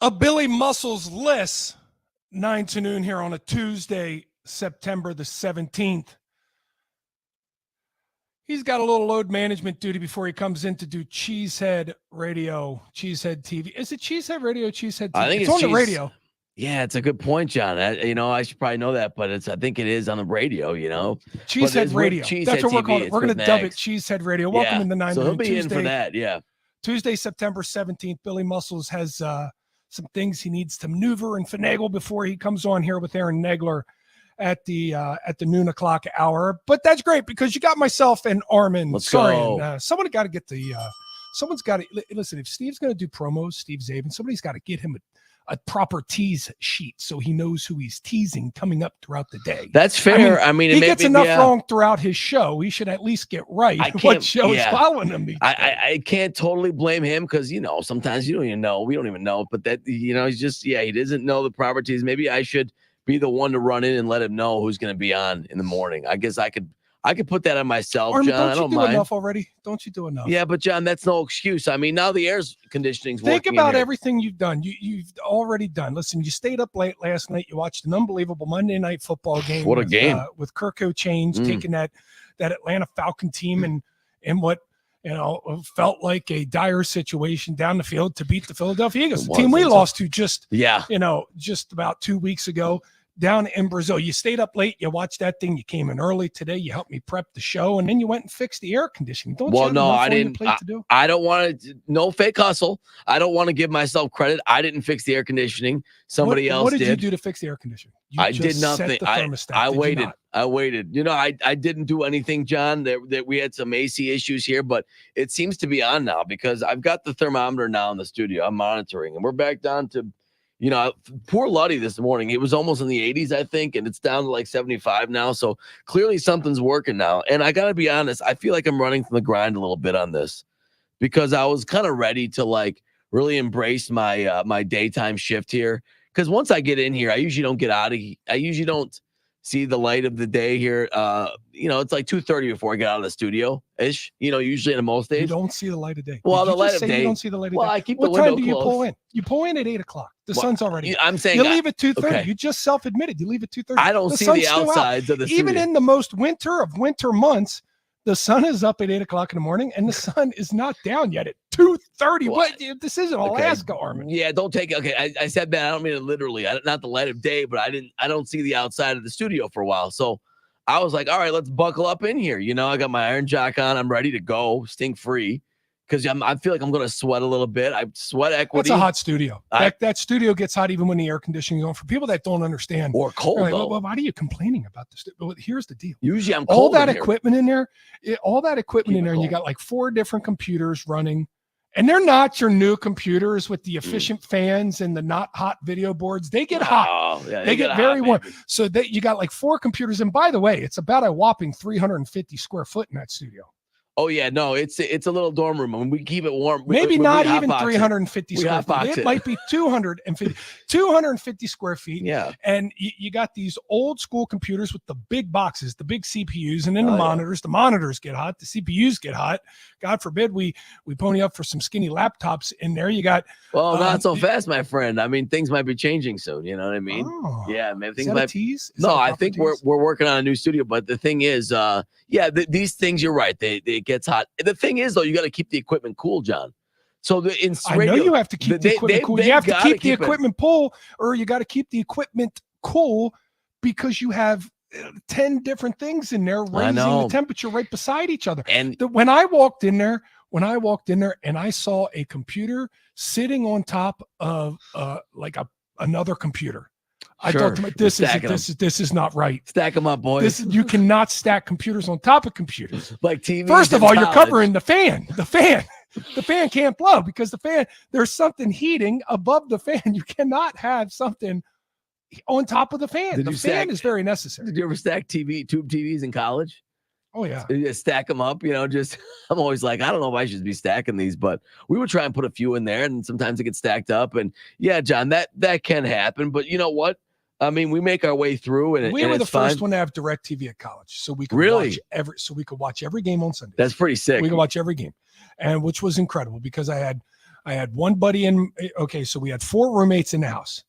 A Billy Muscles list, 9 to noon here on a Tuesday, September the 17th. He's got a little load management duty before he comes in to do Cheesehead Radio, Cheesehead TV. Is it Cheesehead Radio, Cheesehead TV? I think it's on the radio. Yeah, it's a good point, John. I should probably know that, but I think it is on the radio, Cheesehead Radio. That's what we're calling it. We're going to dub it Cheesehead Radio. Welcome in the 9 so to he'll noon be Tuesday. in for that, yeah. Tuesday, September 17th. Billy Muscles has some things he needs to maneuver and finagle before he comes on here with Aaron Nagler at the noon o'clock hour. But that's great because you got myself and Armin. Let's go. And, someone got to get someone's got to listen. If Steve's going to do promos, Steve Zabin, somebody's got to get him a proper tease sheet so he knows who he's teasing coming up throughout the day. That's fair. I mean he gets enough wrong throughout his show. He should at least get right what show is following him. I can't totally blame him because, sometimes you don't even know. We don't even know. But that, he's just, he doesn't know the proper tease. Maybe I should be the one to run in and let him know who's going to be on in the morning. I guess I could put that on myself, Armin, John. I don't mind. Enough already? Don't you do enough? Yeah, but John, that's no excuse. I mean, now the air conditioning's working. Think about everything you've done. You've already done. Listen, you stayed up late last night. You watched an unbelievable Monday night football game. What a game. With Kirk Cochains taking that Atlanta Falcon team and what felt like a dire situation down the field to beat the Philadelphia Eagles, the team we lost to just about 2 weeks ago. Down in Brazil. You stayed up late. You watched that thing. You came in early today. You helped me prep the show, and then you went and fixed the air conditioning. I didn't. I don't want to. No fake hustle. I don't want to give myself credit. I didn't fix the air conditioning. Somebody else did. What did you do to fix the air conditioning? I did nothing. I waited. I waited. I didn't do anything, John. That we had some AC issues here, but it seems to be on now because I've got the thermometer now in the studio. I'm monitoring, and we're back down to. Poor Luddy this morning, it was almost in the 80s, I think, and it's down to like 75 now. So clearly something's working now. And I got to be honest, I feel like I'm running from the grind a little bit on this because I was kind of ready to like really embrace my my daytime shift here. Because once I get in here, I usually don't get out of here. I usually don't see the light of the day here. It's like 2:30 before I get out of the studio ish. Usually in most days. You don't see the light of day. Well, the light of day. You don't see the light of day. Well, I keep the window window closed. What time do you pull in? You pull in at 8 o'clock. The sun's already. I'm saying you leave at 2:30. Okay. You just self-admitted. You leave at 2:30. I don't see the outsides of the studio. Even in the most winter of winter months, the sun is up at 8 o'clock in the morning, and the sun is not down yet at 2:30. What? This isn't Alaska, Armin. Yeah, don't take it. Okay, I said that. I don't mean it literally. Not the light of day, but I don't see the outside of the studio for a while. So I was like, all right, let's buckle up in here. I got my Iron Jock on. I'm ready to go, stink free. Because I feel like I'm going to sweat a little bit. I sweat equity. It's a hot studio. That studio gets hot even when the air conditioning is on. For people that don't understand. Or cold, like, though. Well, why are you complaining about this? Well, here's the deal. Usually I'm cold all that in here. equipment in there, and you got like 4 different computers running. And they're not your new computers with the efficient fans and the not hot video boards. They get hot. Yeah, they get very warm. So that you got like 4 computers. And by the way, it's about a whopping 350 square foot in that studio. Oh yeah, no, it's a little dorm room. I mean, we keep it warm. Maybe not even 350 square feet. It might be 250 square feet. Yeah. And you got these old school computers with the big boxes, the big CPUs, and then the monitors. The monitors get hot. The CPUs get hot. God forbid we pony up for some skinny laptops in there. You got not so fast, my friend. I mean, things might be changing soon. You know what I mean? Oh, yeah, man. Things might. Tease? No, I think we're working on a new studio. But the thing is, these things. You're right. It gets hot. The thing is, though, you got to keep the equipment cool, John. So I know you have to keep the equipment cool. You have to keep the equipment cool, or you got to keep the equipment cool because you have 10 different things in there raising the temperature right beside each other. And when I walked in there and I saw a computer sitting on top of another computer. I thought to myself, this is not right. Stack them up, boys. You cannot stack computers on top of computers. Like TV. First of all, you're covering the fan. The fan can't blow because there's something heating above the fan. You cannot have something on top of the fan. The fan is very necessary. Did you ever stack tube TVs in college? Oh yeah. You stack them up, I'm always like, I don't know if I should be stacking these, but we would try and put a few in there and sometimes it gets stacked up. And yeah, John, that can happen, but you know what? I mean, we make our way through, and we were the first one to have DirecTV at college, so we could watch every game on Sunday. That's pretty sick. We could watch every game, and which was incredible because I I had one buddy in. Okay, so we had 4 roommates in the house.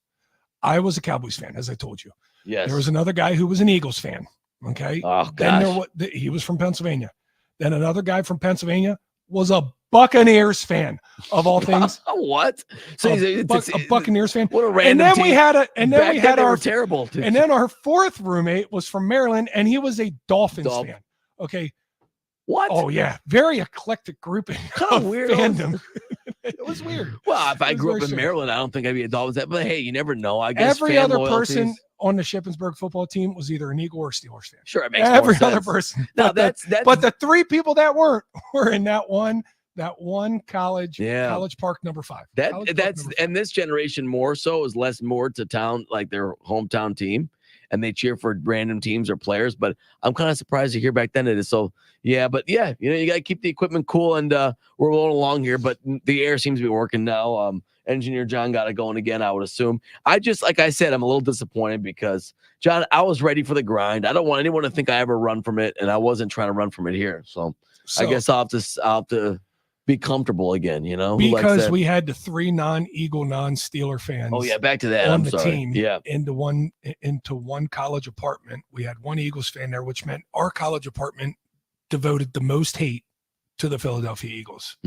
I was a Cowboys fan, as I told you. Yes. There was another guy who was an Eagles fan. Okay. Oh, gosh. Then he was from Pennsylvania. Then another guy from Pennsylvania was a Buccaneers fan, of all things. What? So a Buccaneers fan. What a random and then team. we had our terrible. And then our 4th roommate was from Maryland, and he was a Dolphins fan. Okay. What? Oh yeah, very eclectic grouping of fandom. It was weird. Well, if I grew up in Maryland, I don't think I'd be a Dolphins fan. But hey, you never know. I guess every other person on the Shippensburg football team was either an Eagle or Steelers fan. Sure, it makes every more other sense. person. No, but the 3 people that weren't were in that one college park number 5. And this generation more so is less more to town, like their hometown team, and they cheer for random teams or players. But I'm kind of surprised to hear back then it is so. Yeah, but yeah, you got to keep the equipment cool, and we're rolling along here. But the air seems to be working now. Engineer John got it going again, I would assume. Like I said, I'm a little disappointed because, John, I was ready for the grind. I don't want anyone to think I ever run from it, and I wasn't trying to run from it here. So I guess I'll have to be comfortable again, because we had the 3 non-Eagle, non-Steeler fans. Oh yeah, back to that on the team. Yeah, into one college apartment. We had one Eagles fan there, which meant our college apartment devoted the most hate to the Philadelphia Eagles.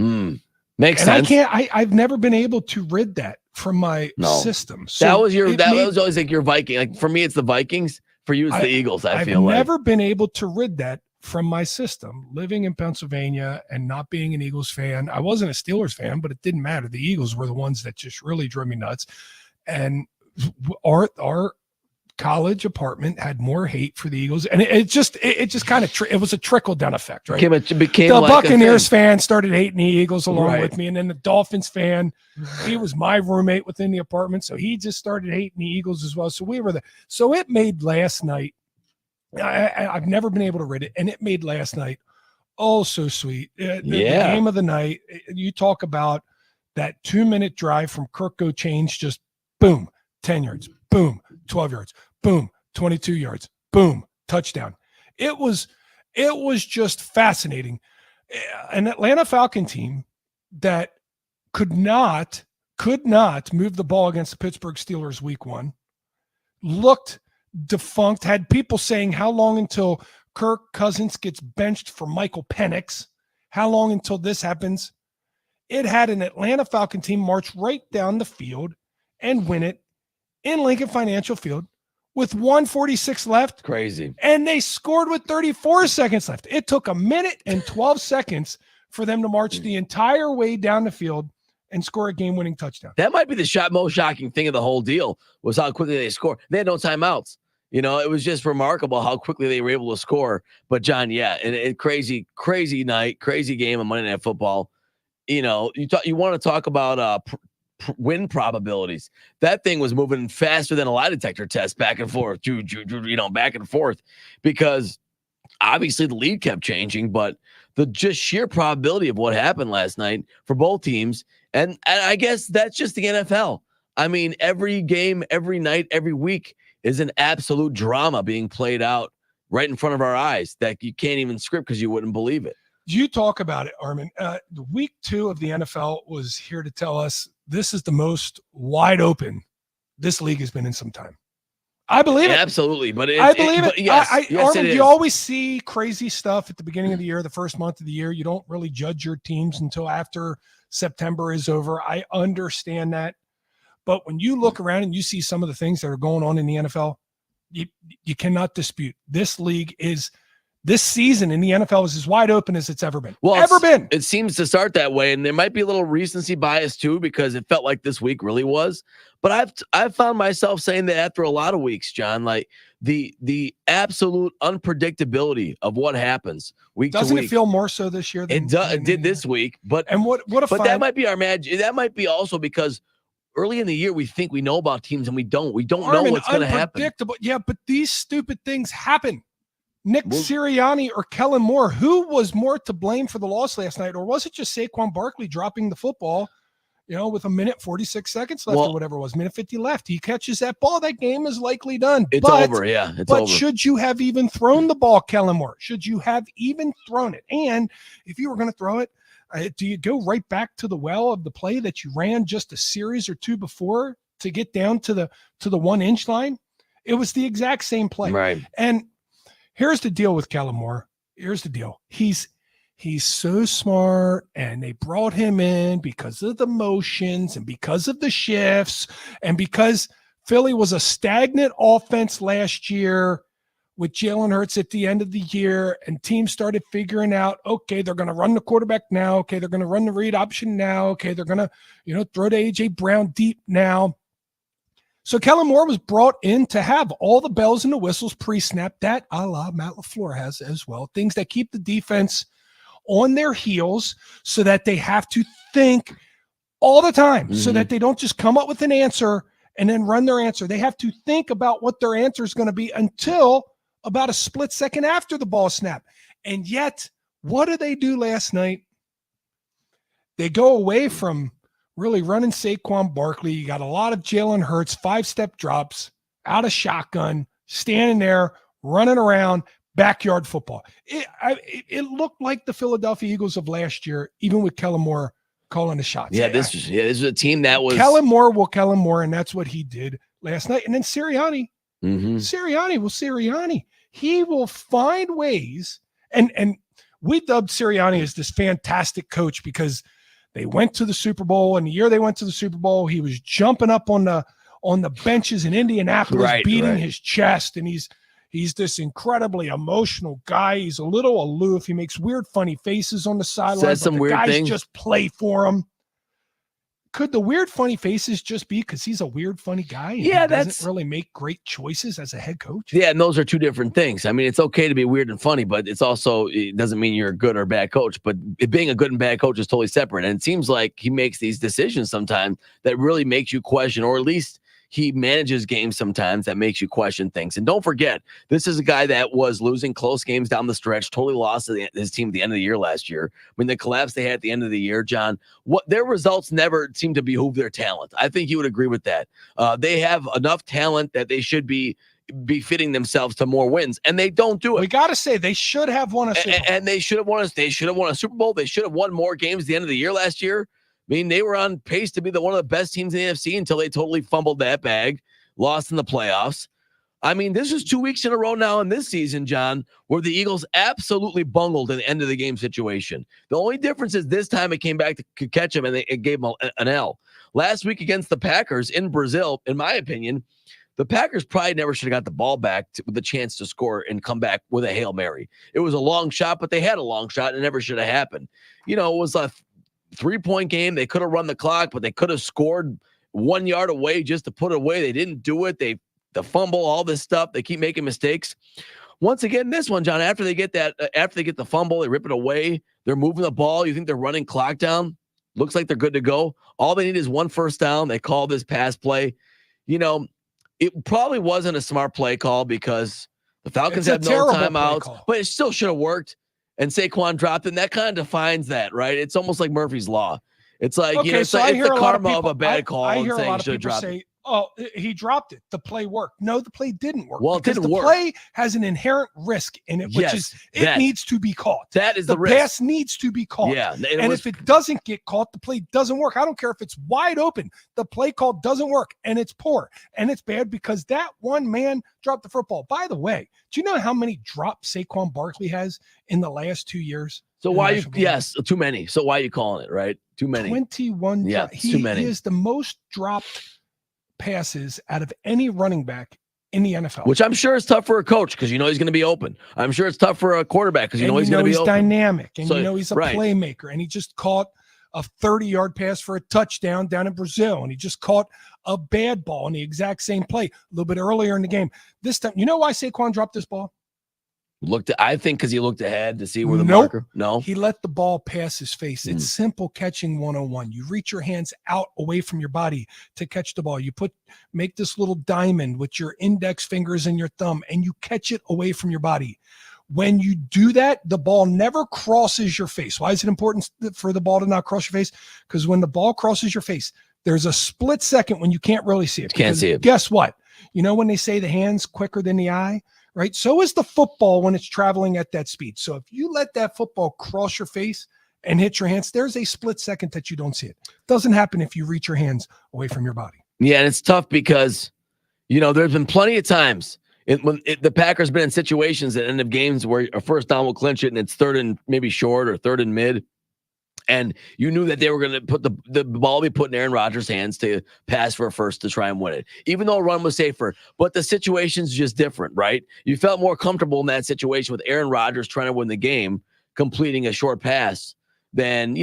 Makes sense. I've never been able to rid that from my system. So that was always like your Viking. Like for me, it's the Vikings. For you, it's the Eagles. I've never been able to rid that from my system. Living in Pennsylvania and not being an Eagles fan, I wasn't a Steelers fan, but it didn't matter. The Eagles were the ones that just really drove me nuts. And our college apartment had more hate for the Eagles, and it just kind of it was a trickle down effect, right? It became the like Buccaneers fan started hating the Eagles along with me, and then the Dolphins fan, he was my roommate within the apartment, so he just started hating the Eagles as well. So we were so it made last night. I've never been able to rid it, and it made last night oh so sweet. The game of the night. You talk about that 2-minute drive from Kirk Go Change, just boom, 10 yards, boom, 12 yards, boom, 22 yards, boom, touchdown. It was just fascinating. An Atlanta Falcon team that could not move the ball against the Pittsburgh Steelers week 1, looked defunct, had people saying how long until Kirk Cousins gets benched for Michael Penix, how long until this happens. It had an Atlanta Falcon team march right down the field and win it in Lincoln Financial Field with 1:46 left. Crazy. And they scored with 34 seconds left. It took 1 minute and 12 seconds for them to march the entire way down the field and score a game-winning touchdown. That might be the most shocking thing of the whole deal was how quickly they scored. They had no timeouts. It was just remarkable how quickly they were able to score. But John, crazy night, crazy game of Monday Night Football. You want to talk about win probabilities. That thing was moving faster than a lie detector test, back and forth, back and forth, because obviously the lead kept changing, but the just sheer probability of what happened last night for both teams. And I guess that's just the NFL. I mean, every game, every night, every week is an absolute drama being played out right in front of our eyes that you can't even script because you wouldn't believe it. You talk about it, Armin. The week 2 of the NFL was here to tell us this is the most wide open this league has been in some time. I believe it. Absolutely. But I believe it. Yes, Armin, you always see crazy stuff at the beginning of the year, the first month of the year. You don't really judge your teams until after September is over. I understand that. But when you look around and you see some of the things that are going on in the NFL, you cannot dispute this league is this season in the NFL is as wide open as it's ever been. It seems to start that way, and there might be a little recency bias too, because it felt like this week really was. But I've found myself saying that after a lot of weeks, John, like the absolute unpredictability of what happens week to week. Doesn't it feel more so this year? It did this week, but that might be our magic. That might be also because early in the year we think we know about teams and we don't. We don't know what's going to happen. Yeah, but these stupid things happen. Nick Sirianni or Kellen Moore, who was more to blame for the loss last night? Or was it just Saquon Barkley dropping the football, with 1:46 seconds left or whatever it was, 1:50 left? He catches that ball. That game is likely done. It's over, yeah. But should you have even thrown the ball, Kellen Moore? Should you have even thrown it? And if you were going to throw it, Do you go right back to the well of the play that you ran just a series or two before to get down to the 1-inch line? It was the exact same play. Right. And here's the deal with Kellen Moore. Here's the deal. He's so smart, and they brought him in because of the motions and because of the shifts and because Philly was a stagnant offense last year with Jalen Hurts at the end of the year, and teams started figuring out, okay, they're going to run the quarterback now. Okay, they're going to run the read option now. Okay, they're going to, throw to A.J. Brown deep now. So Kellen Moore was brought in to have all the bells and the whistles pre-snap that a la Matt LaFleur has as well, things that keep the defense on their heels so that they have to think all the time, so that they don't just come up with an answer and then run their answer. They have to think about what their answer is going to be until about a split second after the ball snap. And yet, what do they do last night? They go away from really running Saquon Barkley. You got a lot of Jalen Hurts, 5-step drops, out of shotgun, standing there, running around, backyard football. It looked like the Philadelphia Eagles of last year, even with Kellen Moore calling the shots. Yeah, this is a team that was Kellen Moore, and that's what he did last night. And then Sirianni. Sirianni. He will find ways, and we dubbed Sirianni as this fantastic coach because they went to the Super Bowl, and the year they went to the Super Bowl, he was jumping up on the benches in Indianapolis, beating his chest, and he's this incredibly emotional guy. He's a little aloof. He makes weird, funny faces on the sideline. Says some weird things. Just play for him. Could the weird, funny faces just be because he's a weird, funny guy? And he doesn't really make great choices as a head coach. Yeah, and those are two different things. I mean, it's okay to be weird and funny, but it doesn't mean you're a good or bad coach. But being a good and bad coach is totally separate. And it seems like he makes these decisions sometimes that really makes you question, or at least he manages games sometimes that makes you question things. And don't forget, this is a guy that was losing close games down the stretch, totally lost to his team at the end of the year last year. When the collapse they had at the end of the year, John, their results never seem to behoove their talent. I think you would agree with that. They have enough talent that they should be befitting themselves to more wins, and they don't do it. We got to say they should have won a Super Bowl. And they should have won a Super Bowl. They should have won more games at the end of the year last year. I mean, they were on pace to be one of the best teams in the NFC until they totally fumbled that bag, lost in the playoffs. I mean, this is 2 weeks in a row now in this season, John, where the Eagles absolutely bungled an end of the game situation. The only difference is this time it came back to catch them, and it gave them an L. Last week against the Packers in Brazil, in my opinion, the Packers probably never should have got the ball back with the chance to score and come back with a Hail Mary. It was a long shot, but they had a long shot, and it never should have happened. It was a 3-point game. They could have run the clock, but they could have scored 1 yard away just to put it away. They didn't do it. The fumble, all this stuff. They keep making mistakes. Once again, this one, John, after they get the fumble, they rip it away. They're moving the ball. You think they're running clock down? Looks like they're good to go. All they need is one first down. They call this pass play. It probably wasn't a smart play call because the Falcons had no timeouts, but it still should have worked. And Saquon dropped it, and that kind of defines that, right? It's almost like Murphy's Law. It's like, it's the karma of a bad call. I hear a lot of people say, oh, he dropped it. The play worked. No, the play didn't work. Well, because the play has an inherent risk in it, which is it needs to be caught. That is the risk. The pass needs to be caught. Yeah. And if it doesn't get caught, the play doesn't work. I don't care if it's wide open. The play call doesn't work, and it's poor, and it's bad because that one man dropped the football. By the way, do you know how many drops Saquon Barkley has in the last 2 years? So too many. So why are you calling it, right? Too many. 21. Yeah, too many. He is the most dropped passes out of any running back in the NFL. Which I'm sure is tough for a coach because he's going to be open. I'm sure it's tough for a quarterback because he's going to be open. Dynamic, and he's a playmaker, and he just caught a 30-yard pass for a touchdown down in Brazil, and he just caught a bad ball in the exact same play a little bit earlier in the game. This time, you know why Saquon dropped this ball? I think because he looked ahead to see where the marker. No, he let the ball pass his face. It's simple catching 101. You reach your hands out away from your body to catch the ball. You make this little diamond with your index fingers and your thumb, and you catch it away from your body. When you do that, the ball never crosses your face. Why is it important for the ball to not cross your face? Because when the ball crosses your face, there's a split second when you can't really see it. Can't see it. Guess what? When they say the hand's quicker than the eye, right? So is the football when it's traveling at that speed. So if you let that football cross your face and hit your hands, there's a split second that you don't see it. Doesn't happen if you reach your hands away from your body. Yeah, and it's tough because, there's been plenty of times the Packers been in situations at end of games where a first down will clinch it and it's third and maybe short or third and mid. And you knew that they were going to put the ball be put in Aaron Rodgers' hands to pass for a first to try and win it, even though a run was safer. But the situation's just different, right? You felt more comfortable in that situation with Aaron Rodgers trying to win the game, completing a short pass, than,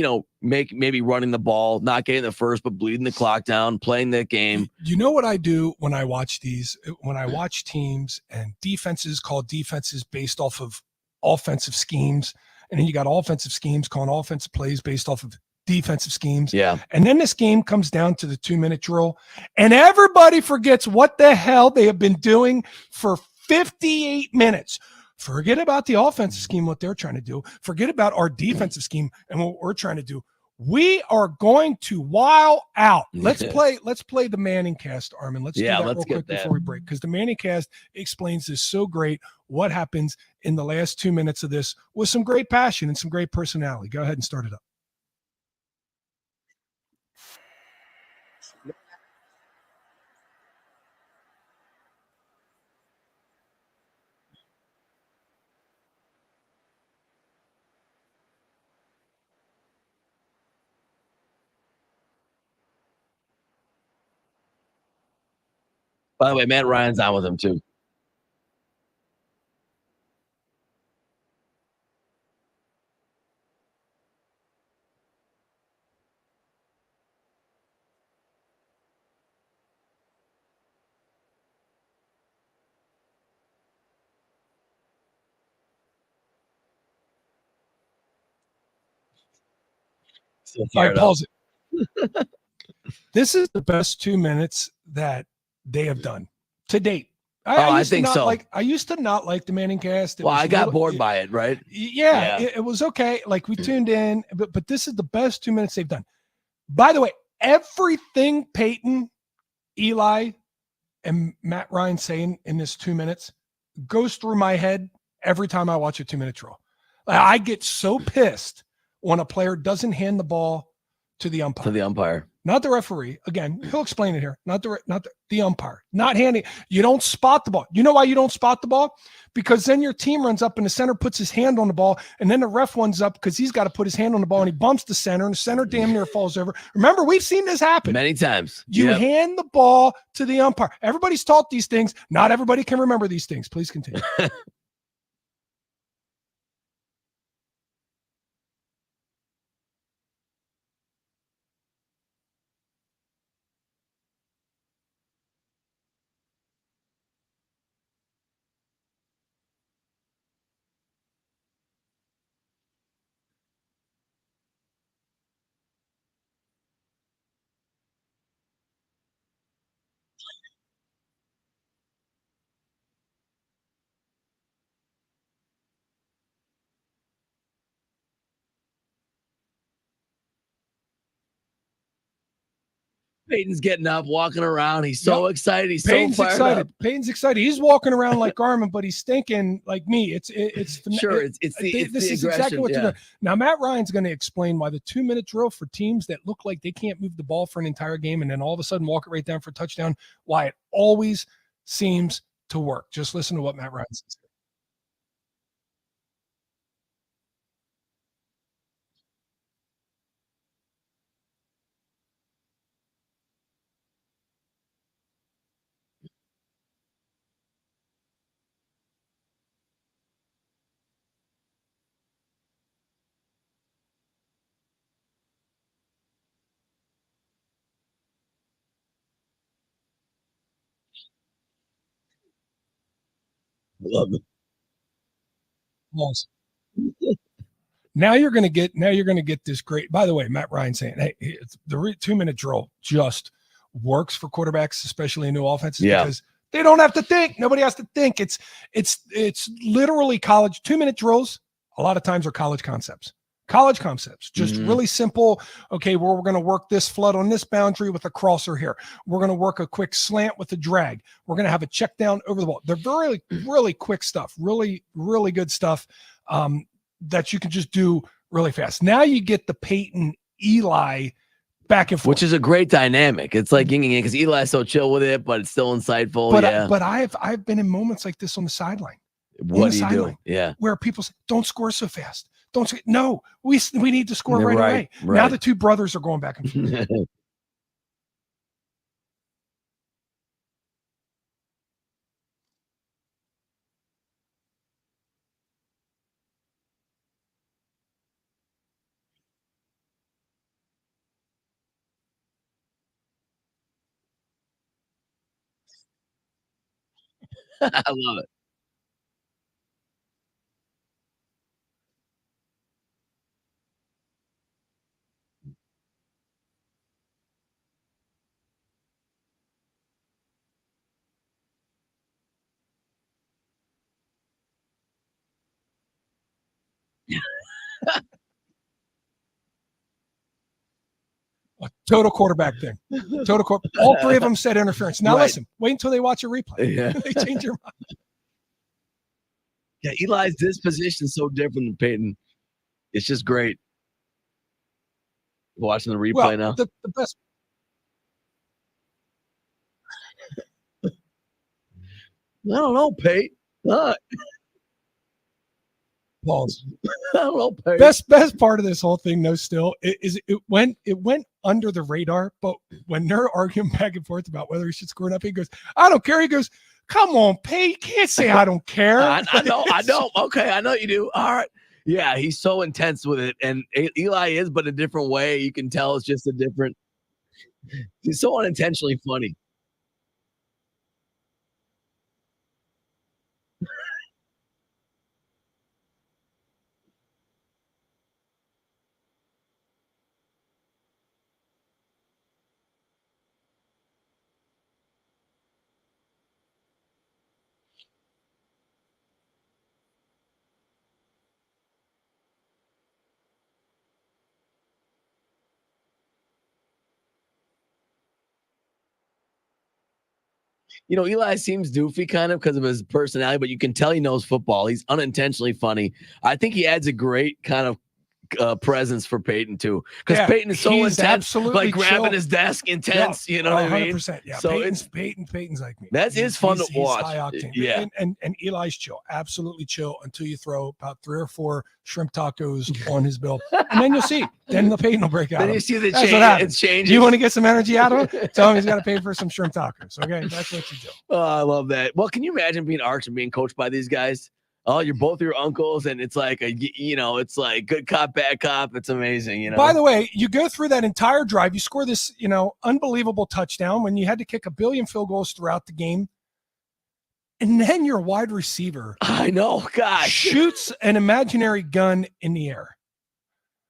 maybe running the ball, not getting the first, but bleeding the clock down, playing that game. You know what I do when I watch these? When I watch teams and defenses call defenses based off of offensive schemes, and then you got offensive schemes calling offensive plays based off of defensive schemes. Yeah. And then this game comes down to the 2-minute drill, and everybody forgets what the hell they have been doing for 58 minutes. Forget about the offensive scheme, what they're trying to do. Forget about our defensive scheme and what we're trying to do. We are going to wow out. Let's play the Manning cast, Armin. Let's do that real quick before we break, because the Manning cast explains this so great, what happens in the last 2 minutes of this, with some great passion and some great personality. Go ahead and start it up. By the way, Matt Ryan's on with him too. All right, pause it. This is the best 2 minutes that they have done to date. I think so. I used to not like the Manning cast. I got bored by it, right? Yeah. It was okay. Like, we tuned in, but this is the best 2 minutes they've done. By the way, everything Peyton, Eli, and Matt Ryan saying in this 2 minutes goes through my head every time I watch a 2-minute drill. I get so pissed when a player doesn't hand the ball to the umpire. Not the referee. Again, he'll explain it here. Not the umpire. Not handing. You don't spot the ball. You know why you don't spot the ball? Because then your team runs up and the center puts his hand on the ball, and then the ref runs up because he's got to put his hand on the ball, and he bumps the center, and the center damn near falls over. Remember, we've seen this happen many times. You hand the ball to the umpire. Everybody's taught these things. Not everybody can remember these things. Please continue. Peyton's getting up, walking around. He's so excited. He's Peyton's so fired excited. up. Peyton's excited. He's walking around like Garmin, but he's thinking like me. It's sure. This is exactly what you're doing. Now, Matt Ryan's going to explain why the 2-minute drill for teams that look like they can't move the ball for an entire game and then all of a sudden walk it right down for a touchdown, why it always seems to work. Just listen to what Matt Ryan says. Love it. Awesome. Now you're going to get this great. By the way, Matt Ryan saying, "Hey, the 2-minute drill just works for quarterbacks, especially in new offenses, because they don't have to think. Nobody has to think. It's literally college 2-minute drills. A lot of times are college concepts. Just really simple. Okay, well, we're going to work this flood on this boundary with a crosser here. We're going to work a quick slant with a drag. We're going to have a check down over the ball. They're very, really quick stuff. Really, really good stuff that you can just do really fast. Now you get the Peyton Eli back and forth, which is a great dynamic. It's like yin and yang because Eli's so chill with it, but it's still insightful. But I've been in moments like this on the sideline. What do you do? Yeah, where people say, "Don't score so fast." Don't say, "No, we need to score right away." Right. Now the two brothers are going back and forth. I love it. A total quarterback thing. All three of them said interference. Now listen, wait until they watch a replay. Yeah. They change your mind. Yeah, Eli's disposition is so different than Peyton. It's just great. Watching the replay now. The best. I don't know, Peyton. Balls. I don't know, Peyton. Best part of this whole thing, though, still is it went under the radar. But when they're arguing back and forth about whether he should score or not, he goes, "I don't care." He goes, "Come on, Pey, you can't say I don't care." I know. Okay, I know you do. All right. Yeah, he's so intense with it, and Eli is, but a different way. You can tell it's just a different. He's so unintentionally funny. You know, Eli seems doofy kind of because of his personality, but you can tell he knows football. He's unintentionally funny. I think he adds a great kind of presence for Peyton too, because Peyton is so intense, like grabbing his desk, intense. You know what I mean? 100%. Yeah, so Peyton's like me. That is fun to watch. High octane. Yeah, and Eli's chill, absolutely chill until you throw about 3 or 4 shrimp tacos on his bill, and then you'll see. Then the Peyton will break out. Then you see the change. It's changing. You want to get some energy out of him? Tell him he's got to pay for some shrimp tacos. Okay, that's what you do. Oh, I love that. Well, can you imagine being Arch and being coached by these guys? Oh, you're both your uncles, and it's like it's like good cop, bad cop. It's amazing, you know. By the way, you go through that entire drive, you score this, unbelievable touchdown when you had to kick a billion field goals throughout the game, and then your wide receiver, I know, gosh, shoots an imaginary gun in the air.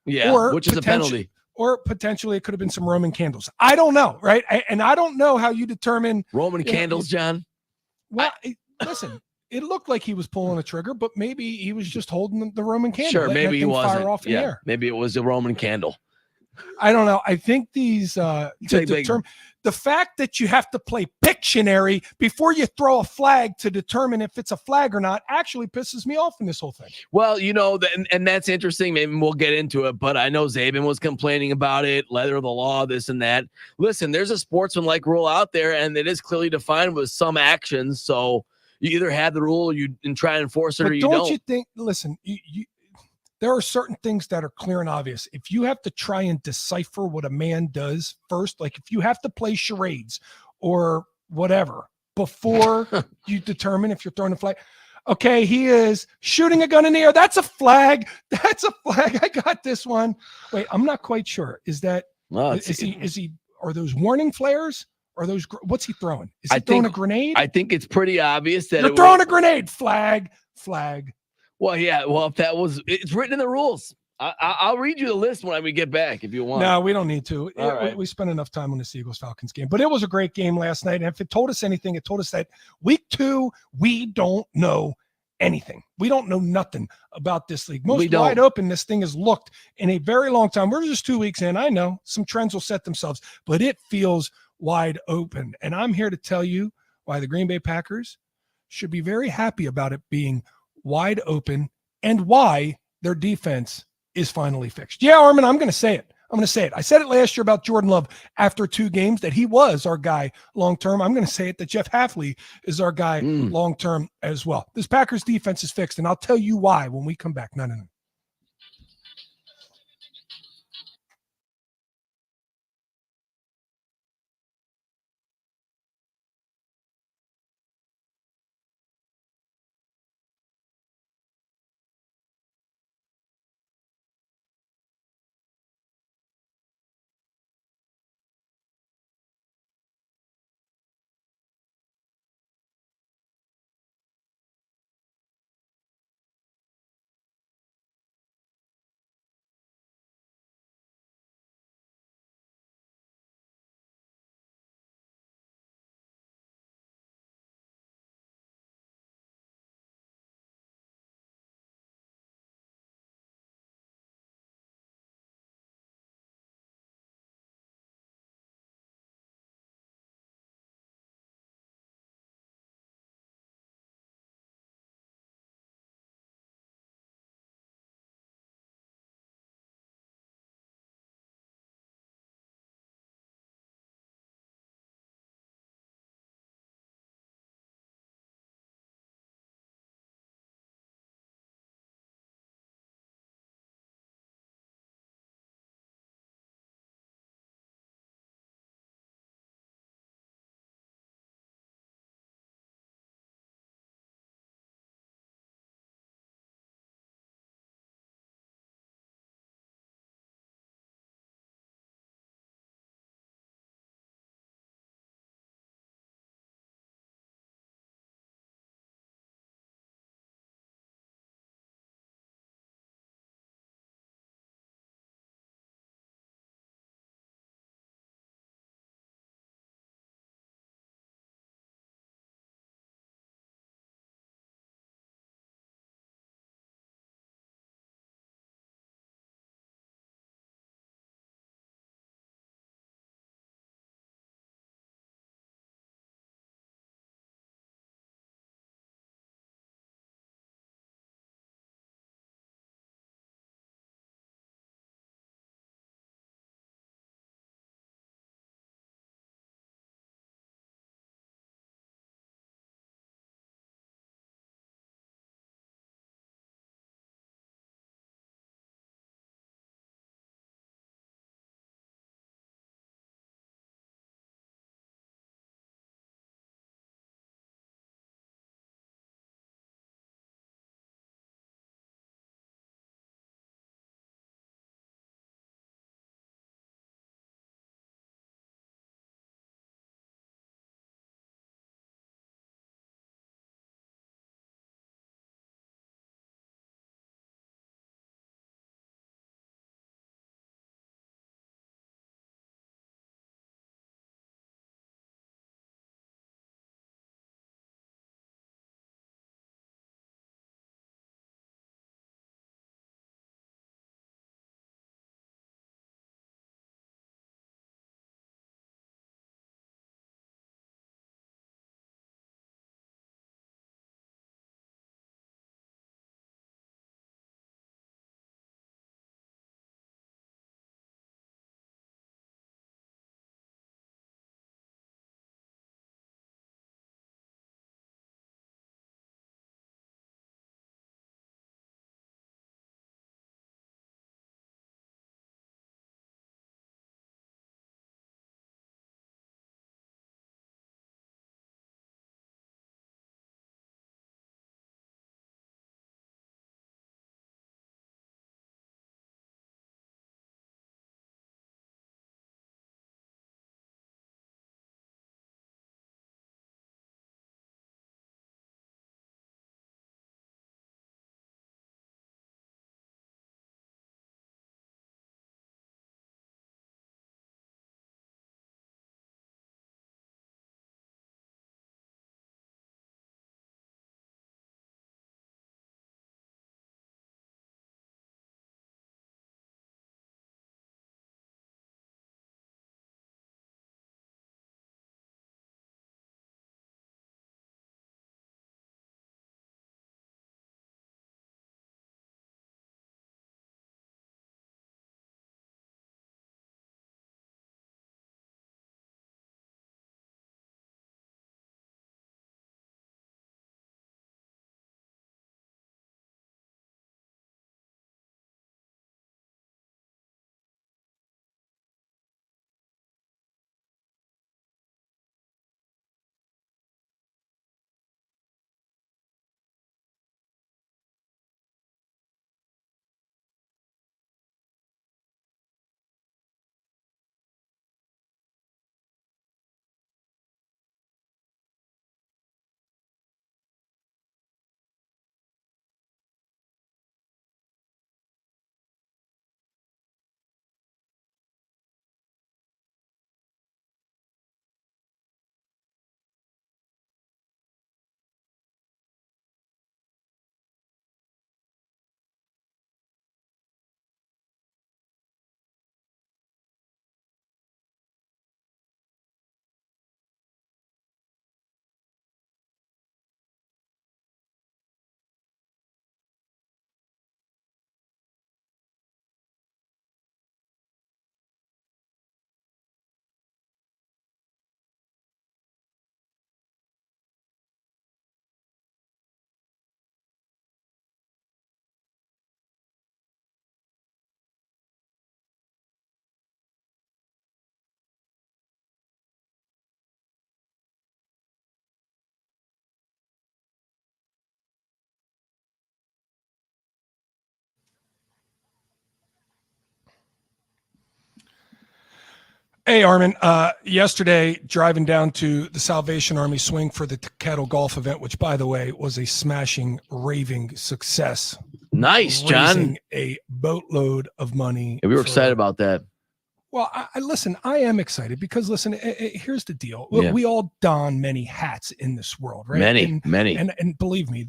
Yeah, which is a penalty. Or potentially it could have been some Roman candles. I don't know, right? And I don't know how you determine Roman candles, John. Well, listen. It looked like he was pulling a trigger, but maybe he was just holding the Roman candle. Sure, maybe he wasn't. Fire off in the air. Maybe it was a Roman candle. I don't know. I think these the fact that you have to play Pictionary before you throw a flag to determine if it's a flag or not actually pisses me off in this whole thing. Well, and that's interesting. Maybe we'll get into it, but I know Zabin was complaining about it, letter of the law, this and that. Listen, there's a sportsmanlike rule out there, and it is clearly defined with some actions. So you either have the rule, and try and enforce it, or you don't. Don't you think? Listen, there are certain things that are clear and obvious. If you have to try and decipher what a man does first, like if you have to play charades or whatever before you determine if you're throwing a flag. Okay, he is shooting a gun in the air. That's a flag. That's a flag. I got this one. Wait, I'm not quite sure. Is he? Are those warning flares? Are those? What's he throwing? Is he throwing a grenade? I think it's pretty obvious that you're throwing a grenade. Flag. Well, yeah. Well, if it's written in the rules. I'll read you the list when we get back if you want. No, we don't need to. We spent enough time on the Eagles-Falcons game, but it was a great game last night. And if it told us anything, it told us that week 2 we don't know anything. We don't know nothing about this league. Most wide open this thing has looked in a very long time. We're just 2 weeks in. I know some trends will set themselves, but it feels wide open. And I'm here to tell you why the Green Bay Packers should be very happy about it being wide open and why their defense is finally fixed. Yeah, Armin, I'm going to say it. I said it last year about Jordan Love after 2 games that he was our guy long-term. I'm going to say it that Jeff Hafley is our guy long-term as well. This Packers defense is fixed, and I'll tell you why when we come back. No. Hey, Armin. Yesterday, driving down to the Salvation Army swing for the Kettle Golf event, which, by the way, was a smashing, raving success. Nice, John. Raising a boatload of money. Yeah, we were excited about that. Well, listen, I am excited because, listen, here's the deal. Yeah. We all don many hats in this world, right? Many. And believe me,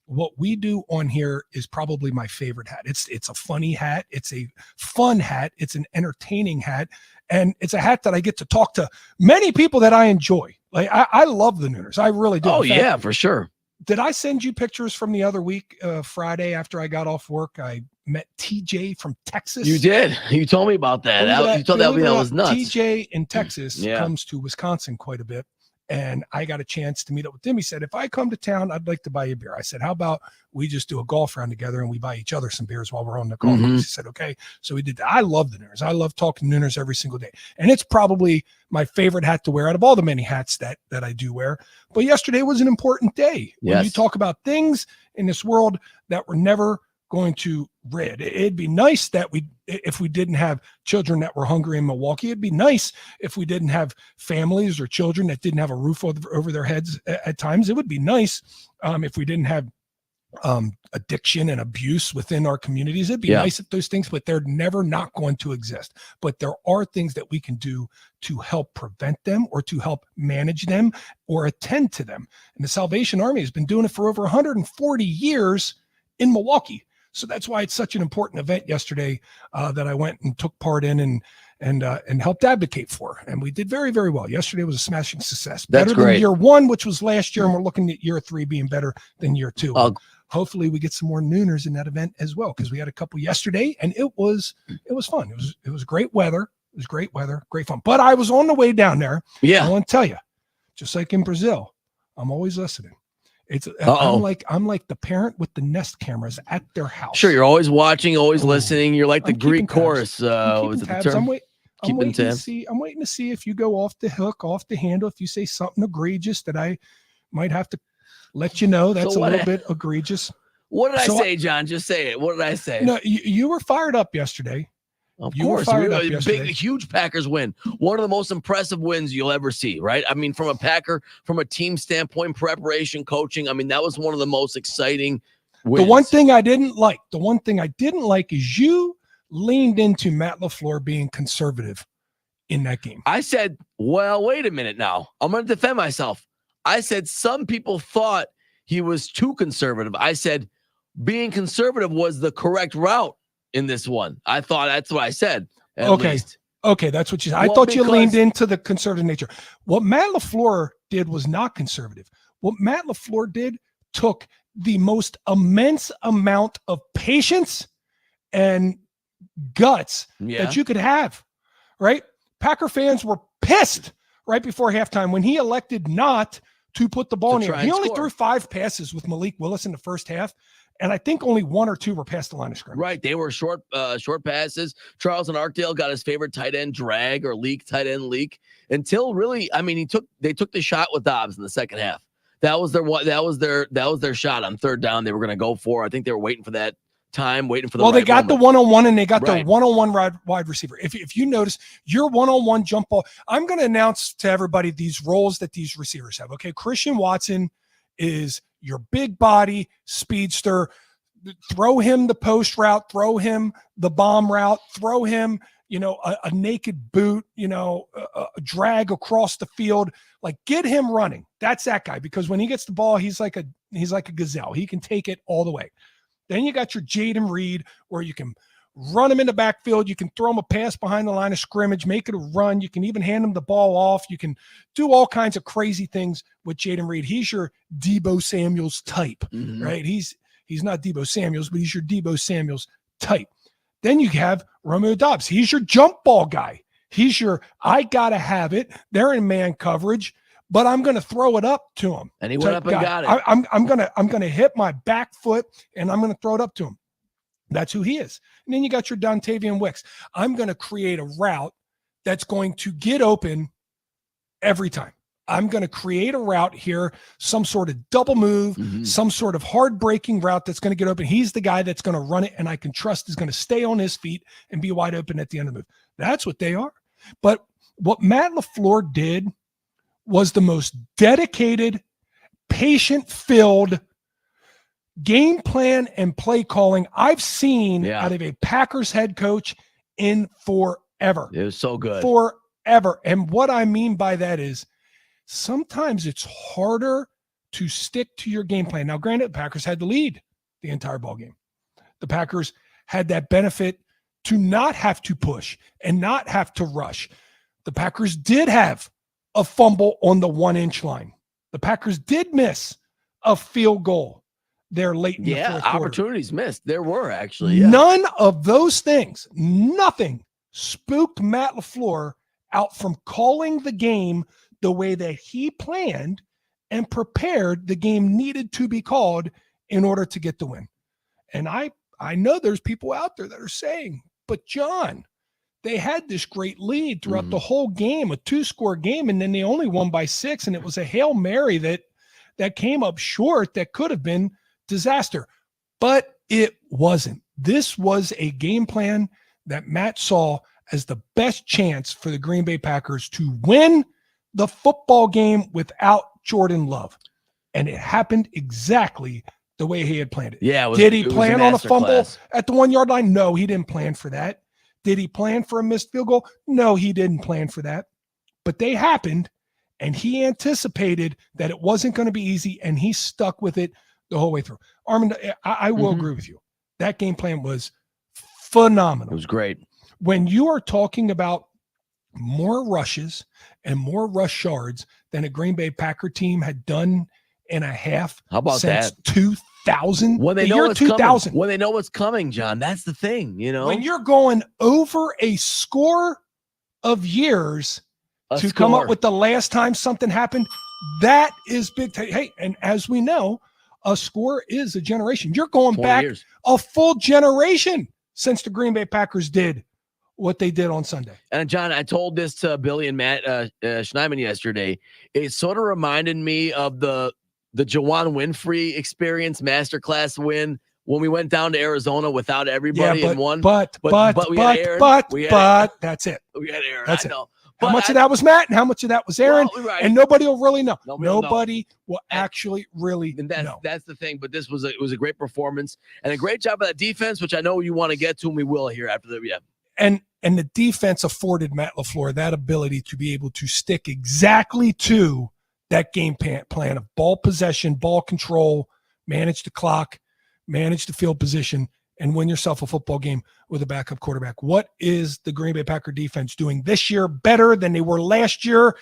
what we do on here is probably my favorite hat. It's a funny hat. It's a fun hat. It's an entertaining hat. And it's a hat that I get to talk to many people that I enjoy. Like I love the Nooners. I really do. Oh, yeah, for sure. Did I send you pictures from the other week, Friday after I got off work? I met TJ from Texas. You did. You told me about that. You told me that was nuts. TJ in Texas comes to Wisconsin quite a bit. And I got a chance to meet up with him. He said, if I come to town, I'd like to buy you a beer. I said, how about we just do a golf round together and we buy each other some beers while we're on the golf course? He said, okay. So we did that. I love the Nooners. I love talking Nooners every single day. And it's probably my favorite hat to wear out of all the many hats that I do wear. But yesterday was an important day. Yes. When you talk about things in this world that we're never going to rid. It'd be nice that if we didn't have children that were hungry in Milwaukee. It'd be nice if we didn't have families or children that didn't have a roof over their heads at times. It would be nice if we didn't have addiction and abuse within our communities. It'd be nice if those things, but they're never not going to exist. But there are things that we can do to help prevent them or to help manage them or attend to them. And the Salvation Army has been doing it for over 140 years in Milwaukee. So that's why it's such an important event yesterday that I went and took part in and helped advocate for. And we did very, very well. Yesterday was a smashing success. That's better great. Than year one, which was last year, and we're looking at year 3 being better than year 2. Hopefully we get some more Nooners in that event as well, because we had a couple yesterday and it was fun. It was great weather. It was great weather, great fun. But I was on the way down there. Yeah. I want to tell you, just like in Brazil, I'm always listening. I'm like the parent with the Nest cameras at their house. Sure, you're always watching, always listening. You're like the Greek chorus. Was it the term? I'm waiting to see if you go off the hook, off the handle. If you say something egregious that I might have to let you know that's a little bit egregious. What did I say, John? Just say it. What did I say? No, you were fired up yesterday. Of course, big, huge Packers win. One of the most impressive wins you'll ever see, right? I mean, from a team standpoint, preparation, coaching. I mean, that was one of the most exciting wins. The one thing I didn't like is you leaned into Matt LaFleur being conservative in that game. I said, well, wait a minute now. I'm going to defend myself. I said some people thought he was too conservative. I said being conservative was the correct route in this one. I thought that's what I said. Okay, that's what you said. I thought you leaned into the conservative nature. What Matt LaFleur did was not conservative. What Matt LaFleur did took the most immense amount of patience and guts that you could have, right? Packer fans were pissed right before halftime when he elected not to put the ball in the air. He only threw 5 passes with Malik Willis in the first half. And I think only 1 or 2 were past the line of scrimmage. Right. They were short passes. Charles and Arkdale got his favorite tight end drag or tight end leak until really, I mean, they took the shot with Dobbs in the second half. That was their shot on third down. They were going to go for. I think they were waiting for that time, waiting for the. Well, they got the one-on-one and they got their one-on-one wide receiver. If you notice your one-on-one jump ball, I'm going to announce to everybody these roles that these receivers have. Okay, Christian Watson is your big body speedster. Throw him the post route, throw him the bomb route, throw him, a naked boot, a drag across the field. Like, get him running. That's that guy, because when he gets the ball, he's like a gazelle. He can take it all the way. Then you got your Jaden Reed, where you can run him in the backfield. You can throw him a pass behind the line of scrimmage, make it a run. You can even hand him the ball off. You can do all kinds of crazy things with Jaden Reed. He's your Deebo Samuels type, right? He's not Deebo Samuels, but he's your Deebo Samuels type. Then you have Romeo Doubs. He's your jump ball guy. He's your, I got to have it. They're in man coverage, but I'm going to throw it up to him. And he went up and got it. I'm going to hit my back foot and I'm going to throw it up to him. That's who he is. And then you got your Dontavian Wicks. I'm going to create a route that's going to get open every time. I'm going to create a route here, some sort of double move, some sort of hard breaking route that's going to get open. He's the guy that's going to run it, and I can trust is going to stay on his feet and be wide open at the end of the move. That's what they are. But What Matt LaFleur did was the most dedicated, patient-filled game plan and play calling I've seen out of a Packers head coach in forever. It was so good. Forever. And what I mean by that is sometimes it's harder to stick to your game plan. Now, granted, the Packers had the lead the entire ball game. The Packers had that benefit to not have to push and not have to rush. The Packers did have a fumble on the 1-inch line. The Packers did miss a field goal there late in the fourth quarter. Opportunities missed. There were actually. Yeah. None of those things, nothing spooked Matt LaFleur out from calling the game the way that he planned and prepared the game needed to be called in order to get the win. And I know there's people out there that are saying, but John, they had this great lead throughout the whole game, a 2-score game, and then they only won by 6, and it was a Hail Mary that came up short that could have been disaster. But it wasn't. This was a game plan that Matt saw as the best chance for the Green Bay Packers to win the football game without Jordan Love. And it happened exactly the way he had planned it. Yeah. Did he plan on a fumble at the 1-yard line? No, he didn't plan for that. Did he plan for a missed field goal? No, he didn't plan for that. But they happened, and he anticipated that it wasn't going to be easy, and he stuck with it the whole way through. Armand, I will agree with you. That game plan was phenomenal. It was great. When you are talking about more rushes and more rush yards than a Green Bay Packer team had done in a half since 2000. When they know what's 2000. When they know what's coming, John, that's the thing, When you're going over a score of years to come up with the last time something happened, that is big. Hey, and as we know, a score is a generation. You're going back a full generation since the Green Bay Packers did what they did on Sunday. And John, I told this to Billy and Matt Schneidman yesterday. It sort of reminded me of the Juwan Winfrey experience masterclass win when we went down to Arizona without everybody and won. But that's it. We had Aaron. That's it. How much of that was Matt and how much of that was Aaron? Well, right. And nobody will really know. Nobody will actually really know. That's the thing. But it was a great performance and a great job of that defense, which I know you want to get to, and we will here after the And the defense afforded Matt LaFleur that ability to be able to stick exactly to that game plan of ball possession, ball control, manage the clock, manage the field position, and win yourself a football game with a backup quarterback. What is the Green Bay Packer defense doing this year better than they were last year,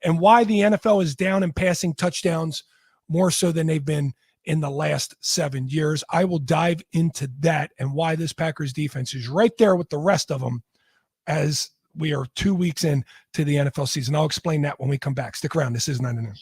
and why the NFL is down in passing touchdowns more so than they've been in the last 7 years? I will dive into that and why this Packers defense is right there with the rest of them as we are 2 weeks in to the NFL season. I'll explain that when we come back. Stick around. This is 9 to Noon.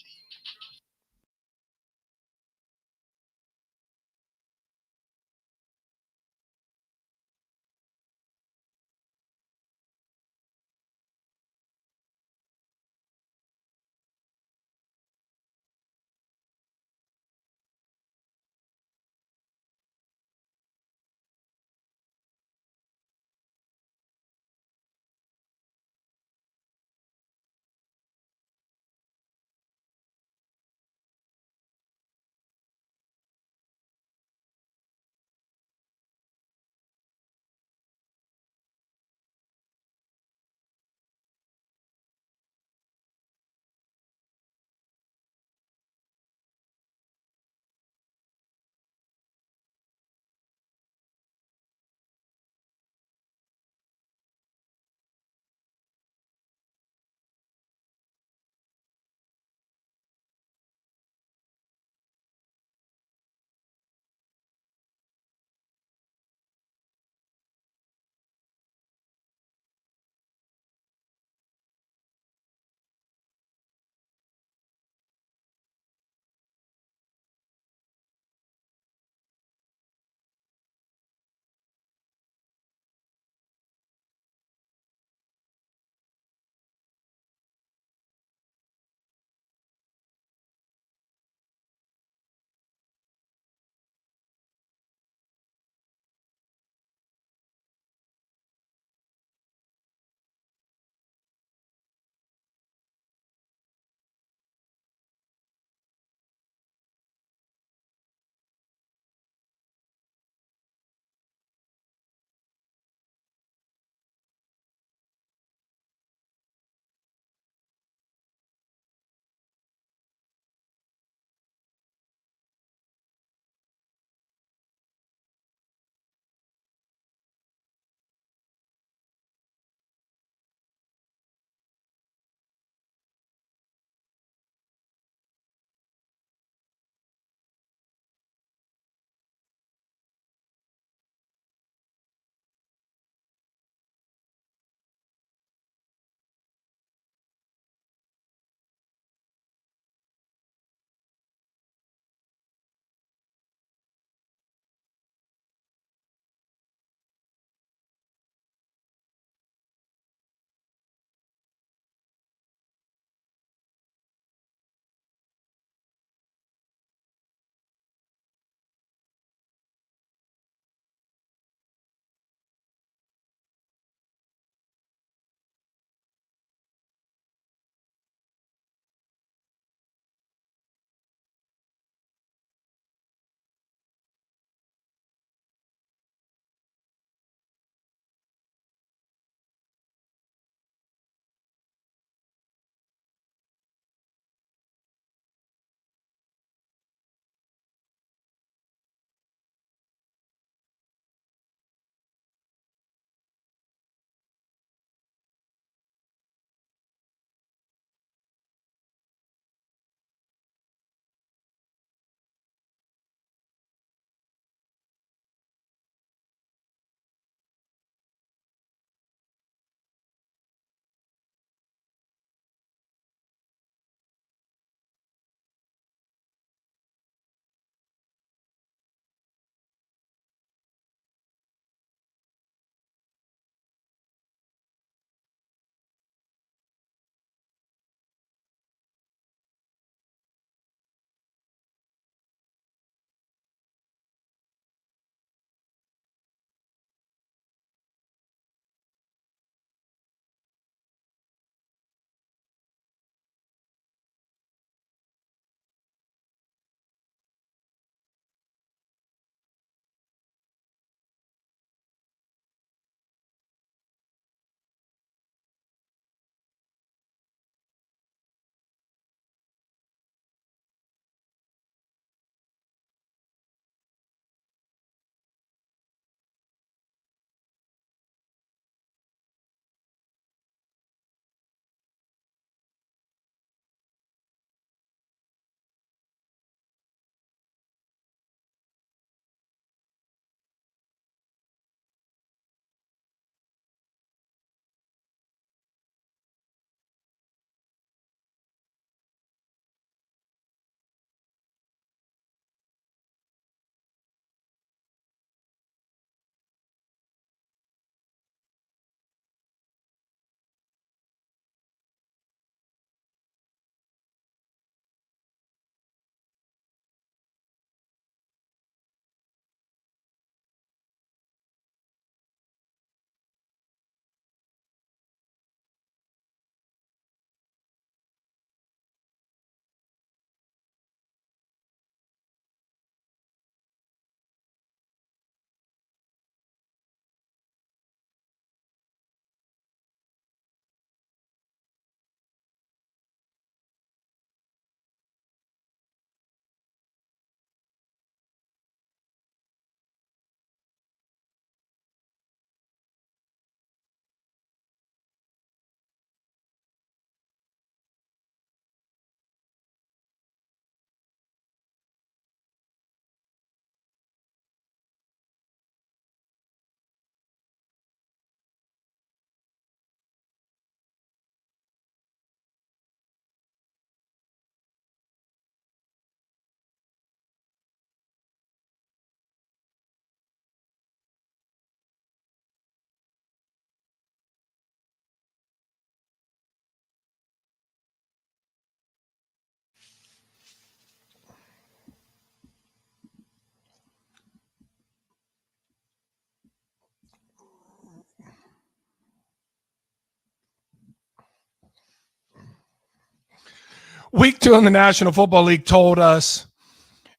Week 2 in the National Football League told us,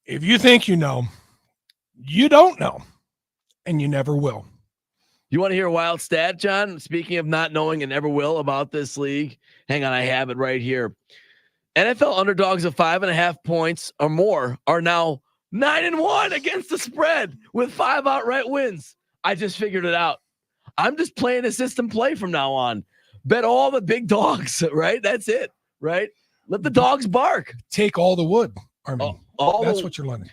if you think you know, you don't know, and you never will. You want to hear a wild stat, John? Speaking of not knowing and never will about this league, hang on, I have it right here. NFL underdogs of 5.5 points or more are now 9-1 against the spread with 5 outright wins. I just figured it out. I'm just playing a system play from now on. Bet all the big dogs, right? That's it, right? Let the dogs bark. Take all the wood, Armin. That's what you're learning.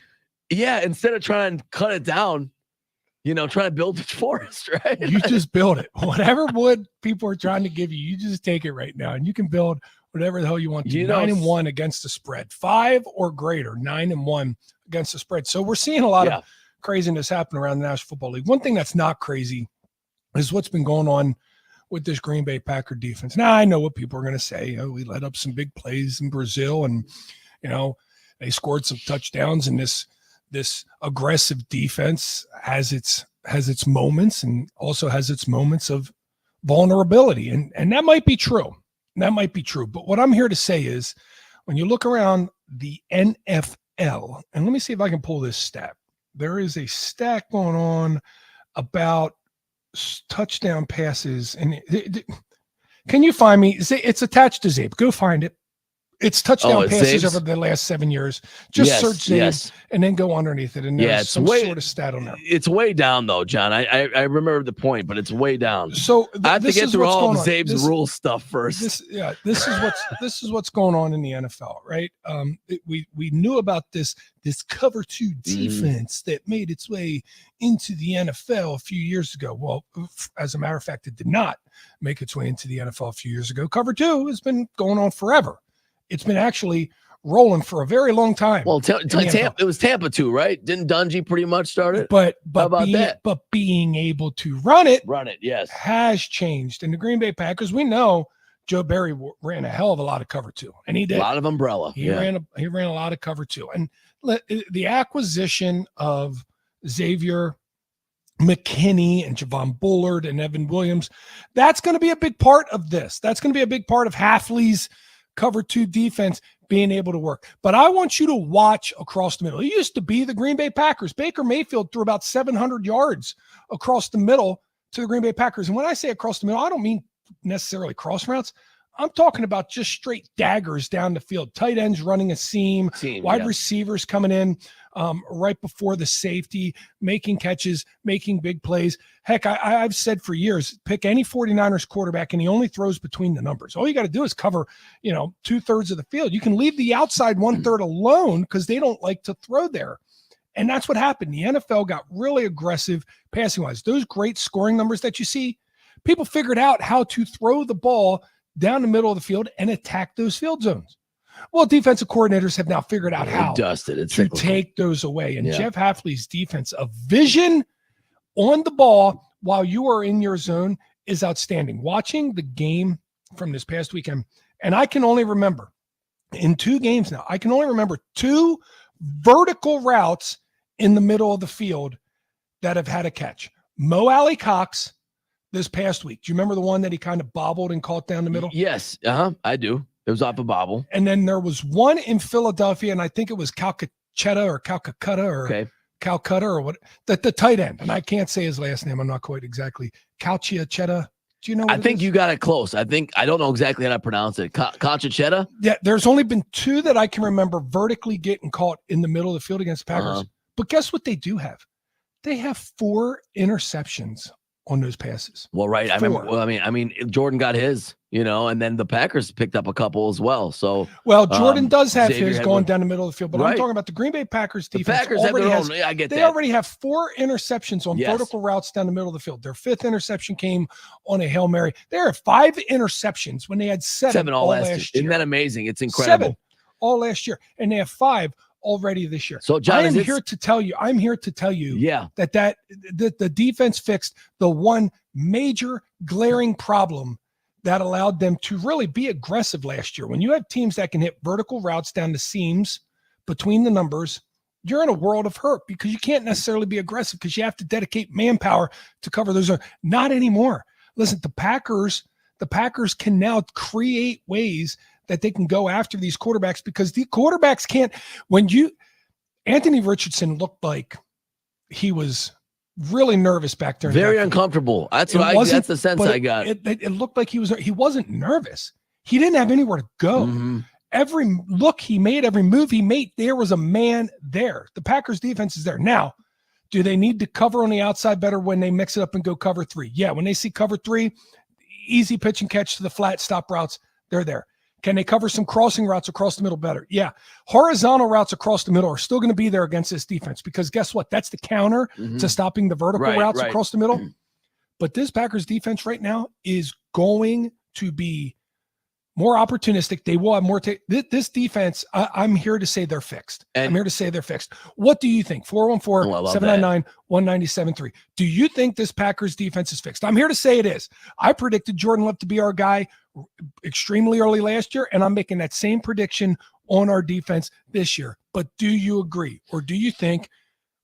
Yeah, instead of trying to cut it down, trying to build the forest, right? You just build it. Whatever wood people are trying to give you, you just take it right now, and you can build whatever the hell you want to. 9-1 against the spread, 5 or greater, 9-1 against the spread. So we're seeing a lot of craziness happen around the National Football League. One thing that's not crazy is what's been going on with this Green Bay Packer defense. Now, I know what people are going to say. We let up some big plays in Brazil, and they scored some touchdowns, and this aggressive defense has its moments and also has its moments of vulnerability. And that might be true. But what I'm here to say is, when you look around the NFL, and let me see if I can pull this stat. There is a stat going on about touchdown passes. And can you find me? It's attached to Zabe. Go find it. It's touchdown passes Zabe's? over the last 7 years. Just search Zabe and then go underneath it. And there's some sort of stat on there. It's way down, though, John. I remember the point, but it's way down. So I have to get through all of Zabe's rule stuff first. This is what's going on in the NFL, right? We knew about this cover 2 defense that made its way into the NFL a few years ago. Well, as a matter of fact, it did not make its way into the NFL a few years ago. Cover 2 has been going on forever. It's been actually rolling for a very long time. Well, it was Tampa too, right? Didn't Dungy pretty much start it? But being able to run it, yes, has changed. And the Green Bay Packers, we know Joe Barry ran a hell of a lot of cover 2, and he did a lot of umbrella. He ran a lot of cover 2, and the acquisition of Xavier McKinney and Javon Bullard and Evan Williams, that's going to be a big part of this. That's going to be a big part of Hafley's cover 2 defense being able to work. But I want you to watch across the middle. It used to be the Green Bay Packers. Baker Mayfield threw about 700 yards across the middle to the Green Bay Packers. And when I say across the middle, I don't mean necessarily cross routes. I'm talking about just straight daggers down the field. Tight ends running a seam, wide receivers coming in right before the safety, making catches, making big plays. Heck, I've said for years, pick any 49ers quarterback and he only throws between the numbers. All you got to do is cover, 2/3 of the field. You can leave the outside 1/3 alone because they don't like to throw there. And that's what happened. The NFL got really aggressive passing-wise. Those great scoring numbers that you see, people figured out how to throw the ball down the middle of the field and attack those field zones. Well, defensive coordinators have now figured out how to take those away. And Jeff Hafley's defense of vision on the ball while you are in your zone is outstanding. Watching the game from this past weekend, and I can only remember in 2 games now, 2 vertical routes in the middle of the field that have had a catch. Mo Alley Cox this past week. Do you remember the one that he kind of bobbled and caught down the middle? Yes. I do. It was off a bobble. And then there was one in Philadelphia, and I think it was Calcutta or what, the tight end. And I can't say his last name. I'm not quite exactly. Calciachetta. Do you know what I think you got it close. I don't know exactly how to pronounce it. Calciachetta? Yeah, there's only been 2 that I can remember vertically getting caught in the middle of the field against the Packers. But guess what they do have? They have 4 interceptions on those passes. Well, right. I remember. Well, I mean, Jordan got his, and then the Packers picked up a couple as well. So, Jordan does have his going down the middle of the field, but I'm talking about the Green Bay Packers defense. The Packers have their own. I get that. They already have 4 interceptions on vertical routes down the middle of the field. Their 5th interception came on a Hail Mary. There are 5 interceptions when they had 7 all last year. Isn't that amazing? It's incredible. 7 all last year, and they have 5 already this year. So, John, I'm here to tell you that the defense fixed the one major glaring problem that allowed them to really be aggressive last year. When you have teams that can hit vertical routes down the seams between the numbers, you're in a world of hurt because you can't necessarily be aggressive because you have to dedicate manpower to cover those. Not anymore. Listen, the Packers can now create ways that they can go after these quarterbacks, because the quarterbacks can't. Anthony Richardson looked like he was really nervous back there. Very uncomfortable. That's the sense I got. It looked like he wasn't nervous. He didn't have anywhere to go. Mm-hmm. Every look he made, every move he made, there was a man there. The Packers defense is there. Now, do they need to cover on the outside better when they mix it up and go cover 3? Yeah, when they see cover 3, easy pitch and catch to the flat stop routes, they're there. Can they cover some crossing routes across the middle better? Yeah. Horizontal routes across the middle are still going to be there against this defense, because guess what? That's the counter to stopping the vertical routes across the middle. But this Packers defense right now is going to be more opportunistic. They will have more. This defense, I'm here to say they're fixed. I'm here to say they're fixed. What do you think? 414-799-1973. Do you think this Packers defense is fixed? I'm here to say it is. I predicted Jordan Love to be our guy extremely early last year, and I'm making that same prediction on our defense this year. But do you agree? Or do you think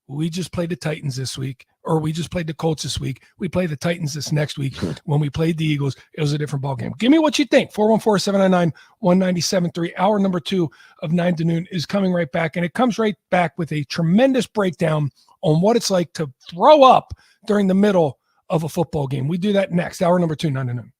we just played the Titans this week, or we just played the Colts this week, we play the Titans this next week? When we played the Eagles, it was a different ballgame. Give me what you think. 414-799-1973. Hour number 2 of 9 to noon is coming right back, and it comes right back with a tremendous breakdown on what it's like to throw up during the middle of a football game. We do that next. Hour number 2, 9 to noon.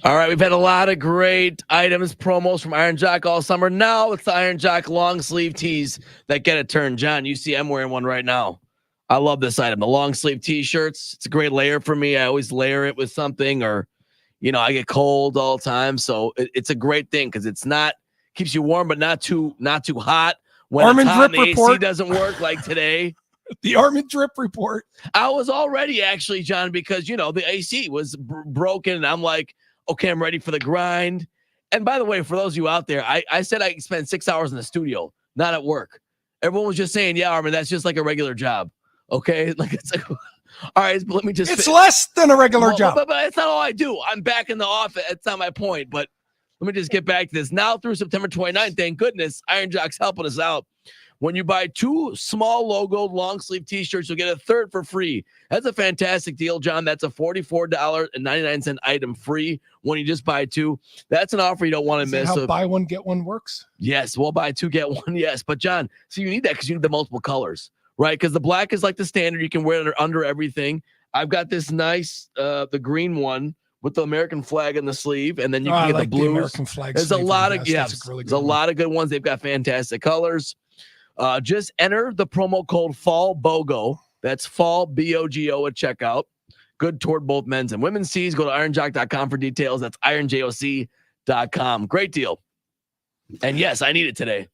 All right, we've had a lot of great items, promos from Iron Jock all summer. Now it's the Iron Jock long sleeve tees that get a turn. John, you see I'm wearing one right now. I love this item, the long sleeve t-shirts. It's a great layer for me. I always layer it with something, or, I get cold all the time. So it's a great thing because it's not, keeps you warm, but not too hot. When Armin it's hot, Drip the report. AC doesn't work like today. The Armin Drip report. I was all ready, actually, John, because, the AC was broken. And I'm like, okay, I'm ready for the grind. And by the way, for those of you out there, I said I spent 6 hours in the studio, not at work. Everyone was just saying, yeah, Armin, that's just like a regular job. Okay. Like, it's like, all right, but let me just. It's less than a regular job. But that's not all I do. I'm back in the office. That's not my point. But let me just get back to this. Now through September 29th, thank goodness, Iron Jock's helping us out. When you buy 2 small logo long sleeve t-shirts, you'll get a third for free. That's a fantastic deal, John. That's a $44.99 item free when you just buy 2. That's an offer you don't want to miss. How buy one, get one works? Yes, we'll buy 2, get 1. Yes. But John, so you need that because you need the multiple colors, right? Because the black is like the standard. You can wear it under everything. I've got this nice, the green one with the American flag in the sleeve, and then you can get the blues. The American flag. There's a lot of, there's a lot of good ones. They've got fantastic colors. Just enter the promo code FALLBOGO. That's fall BOGO at checkout. Good toward both men's and women's tees. Go to ironjock.com for details. That's ironjoc.com. Great deal. And yes, I need it today.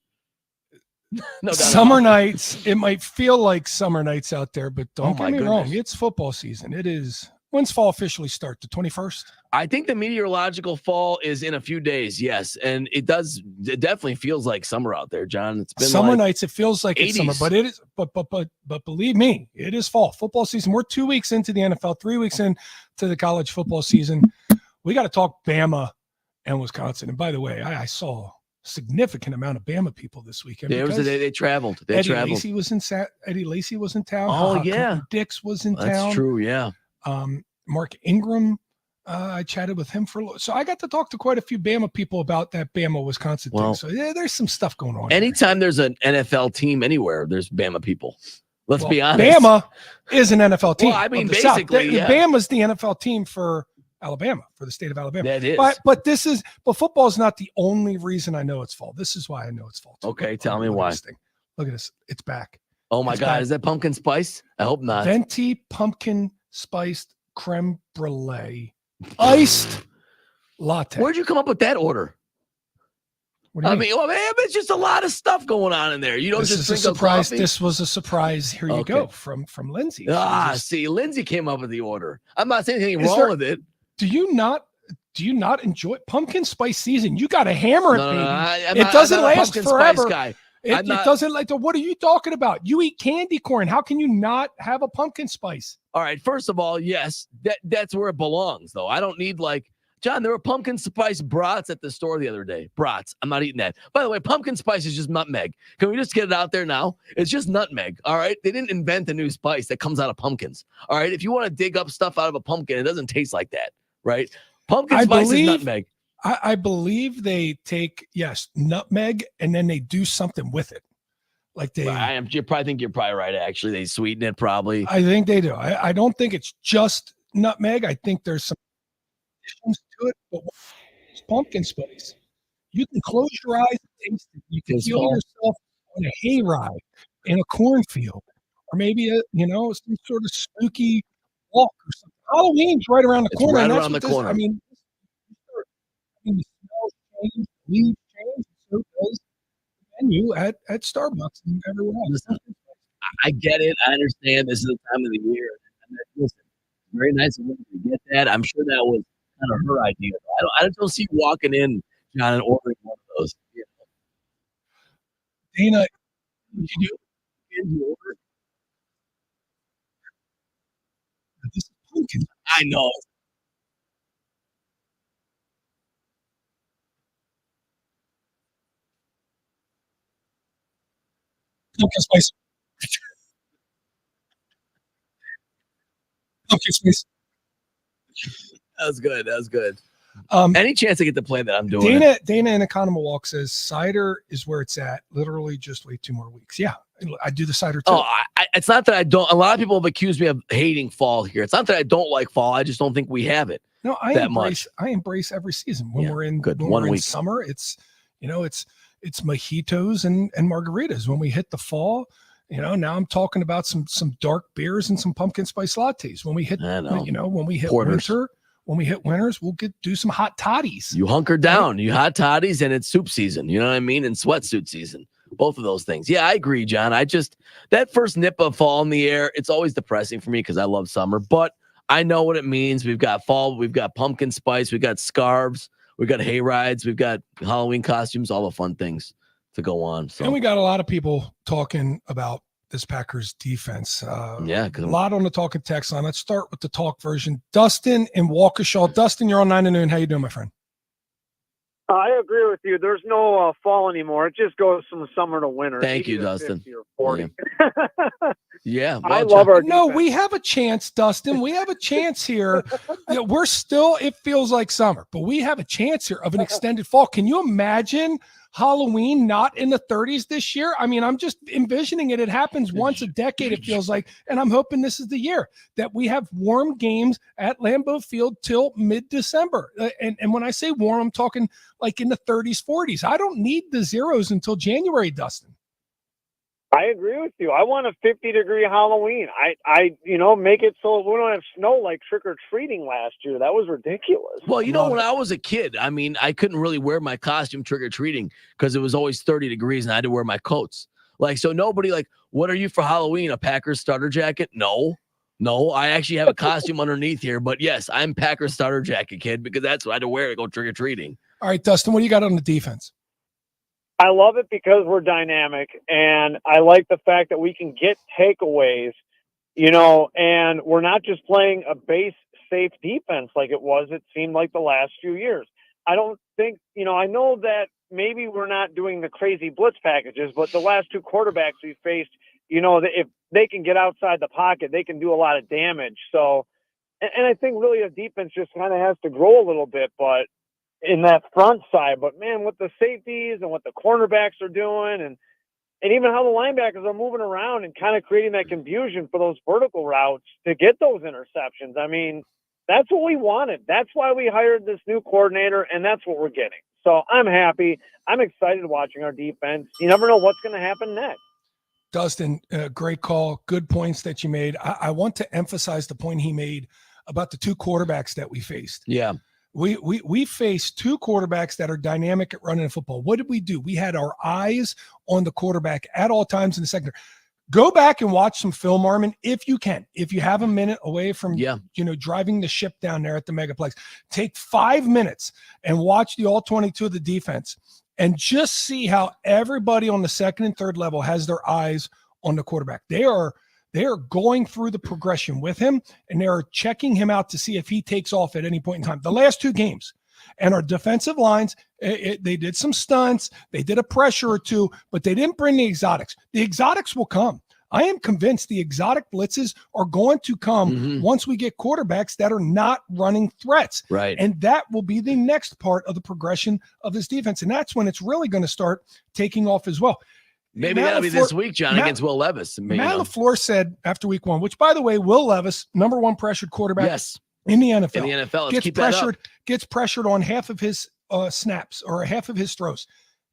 No, summer nights. It might feel like summer nights out there, but don't get me wrong. It's football season. It is. When's fall officially start? The 21st? I think the meteorological fall is in a few days. Yes. And it definitely feels like summer out there, John. It's been summer nights. It feels like 80s. It's summer, but it is, but believe me, it is fall football season. We're 2 weeks into the NFL, 3 weeks into the college football season. We got to talk Bama and Wisconsin. And by the way, I saw significant amount of Bama people this weekend. They traveled. Eddie Lacy was in town. Oh, yeah. Dix was in town. That's true. Yeah. Mark Ingram, I chatted with him for a little. So I got to talk to quite a few Bama people about that Bama Wisconsin thing. So yeah, there's some stuff going on. Anytime there's an NFL team anywhere, there's Bama people. Let's be honest. Bama is an NFL team. Well, I mean, basically, Bama's the NFL team for Alabama, for the state of Alabama. That is. But football is not the only reason I know it's fall. This is why I know it's fall. Okay, tell me why. Look at this. It's back. Oh my God. Is that pumpkin spice? I hope not. Venti pumpkin spiced creme brulee iced latte. Where'd you come up with that order? I mean, it's just a lot of stuff going on in there. You don't just drink a surprise. This was a surprise. Here you go from Lindsay. See, Lindsay came up with the order. I'm not saying anything wrong with it. Do you not enjoy pumpkin spice season? You got to hammer it, baby. It doesn't last forever. It doesn't like. What are you talking about? You eat candy corn. How can you not have a pumpkin spice? All right. First of all, yes, that's where it belongs, though. I don't need John, there were pumpkin spice brats at the store the other day. Brats. I'm not eating that. By the way, pumpkin spice is just nutmeg. Can we just get it out there now? It's just nutmeg. All right. They didn't invent a new spice that comes out of pumpkins. All right. If you want to dig up stuff out of a pumpkin, it doesn't taste like that. Right. Pumpkin spice is nutmeg. I believe they take, nutmeg, and then they do something with it. Like they, you probably think you're probably right. Actually, they sweeten it probably. I think they do. I don't think it's just nutmeg. I think there's some additions to it, but it's pumpkin spice. You can close your eyes and taste it. You can feel yourself on a hayride in a cornfield, or maybe some sort of spooky walk or something. Halloween's right around the corner. Right around the corner. I mean, the smells change, leaves change, so does the menu at Starbucks and everywhere else. I get it. I understand this is the time of the year. Listen, very nice of women to get that. I'm sure that was kind of her idea. I don't see you walking in, John, and ordering one of those. Dana, did you order? This is pumpkin. I know. Pumpkin spice. Pumpkin spice. That was good. Any chance I get to play that, I'm doing Dana in Economawalk says cider is where it's at. Literally just wait 2 more weeks. Yeah, I do the cider too. Oh, it's not that I don't. A lot of people have accused me of hating fall here. It's not that I don't like fall. I just don't think we have it. No, I embrace every season when we're in summer. It's it's mojitos and margaritas. When we hit the fall, now I'm talking about some dark beers and some pumpkin spice lattes. When we hit when we hit Porters. Winter, when we hit winters, we'll do some hot toddies. You hunker down, you hot toddies, and it's soup season. You know what I mean? And sweatsuit season. Both of those things. Yeah, I agree, John. That first nip of fall in the air, it's always depressing for me because I love summer, but I know what it means. We've got fall, we've got pumpkin spice, we've got scarves, we've got hay rides, we've got Halloween costumes, all the fun things to go on. So. And we got a lot of people talking about this Packers defense. A lot on the talking text line. Let's start with the talk version. Dustin in Waukesha. Dustin, you're on 9 to Noon. How you doing, my friend? I agree with you. There's no fall anymore. It just goes from summer to winter. Thank you, Dustin. 50 or 40. Yeah. I love our defense. No, we have a chance, Dustin. We have a chance here. We're still, it feels like summer, but we have a chance here of an extended fall. Can you imagine Halloween not in the 30s this year? I mean, I'm just envisioning it. It happens once a decade, it feels like, and I'm hoping this is the year that we have warm games at Lambeau Field till mid-December. And when I say warm, I'm talking like in the 30s, 40s. I don't need the zeros until January, Dustin. I agree with you. I want a 50-degree Halloween. I make it so we don't have snow like trick-or-treating last year. That was ridiculous. Well, when I was a kid, I mean, I couldn't really wear my costume trick-or-treating because it was always 30 degrees and I had to wear my coats. So nobody what are you for Halloween? A Packers starter jacket? No, I actually have a costume underneath here. But yes, I'm Packers starter jacket kid because that's what I had to wear to go trick-or-treating. All right, Dustin, what do you got on the defense? I love it because we're dynamic, and I like the fact that we can get takeaways, and we're not just playing a base safe defense like it seemed like the last few years. I don't think, I know that maybe we're not doing the crazy blitz packages, but the last two quarterbacks we faced, if they can get outside the pocket, they can do a lot of damage. So, and I think really the defense just kind of has to grow a little bit, but in that front side, but man, with the safeties and what the cornerbacks are doing and even how the linebackers are moving around and kind of creating that confusion for those vertical routes to get those interceptions. I mean, that's what we wanted. That's why we hired this new coordinator, and that's what we're getting. So I'm happy. I'm excited watching our defense. You never know what's going to happen next. Dustin, great call. Good points that you made. I want to emphasize the point he made about the two quarterbacks that we faced. Yeah. We faced two quarterbacks that are dynamic at running the football. What did we do? We had our eyes on the quarterback at all times in the secondary. Go back and watch some film, Armin, if you can. If you have a minute away from driving the ship down there at the Megaplex, take 5 minutes and watch the all 22 of the defense and just see how everybody on the second and third level has their eyes on the quarterback. They are going through the progression with him, and they are checking him out to see if he takes off at any point in time. The last two games, and our defensive lines, they did some stunts, they did a pressure or two, but they didn't bring the exotics. The exotics will come. I am convinced the exotic blitzes are going to come once we get quarterbacks that are not running threats. Right. And that will be the next part of the progression of this defense. And that's when it's really going to start taking off as well. Maybe that'll be this week, John, against Will Levis. Matt LaFleur said after week one, which, by the way, Will Levis, number one pressured quarterback in the NFL. Gets pressured on half of his snaps or half of his throws.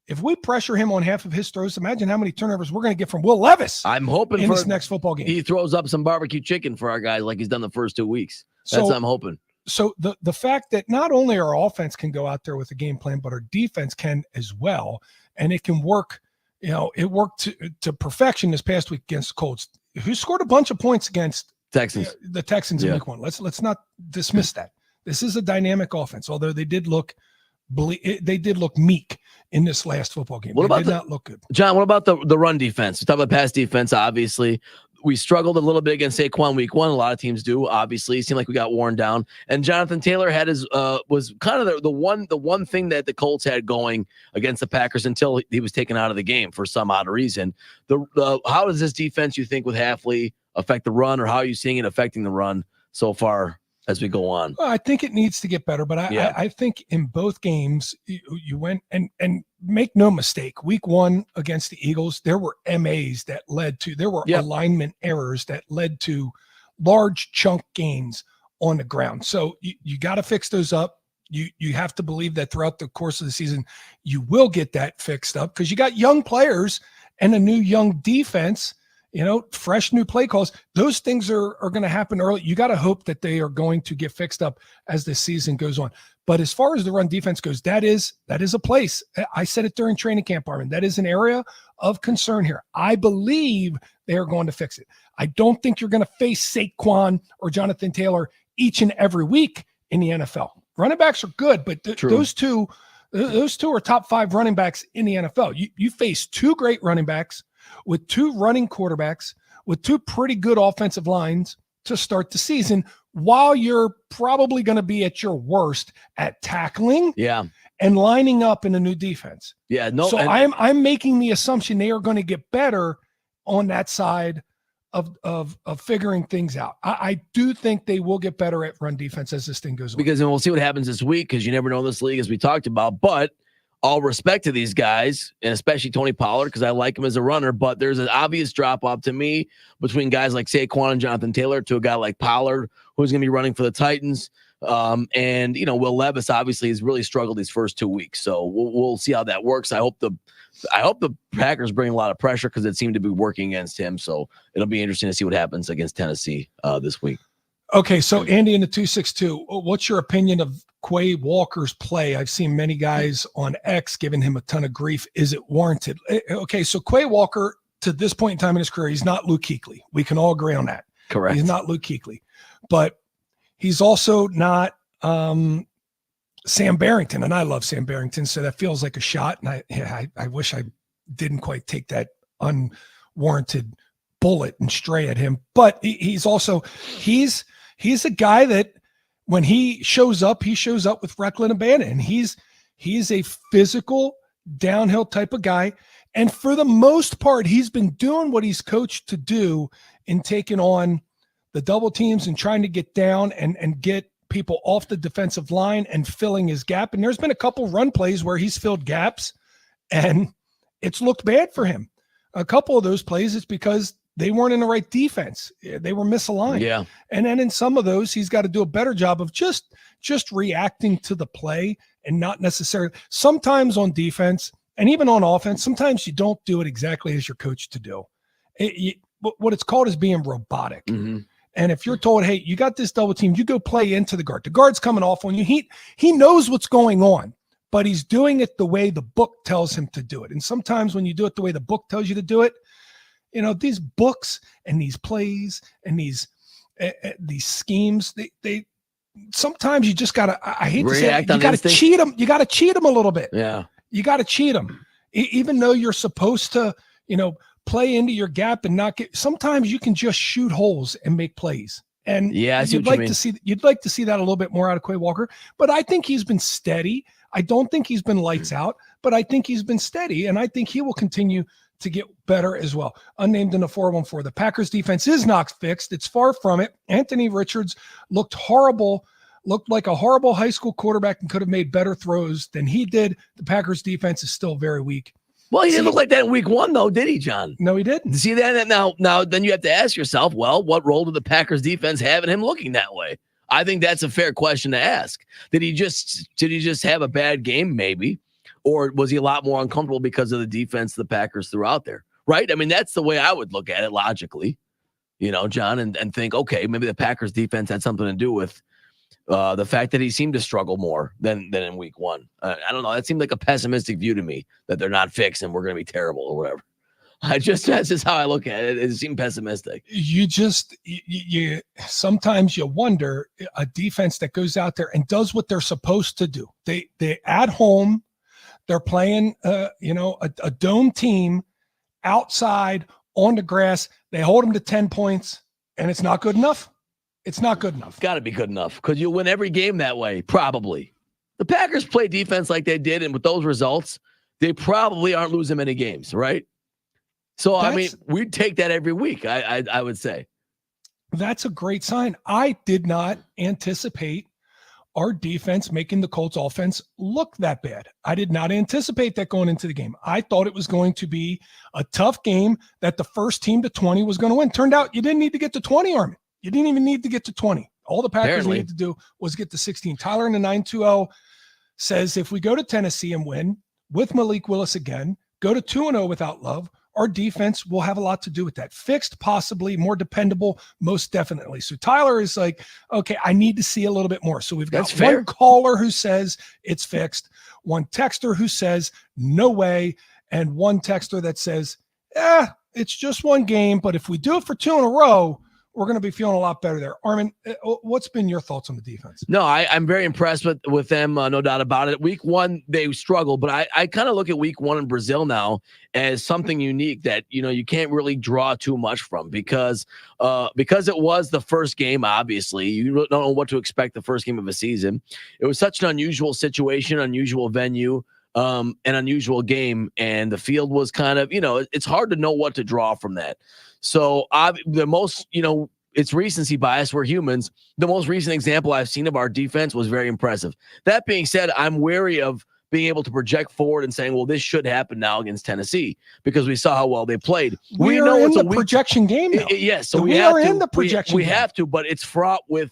If we pressure him on half of his throws, imagine how many turnovers we're going to get from Will Levis. I'm hoping in this next football game. He throws up some barbecue chicken for our guys like he's done the first 2 weeks. That's what I'm hoping. So the fact that not only our offense can go out there with a game plan, but our defense can as well, and it can work. It worked to perfection this past week against the Colts, who scored a bunch of points against Texans. The Texans in week one. Let's not dismiss that. This is a dynamic offense, although they did look meek in this last football game. They did not look good. John, what about the run defense? We talk about pass defense, obviously. We struggled a little bit against Saquon week one. A lot of teams do, obviously. It seemed like we got worn down. And Jonathan Taylor had was kind of the one thing that the Colts had going against the Packers until he was taken out of the game for some odd reason. How does this defense, you think, with Hafley affect the run, or how are you seeing it affecting the run so far as we go on? Well, I think it needs to get better, but I think in both games you went and make no mistake, week one against the Eagles, there were MAs that led to, there were alignment errors that led to large chunk gains on the ground. So you got to fix those up. You have to believe that throughout the course of the season, you will get that fixed up because you got young players and a new young defense, fresh new play calls. Those things are going to happen early. You got to hope that they are going to get fixed up as the season goes on. But as far as the run defense goes, that is a place. I said it during training camp, Armin. That is an area of concern here. I believe they are going to fix it. I don't think you're going to face Saquon or Jonathan Taylor each and every week in the NFL. Running backs are good, but those two are top 5 running backs in the NFL. You face 2 great running backs with 2 running quarterbacks with 2 pretty good offensive lines to start the season, while you're probably going to be at your worst at tackling and lining up in a new defense. So I'm making the assumption they are going to get better on that side of figuring things out. I do think they will get better at run defense as this thing goes on. Because then we'll see what happens this week, because you never know in this league, as we talked about. But all respect to these guys, and especially Tony Pollard, because I like him as a runner, but there's an obvious drop-off to me between guys like Saquon and Jonathan Taylor to a guy like Pollard, who's going to be running for the Titans. And Will Levis obviously has really struggled these first 2 weeks. So we'll see how that works. I hope the Packers bring a lot of pressure, because it seemed to be working against him. So it'll be interesting to see what happens against Tennessee this week. Okay, so Andy in the 262, what's your opinion of Quay Walker's play? I've seen many guys on X giving him a ton of grief. Is it warranted? Okay, so Quay Walker, to this point in time in his career, he's not Luke Kuechly. We can all agree on that. Correct. He's not Luke Kuechly. But he's also not Sam Barrington, and I love Sam Barrington, so that feels like a shot. And I wish I didn't quite take that unwarranted bullet and stray at him. But he's a guy that when he shows up with Recklin abandon. And he's a physical downhill type of guy. And for the most part, he's been doing what he's coached to do in taking on the double teams and trying to get down and get people off the defensive line and filling his gap. And there's been a couple run plays where he's filled gaps and it's looked bad for him. A couple of those plays, it's because they weren't in the right defense. They were misaligned. Yeah. And then in some of those, he's got to do a better job of just reacting to the play and not necessarily sometimes on defense and even on offense. Sometimes you don't do it exactly as you're coached to do. What it's called is being robotic. Mm-hmm. And if you're told, hey, you got this double team, you go play into the guard. The guard's coming off on you. He knows what's going on, but he's doing it the way the book tells him to do it. And sometimes when you do it the way the book tells you to do it, these books and these plays and these schemes, they sometimes you just gotta, I hate to say it, you gotta cheat them. You gotta cheat them a little bit. Yeah. You gotta cheat them. Even though you're supposed to, play into your gap and not get, sometimes you can just shoot holes and make plays. And you'd like to see that a little bit more out of Quay Walker, but I think he's been steady. I don't think he's been lights out, but I think he's been steady, and I think he will continue to get better as well. Unnamed in the 414. The Packers defense is not fixed. It's far from it. Anthony Richards looked like a horrible high school quarterback and could have made better throws than he did. The Packers defense is still very weak. Well, he didn't look like that in week 1, though, did he, John? No, he didn't. See that? Now, then you have to ask yourself, well, what role did the Packers defense have in him looking that way? I think that's a fair question to ask. Did he just have a bad game? Maybe. Or was he a lot more uncomfortable because of the defense the Packers threw out there? Right? I mean, that's the way I would look at it logically, John, and think, okay, maybe the Packers defense had something to do with the fact that he seemed to struggle more than in week 1. I don't know. That seemed like a pessimistic view to me, that they're not fixed and we're going to be terrible or whatever. That's just how I look at it. It seemed pessimistic. You sometimes you wonder, a defense that goes out there and does what they're supposed to do. They at home, they're playing a dome team outside on the grass. They hold them to 10 points and it's not good enough. It's not good enough. Got to be good enough, because you'll win every game that way, probably. The Packers play defense like they did, and with those results, they probably aren't losing many games, right? So, we'd take that every week, I would say. That's a great sign. I did not anticipate our defense making the Colts offense look that bad. I did not anticipate that going into the game. I thought it was going to be a tough game that the first team to 20 was going to win. Turned out you didn't need to get to 20, Armin. You didn't even need to get to 20. All the Packers needed to do was get to 16. Tyler in the 920 says, if we go to Tennessee and win with Malik Willis again, go to 2-0 without Love, our defense will have a lot to do with that. Fixed, possibly. More dependable, most definitely. So Tyler is like, okay, I need to see a little bit more. So we've got one caller who says it's fixed, one texter who says no way, and one texter that says, it's just one game, but if we do it for 2 in a row, we're going to be feeling a lot better there. Armin, what's been your thoughts on the defense? No, I'm very impressed with them, no doubt about it. Week 1, they struggled, but I kind of look at week 1 in Brazil now as something unique that, you can't really draw too much from because it was the first game, obviously. You don't know what to expect the first game of a season. It was such an unusual situation, unusual venue, an unusual game, and the field was kind of, it's hard to know what to draw from that. So the most, it's recency bias. We're humans. The most recent example I've seen of our defense was very impressive. That being said, I'm wary of being able to project forward and saying, well, this should happen now against Tennessee because we saw how well they played. We know it's a projection game now. Yes. So we are in the projection game. We have to, but it's fraught with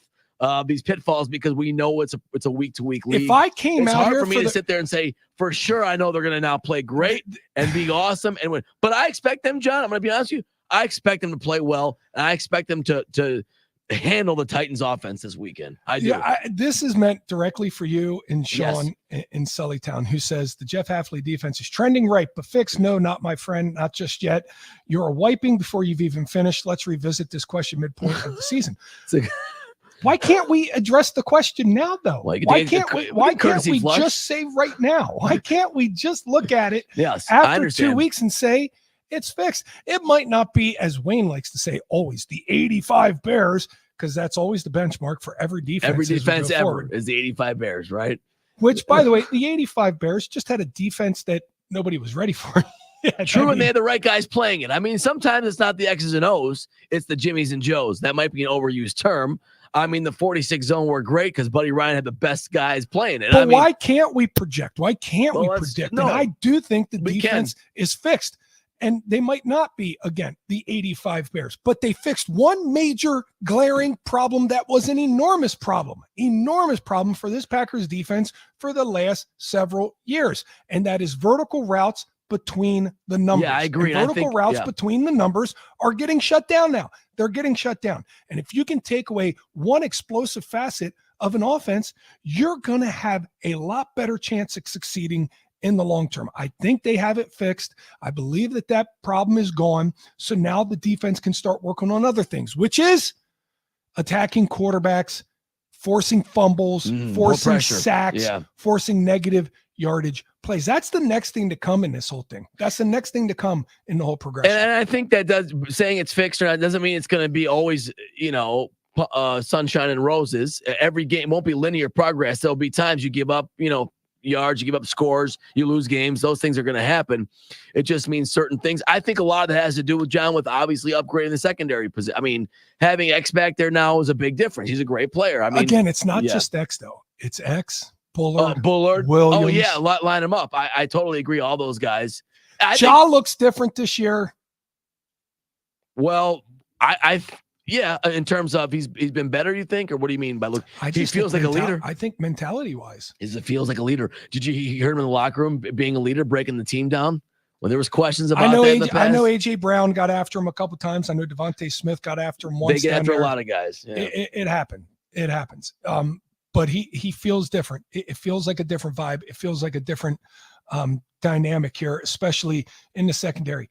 these pitfalls because we know it's a week-to-week league. If I came out here for me to sit there and say, for sure, I know they're going to now play great and be awesome and win. But I expect them, John, I'm going to be honest with you, I expect them to play well, and I expect them to handle the Titans offense this weekend. I do. Yeah, this is meant directly for you and Sean in Sullytown, who says the Jeff Hafley defense is trending right, but fixed. No, not my friend, not just yet. You're wiping before you've even finished. Let's revisit this question midpoint of the season. Why can't we address the question now, though? Why can't we just say right now? Why can't we just look at it after 2 weeks and say it's fixed? It might not be, as Wayne likes to say, always the 85 Bears, because that's always the benchmark for every defense. Every defense ever is the 85 Bears, right? Which, by the way, the 85 Bears just had a defense that nobody was ready for. True, and they had the right guys playing it. I mean, sometimes it's not the X's and O's, it's the Jimmies and Joes. That might be an overused term. I mean, the 46 zone were great because Buddy Ryan had the best guys playing it. But why can't we project? Why can't we predict? No, and I do think the defense is fixed. And they might not be, again, the 85 Bears, but they fixed one major glaring problem that was an enormous problem for this Packers defense for the last several years. And that is vertical routes between the numbers. Yeah, I agree. And vertical routes between the numbers are getting shut down now. They're getting shut down. And if you can take away one explosive facet of an offense, you're going to have a lot better chance of succeeding in the long term. I think they have it fixed. I believe that problem is gone. So now the defense can start working on other things, which is attacking quarterbacks, forcing fumbles, forcing sacks, forcing negative yardage plays. That's the next thing to come in this whole thing. That's the next thing to come in the whole progression. And I think that saying it's fixed or not doesn't mean it's going to be always, sunshine and roses. Every game won't be linear progress. There'll be times you give up, yards, you give up scores, you lose games. Those things are going to happen. It just means certain things. I think a lot of that has to do with John, with obviously upgrading the secondary position. I mean, having X back there now is a big difference. He's a great player. I mean, again, it's not just X though. It's X, Bullard, Williams. Oh yeah, line them up. I totally agree. All those guys. Shaw looks different this year. Well, in terms of he's been better, you think, or what do you mean by look? He feels like a leader. I think mentality-wise, it feels like a leader. Did you hear him in the locker room being a leader, breaking the team down when there was questions about that in the past? I know AJ Brown got after him a couple times. I know Devontae Smith got after him once. They get after a lot of guys. Yeah. It happened. It happens. But he feels different. It feels like a different vibe. It feels like a different dynamic here, especially in the secondary.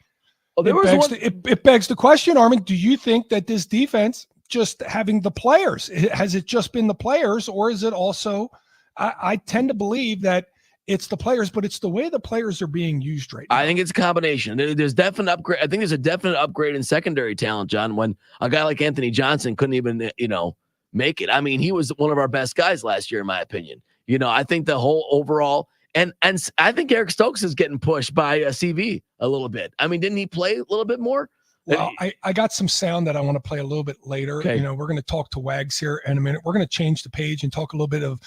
Well, it begs the question, Armin, do you think that this defense, just having the players, has it just been the players, or is it also, I tend to believe that it's the players, but it's the way the players are being used right now. I think it's a combination. There's definite upgrade. I think there's a definite upgrade in secondary talent, John, when a guy like Anthony Johnson couldn't even, make it. I mean, he was one of our best guys last year, in my opinion. I think the whole overall, and I think Eric Stokes is getting pushed by CV a little bit. I mean, didn't he play a little bit more? Well, I got some sound that I want to play a little bit later. Okay. We're going to talk to Wags here in a minute. We're going to change the page and talk a little bit of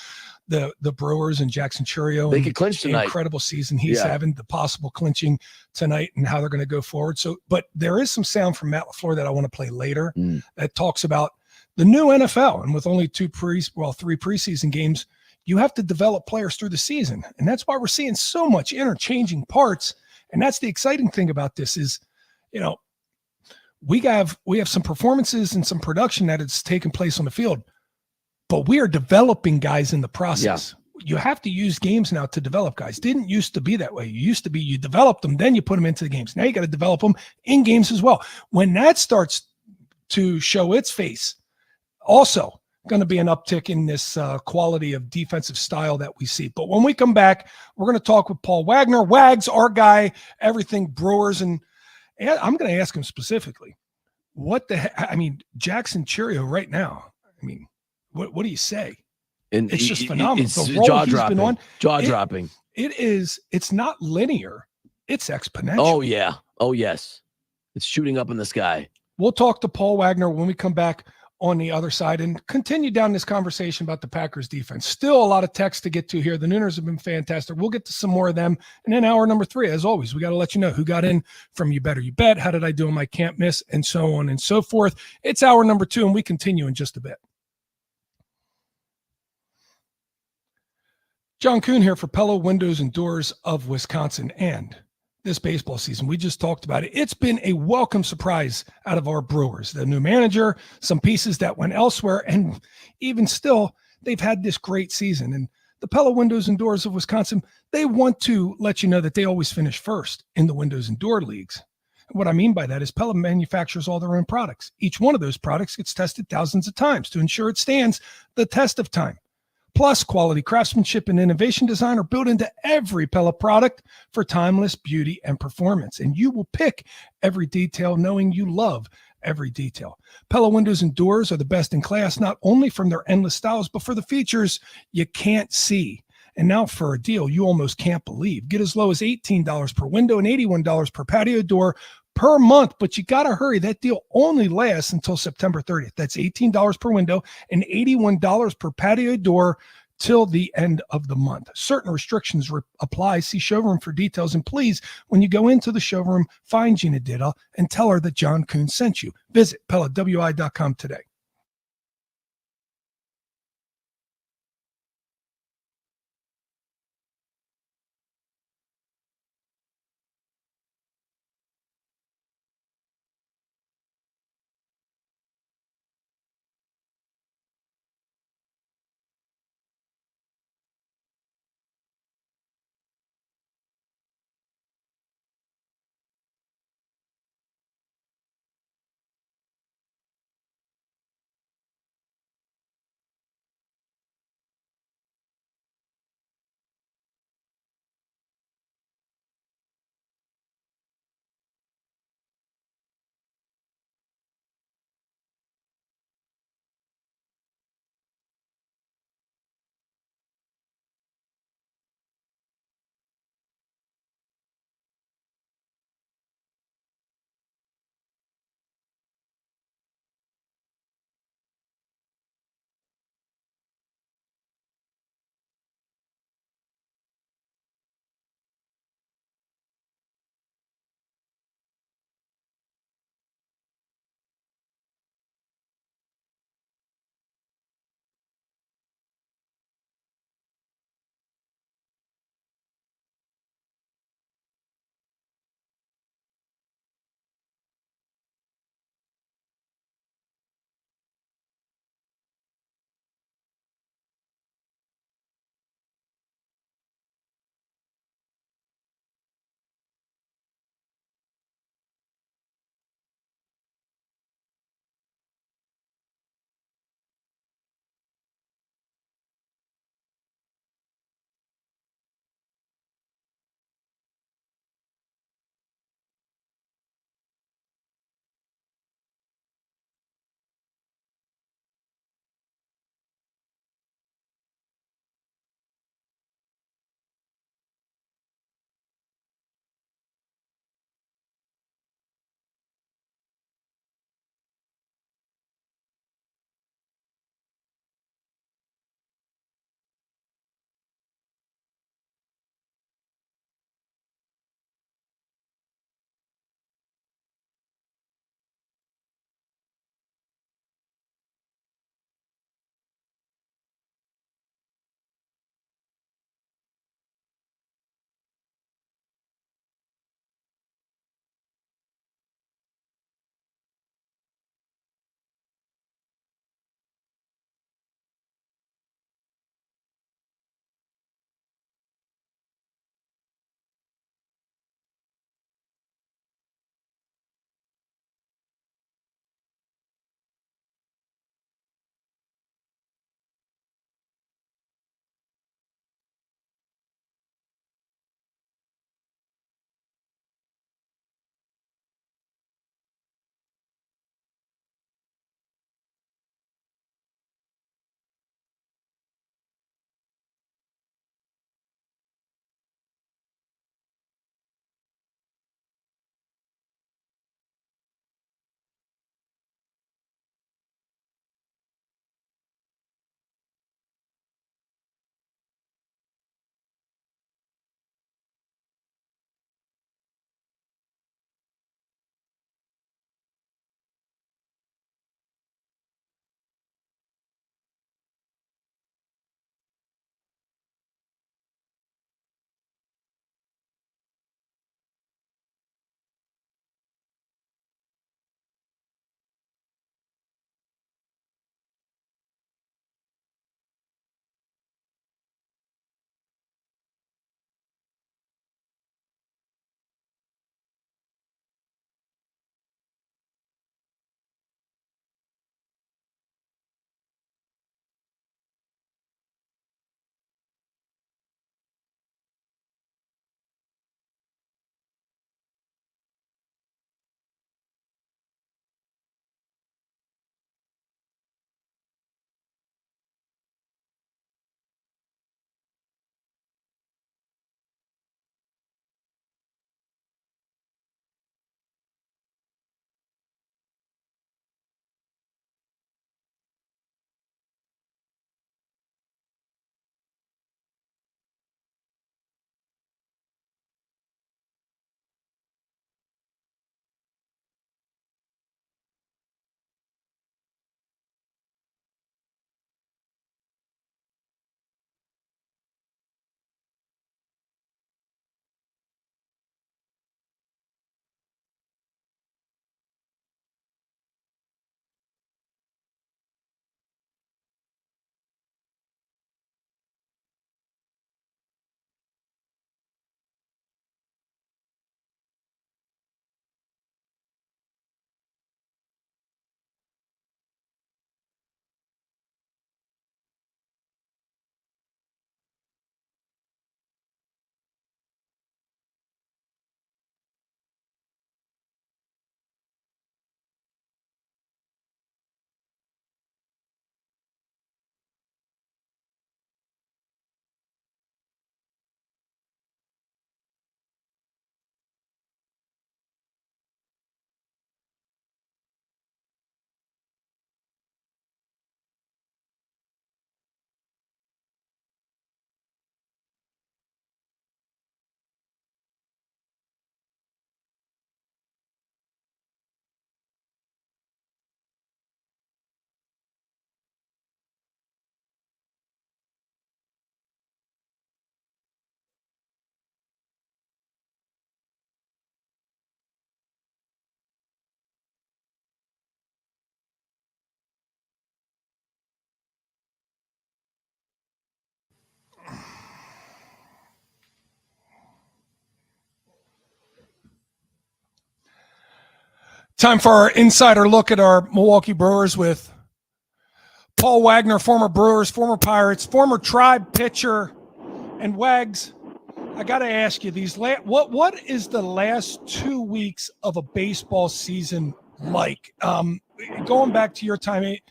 the Brewers and Jackson Churio. They could clinch tonight. The incredible season he's having, the possible clinching tonight, and how they're going to go forward. So, but there is some sound from Matt LaFleur that I want to play later that talks about The new NFL, and with only three preseason games, you have to develop players through the season. And that's why we're seeing so much interchanging parts. And that's the exciting thing about this is, we have some performances and some production that has taken place on the field, but we are developing guys in the process. Yeah. You have to use games now to develop guys. Didn't used to be that way. You used to be, you develop them, then you put them into the games. Now you got to develop them in games as well. When that starts to show its face, also going to be an uptick in this quality of defensive style that we see. But when we come back, we're going to talk with Paul Wagner. Wags, our guy, everything Brewers. And I'm going to ask him specifically, what the heck? I mean, Jackson Chourio right now. I mean, what do you say? And it's just phenomenal. It's the role he's been on, jaw-dropping. It's not linear. It's exponential. Oh, yeah. Oh, yes. It's shooting up in the sky. We'll talk to Paul Wagner when we come back on the other side and continue down this conversation about the Packers defense. Still a lot of text to get to here. The Nooners have been fantastic. We'll get to some more of them. And then hour number 3, as always, we got to let you know who got in from You Better You Bet. How did I do on my can't miss, and so on and so forth. It's hour number 2, and we continue in just a bit. John Kuhn here for Pella Windows and Doors of Wisconsin. And this baseball season, we just talked about it. It's been a welcome surprise out of our Brewers. The new manager, some pieces that went elsewhere, and even still, they've had this great season. And the Pella Windows and Doors of Wisconsin, they want to let you know that they always finish first in the windows and door leagues. What I mean by that is Pella manufactures all their own products. Each one of those products gets tested thousands of times to ensure it stands the test of time. Plus, quality craftsmanship and innovation design are built into every Pella product for timeless beauty and performance. And you will pick every detail knowing you love every detail. Pella windows and doors are the best in class, not only from their endless styles, but for the features you can't see. And now for a deal you almost can't believe. Get as low as $18 per window and $81 per patio door per month, but you got to hurry. That deal only lasts until September 30th. That's $18 per window and $81 per patio door till the end of the month. Certain restrictions apply. See showroom for details. And please, when you go into the showroom, find Gina Diddle and tell her that John Kuhn sent you. Visit PellaWI.com today. Time for our insider look at our Milwaukee Brewers with Paul Wagner, former Brewers, former Pirates, former Tribe pitcher, and Wags. I got to ask you, what is the last 2 weeks of a baseball season like? Going back to your time, did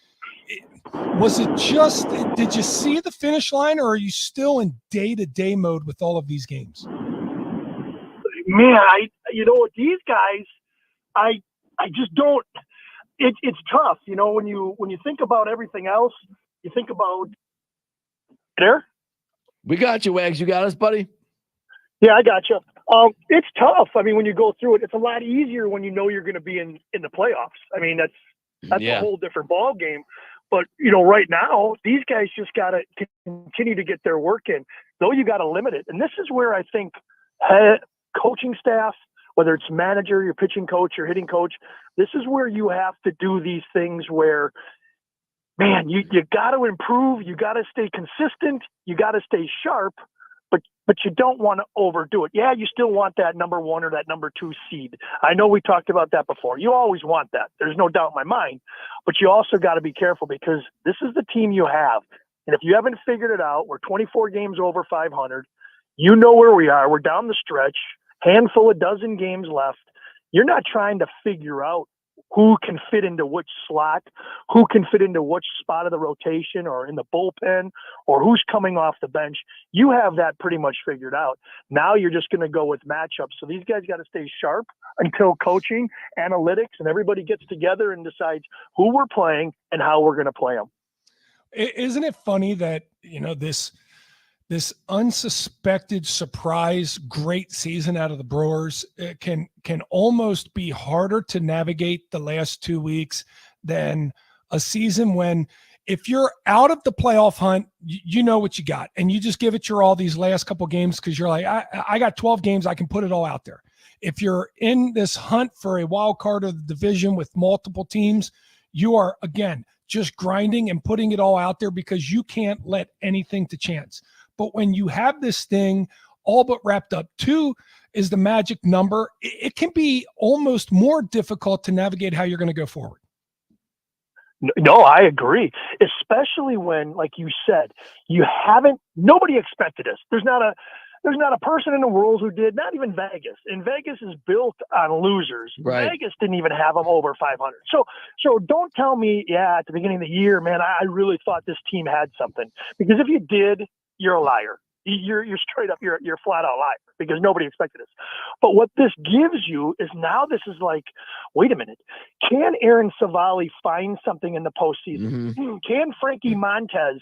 you see the finish line, or are you still in day-to-day mode with all of these games? Man, these guys, I just don't. It's tough, when you think about everything else, you think about there. We got you, Wags. You got us, buddy. Yeah, I got you. It's tough. I mean, when you go through it, it's a lot easier when you know you're going to be in the playoffs. I mean, that's a whole different ball game. But right now, these guys just got to continue to get their work in. Though you got to limit it, and this is where I think coaching staff, whether it's manager, your pitching coach, your hitting coach, this is where you have to do these things where, man, you got to improve, you got to stay consistent, you got to stay sharp, but you don't want to overdo it. Yeah, you still want that number 1 or that number 2 seed. I know we talked about that before. You always want that. There's no doubt in my mind. But you also got to be careful because this is the team you have. And if you haven't figured it out, we're 24 games over 500. You know where we are. We're down the stretch. Handful of dozen games left. You're not trying to figure out who can fit into which slot, who can fit into which spot of the rotation or in the bullpen, or who's coming off the bench. You have that pretty much figured out. Now you're just going to go with matchups. So these guys got to stay sharp until coaching, analytics, and everybody gets together and decides who we're playing and how we're going to play them. Isn't it funny that, this unsuspected surprise great season out of the Brewers can almost be harder to navigate the last 2 weeks than a season when, if you're out of the playoff hunt, you know what you got, and you just give it your all these last couple games because you're like, I got 12 games, I can put it all out there. If you're in this hunt for a wild card of the division with multiple teams, you are, again, just grinding and putting it all out there because you can't let anything to chance. But when you have this thing all but wrapped up, 2 is the magic number. It can be almost more difficult to navigate how you're going to go forward. No, I agree. Especially when, like you said, nobody expected us. There's not a person in the world who did, not even Vegas. And Vegas is built on losers. Right. Vegas didn't even have them over 500. So don't tell me, at the beginning of the year, man, I really thought this team had something. Because if you did, you're a liar. You're straight up, you're a flat out liar because nobody expected this. But what this gives you is now this is like, wait a minute, can Aaron Savali find something in the postseason? Mm-hmm. Can Frankie Montez,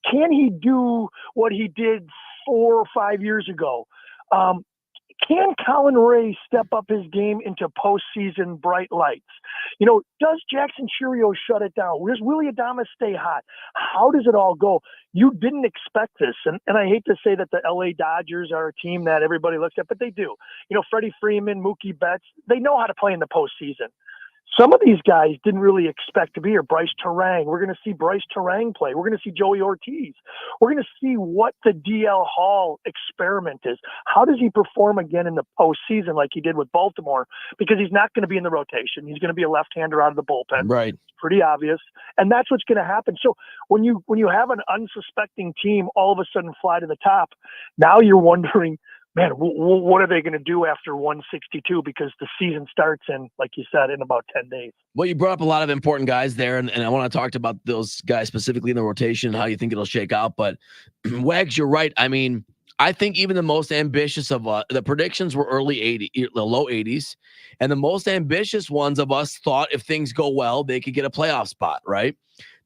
can he do what he did 4 or 5 years ago? Can Colin Ray step up his game into postseason bright lights? Does Jackson Chourio shut it down? Does Willy Adames stay hot? How does it all go? You didn't expect this. And I hate to say that the LA Dodgers are a team that everybody looks at, but they do. Freddie Freeman, Mookie Betts, they know how to play in the postseason. Some of these guys didn't really expect to be here. Bryce Terang. We're going to see Bryce Terang play. We're going to see Joey Ortiz. We're going to see what the DL Hall experiment is. How does he perform again in the postseason like he did with Baltimore? Because he's not going to be in the rotation. He's going to be a left-hander out of the bullpen. Right. It's pretty obvious. And that's what's going to happen. So when you have an unsuspecting team all of a sudden fly to the top, now you're wondering, man, what are they going to do after 162? Because the season starts in, like you said, in about 10 days. Well, you brought up a lot of important guys there, and I want to talk about those guys specifically in the rotation, how you think it'll shake out. But Wags, you're right. I mean, I think even the most ambitious of the predictions were the low 80s, and the most ambitious ones of us thought if things go well, they could get a playoff spot, right?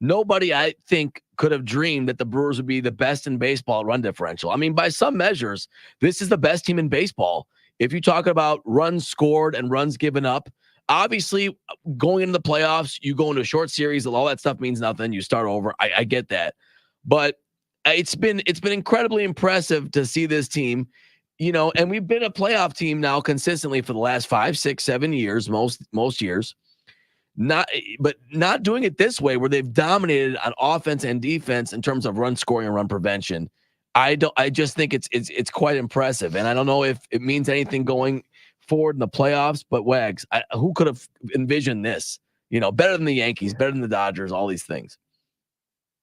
Nobody, I think, could have dreamed that the Brewers would be the best in baseball run differential. I mean, by some measures, this is the best team in baseball. If you talk about runs scored and runs given up, obviously going into the playoffs, you go into a short series, all that stuff means nothing. You start over. I get that. But it's been incredibly impressive to see this team, and we've been a playoff team now consistently for the last 5, 6, 7 years, most years. Not doing it this way where they've dominated on offense and defense in terms of run scoring and run prevention. I just think it's quite impressive. And I don't know if it means anything going forward in the playoffs. But Wags, who could have envisioned this? Better than the Yankees, better than the Dodgers, all these things.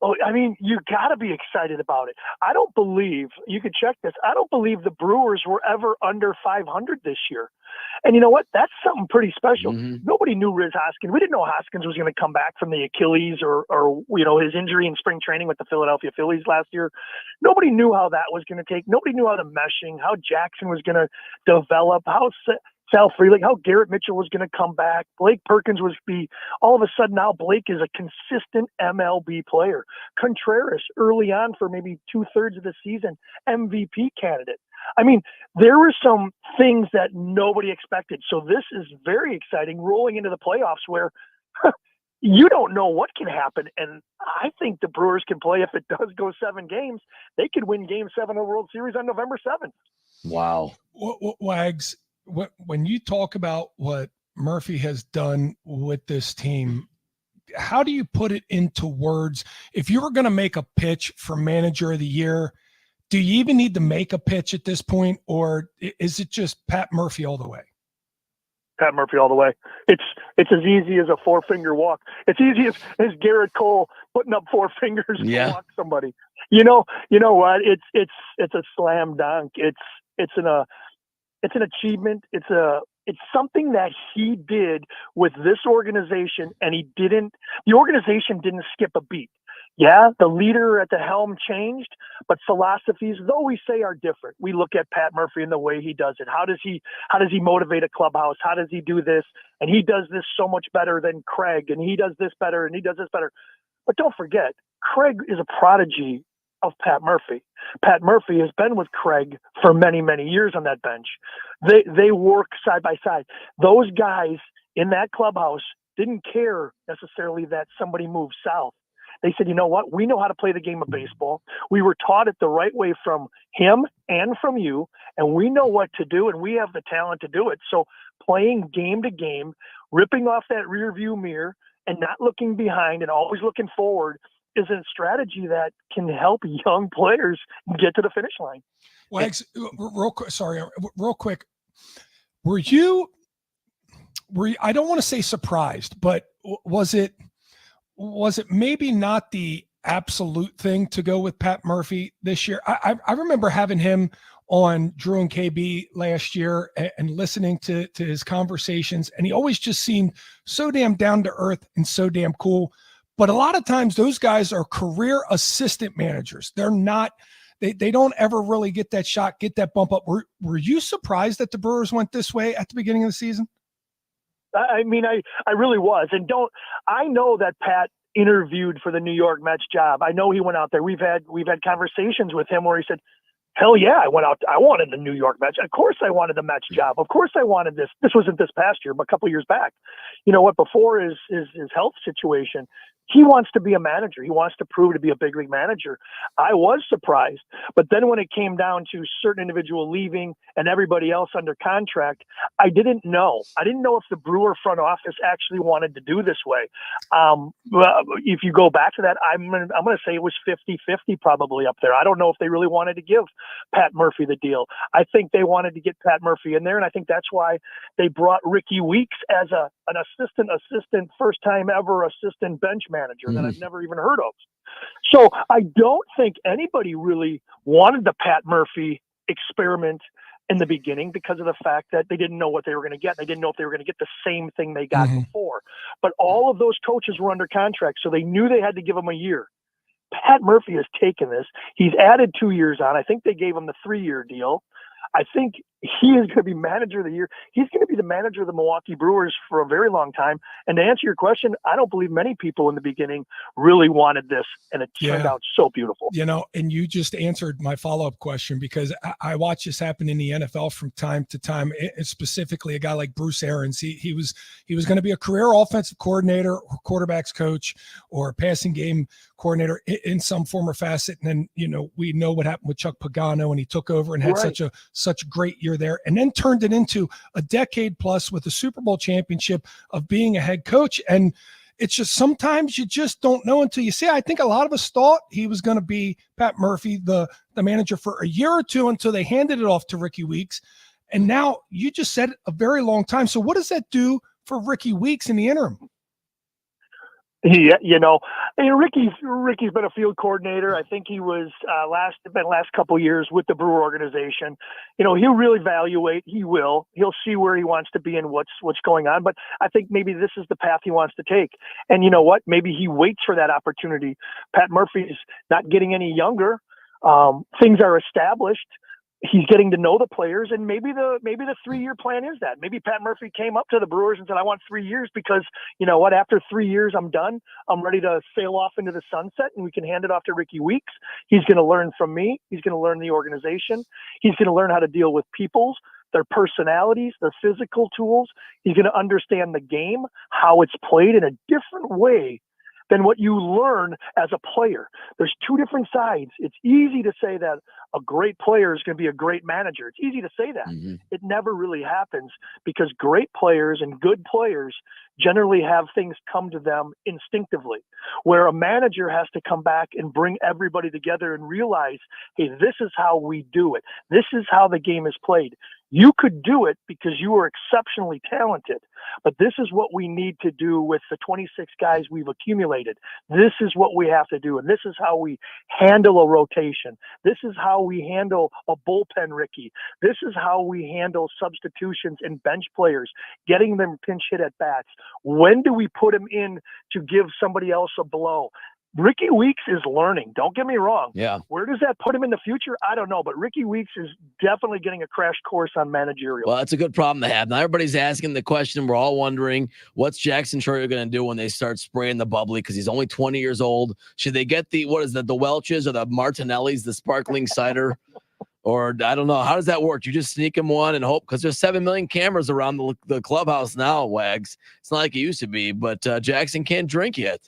Oh, I mean, you got to be excited about it. I don't believe, you can check this, I don't believe the Brewers were ever under 500 this year. And you know what? That's something pretty special. Mm-hmm. Nobody knew Rhys Hoskins. We didn't know Hoskins was going to come back from the Achilles or his injury in spring training with the Philadelphia Phillies last year. Nobody knew how that was going to take. Nobody knew how the meshing, how Jackson was going to develop, how Sal Frelick, how Garrett Mitchell was going to come back. Blake Perkins was all of a sudden now Blake is a consistent MLB player. Contreras early on for maybe 2/3 of the season, MVP candidate. I mean, there were some things that nobody expected. So this is very exciting rolling into the playoffs where you don't know what can happen. And I think the Brewers can play, if it does go 7 games, they could win Game 7 of the World Series on November 7th. Wow. Wags, when you talk about what Murphy has done with this team, how do you put it into words? If you were going to make a pitch for Manager of the Year, do you even need to make a pitch at this point, or is it just Pat Murphy all the way? Pat Murphy all the way. It's as easy as a 4-finger walk. It's easy as Garrett Cole putting up 4 fingers to walk somebody. You know what? It's a slam dunk. It's an achievement. It's something that he did with this organization, and the organization didn't skip a beat. Yeah, the leader at the helm changed, but philosophies, though we say, are different. We look at Pat Murphy and the way he does it. How does he motivate a clubhouse? How does he do this? And he does this so much better than Craig, and he does this better, and he does this better. But don't forget, Craig is a prodigy of Pat Murphy. Pat Murphy has been with Craig for many, many years on that bench. They work side by side. Those guys in that clubhouse didn't care necessarily that somebody moved south. They said, you know what? We know how to play the game of baseball. We were taught it the right way from him and from you, and we know what to do, and we have the talent to do it. So playing game to game, ripping off that rear view mirror and not looking behind and always looking forward is a strategy that can help young players get to the finish line. Wags, real quick. Were you, I don't want to say surprised, but was it maybe not the absolute thing to go with Pat Murphy this year? I remember having him on Drew and KB last year and listening to his conversations, and he always just seemed so damn down to earth and so damn cool. But a lot of times those guys are career assistant managers. They're not, they don't ever really get that shot, get that bump up. Were you surprised that the Brewers went this way at the beginning of the season? I mean, I really was. And I know that Pat interviewed for the New York Mets job. I know he went out there. We've had conversations with him where he said, hell yeah, I went out. I wanted the New York Mets. Of course I wanted the Mets job. Of course I wanted this. This wasn't this past year, but a couple of years back. You know what? Before his health situation, he wants to be a manager. He wants to prove to be a big league manager. I was surprised. But then when it came down to certain individual leaving and everybody else under contract, I didn't know. I didn't know if the Brewer front office actually wanted to do this way. If you go back to that, I'm going to say it was 50-50 probably up there. I don't know if they really wanted to give Pat Murphy the deal. I think they wanted to get Pat Murphy in there, and I think that's why they brought Ricky Weeks as an assistant, first time ever assistant bench manager that I've never even heard of. So I don't think anybody really wanted the Pat Murphy experiment in the beginning because of the fact that they didn't know what they were going to get. They didn't know if they were going to get the same thing they got before. But all of those coaches were under contract, so they knew they had to give them a year. Pat Murphy has taken this. He's added 2 years on. I think they gave him the 3-year deal. I think he is going to be manager of the year. He's going to be the manager of the Milwaukee Brewers for a very long time. And to answer your question, I don't believe many people in the beginning really wanted this, and it turned out so beautiful. You know, and you just answered my follow-up question, because I watch this happen in the NFL from time to time. Specifically, a guy like Bruce Arians, he was going to be a career offensive coordinator or quarterbacks coach or passing game coordinator in some form or facet. And then, you know, we know what happened with Chuck Pagano, and he took over and had such a great year there, and then turned it into a decade plus with a Super Bowl championship of being a head coach. And it's just, sometimes you just don't know until you see. I think a lot of us thought he was going to be, Pat Murphy, the manager for a year or two, until they handed it off to Ricky Weeks. And now you just said a very long time. So what does that do for Ricky Weeks in the interim? Yeah, I mean, Ricky's been a field coordinator. I think he was last couple of years with the Brewer organization. He'll really evaluate. He'll see where he wants to be and what's going on. But I think maybe this is the path he wants to take. And you know what? Maybe he waits for that opportunity. Pat Murphy's not getting any younger. Things are established. He's getting to know the players, and maybe the 3-year plan is that. Maybe Pat Murphy came up to the Brewers and said, I want 3 years because, you know what, after 3 years, I'm done. I'm ready to sail off into the sunset, and we can hand it off to Ricky Weeks. He's going to learn from me. He's going to learn the organization. He's going to learn how to deal with peoples, their personalities, their physical tools. He's going to understand the game, how it's played in a different way than what you learn as a player. There's two different sides. It's easy to say that a great player is going to be a great manager. It's easy to say that. Mm-hmm. It never really happens because great players and good players generally have things come to them instinctively, where a manager has to come back and bring everybody together and realize, hey, this is how we do it. This is how the game is played. You could do it because you are exceptionally talented, but this is what we need to do with the 26 guys we've accumulated. This is what we have to do, and this is how we handle a rotation. This is how we handle a bullpen Ricky. This is how we handle substitutions and bench players, getting them pinch hit at bats. When do we put them in to give somebody else a blow? Ricky Weeks is learning. Don't get me wrong. Yeah. Where does that put him in the future? I don't know, but Ricky Weeks is definitely getting a crash course on managerial. Well, that's a good problem to have. Now everybody's asking the question. We're all wondering, what's Jackson Chourio going to do when they start spraying the bubbly? Because he's only 20 years old. Should they get the Welch's or the Martinellis, the sparkling cider? Or I don't know. How does that work? You just sneak him one and hope, because there's 7 million cameras around the clubhouse now, Wags. It's not like it used to be, but Jackson can't drink yet.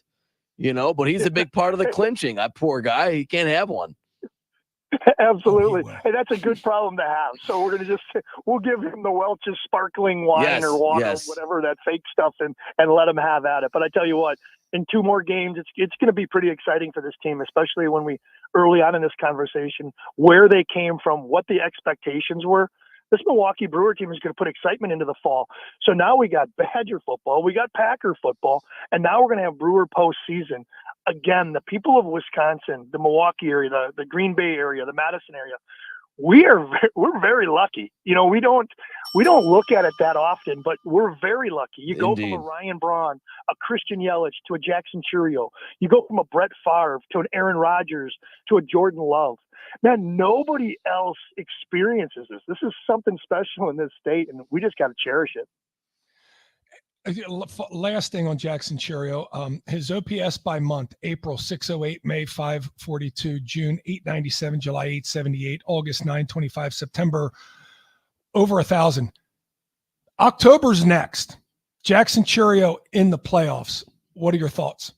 But he's a big part of the clinching. That poor guy, he can't have one. Absolutely. Hey, that's a good problem to have. So we'll give him the Welch's sparkling wine or water, whatever, that fake stuff, and let him have at it. But I tell you what, in 2 more games, it's going to be pretty exciting for this team, especially when we early on in this conversation, where they came from, what the expectations were. This Milwaukee Brewer team is going to put excitement into the fall. So now we got Badger football, we got Packer football, and now we're going to have Brewer postseason. Again, the people of Wisconsin, the Milwaukee area, the Green Bay area, the Madison area, we're very lucky. We don't look at it that often, but we're very lucky. You go from a Ryan Braun, a Christian Yelich, to a Jackson Chourio. You go from a Brett Favre to an Aaron Rodgers to a Jordan Love. Man, nobody else experiences this. This is something special in this state, and we just got to cherish it. Last thing on Jackson Chourio, his OPS by month: April 608, May 542, June 897, July 878, August 925, September over 1,000. October's next. Jackson Chourio in the playoffs. What are your thoughts?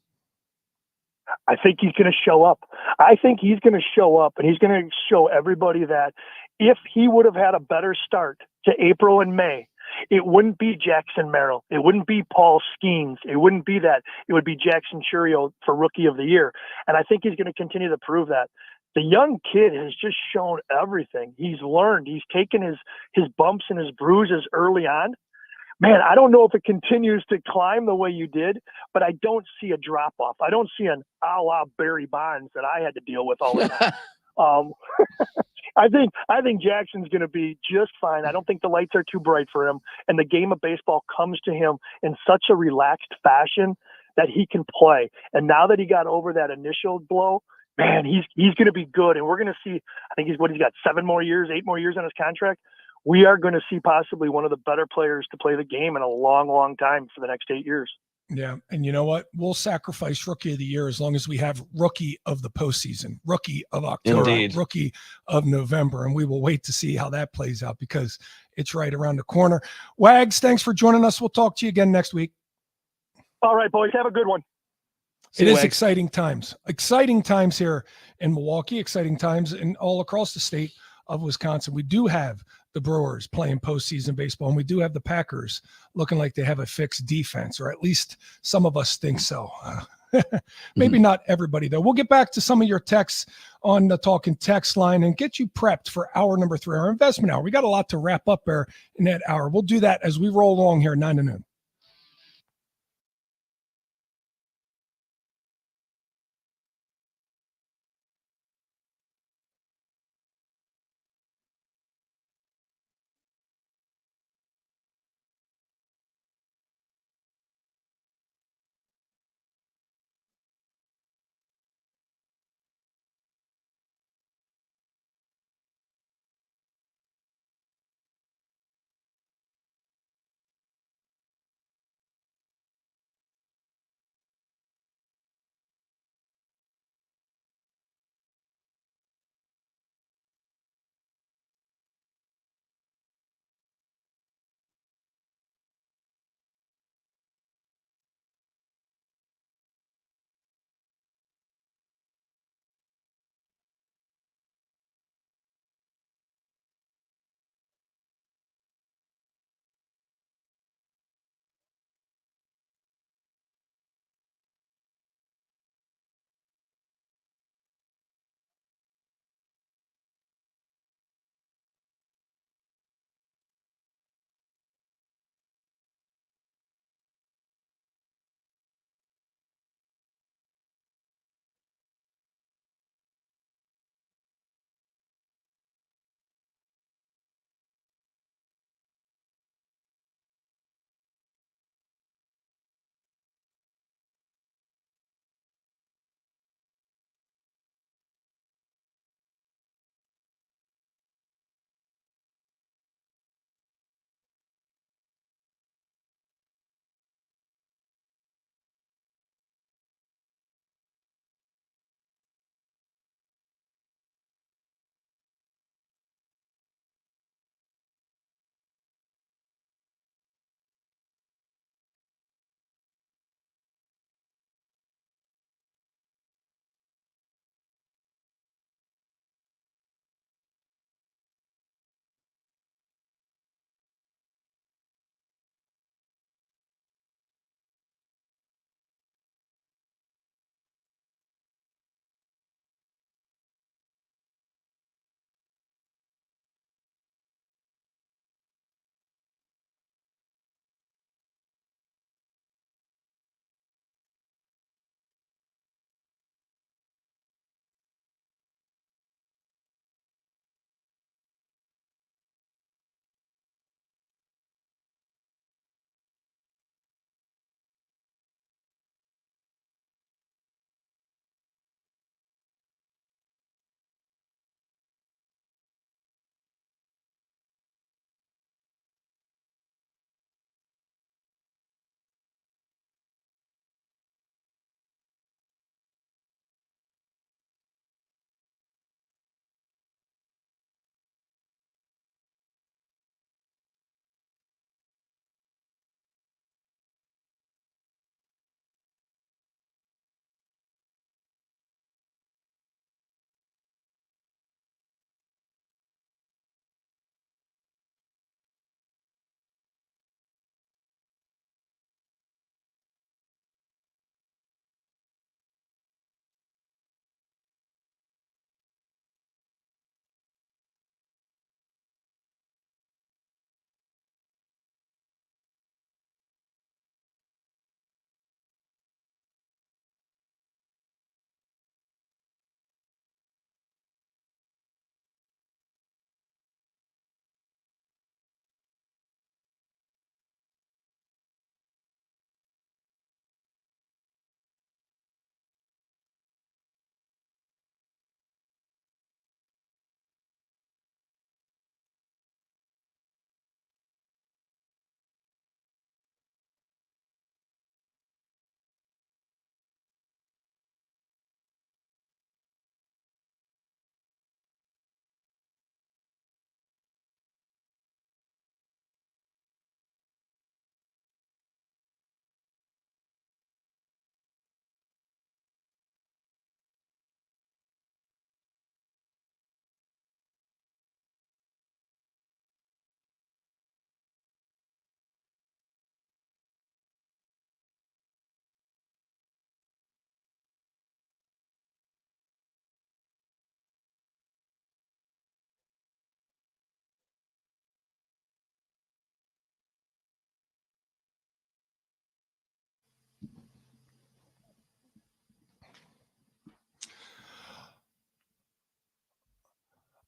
I think he's going to show up. I think he's going to show up, and he's going to show everybody that if he would have had a better start to April and May, it wouldn't be Jackson Merrill. It wouldn't be Paul Skeens. It wouldn't be that. It would be Jackson Chourio for Rookie of the Year. And I think he's going to continue to prove that. The young kid has just shown everything. He's learned. He's taken his bumps and his bruises early on. Man, I don't know if it continues to climb the way you did, but I don't see a drop off. I don't see an a la Barry Bonds that I had to deal with all the time. I think Jackson's going to be just fine. I don't think the lights are too bright for him, and the game of baseball comes to him in such a relaxed fashion that he can play. And now that he got over that initial blow, man, he's going to be good. And we're going to see. I think he's got 8 more years on his contract. We are going to see possibly one of the better players to play the game in a long, long time for the next 8 years. Yeah. And you know what? We'll sacrifice Rookie of the Year as long as we have Rookie of the postseason, Rookie of October, Indeed. Rookie of November. And we will wait to see how that plays out because it's right around the corner. Wags, thanks for joining us. We'll talk to you again next week. All right, boys. Have a good one. It is exciting times here in Milwaukee, exciting times in all across the state of Wisconsin. We do have the Brewers playing postseason baseball, and we do have the Packers looking like they have a fixed defense, or at least some of us think so. Maybe not everybody, though. We'll get back to some of your texts on the Talking Text line and get you prepped for hour number 3, our investment hour. We got a lot to wrap up there in that hour. We'll do that as we roll along here 9 to noon.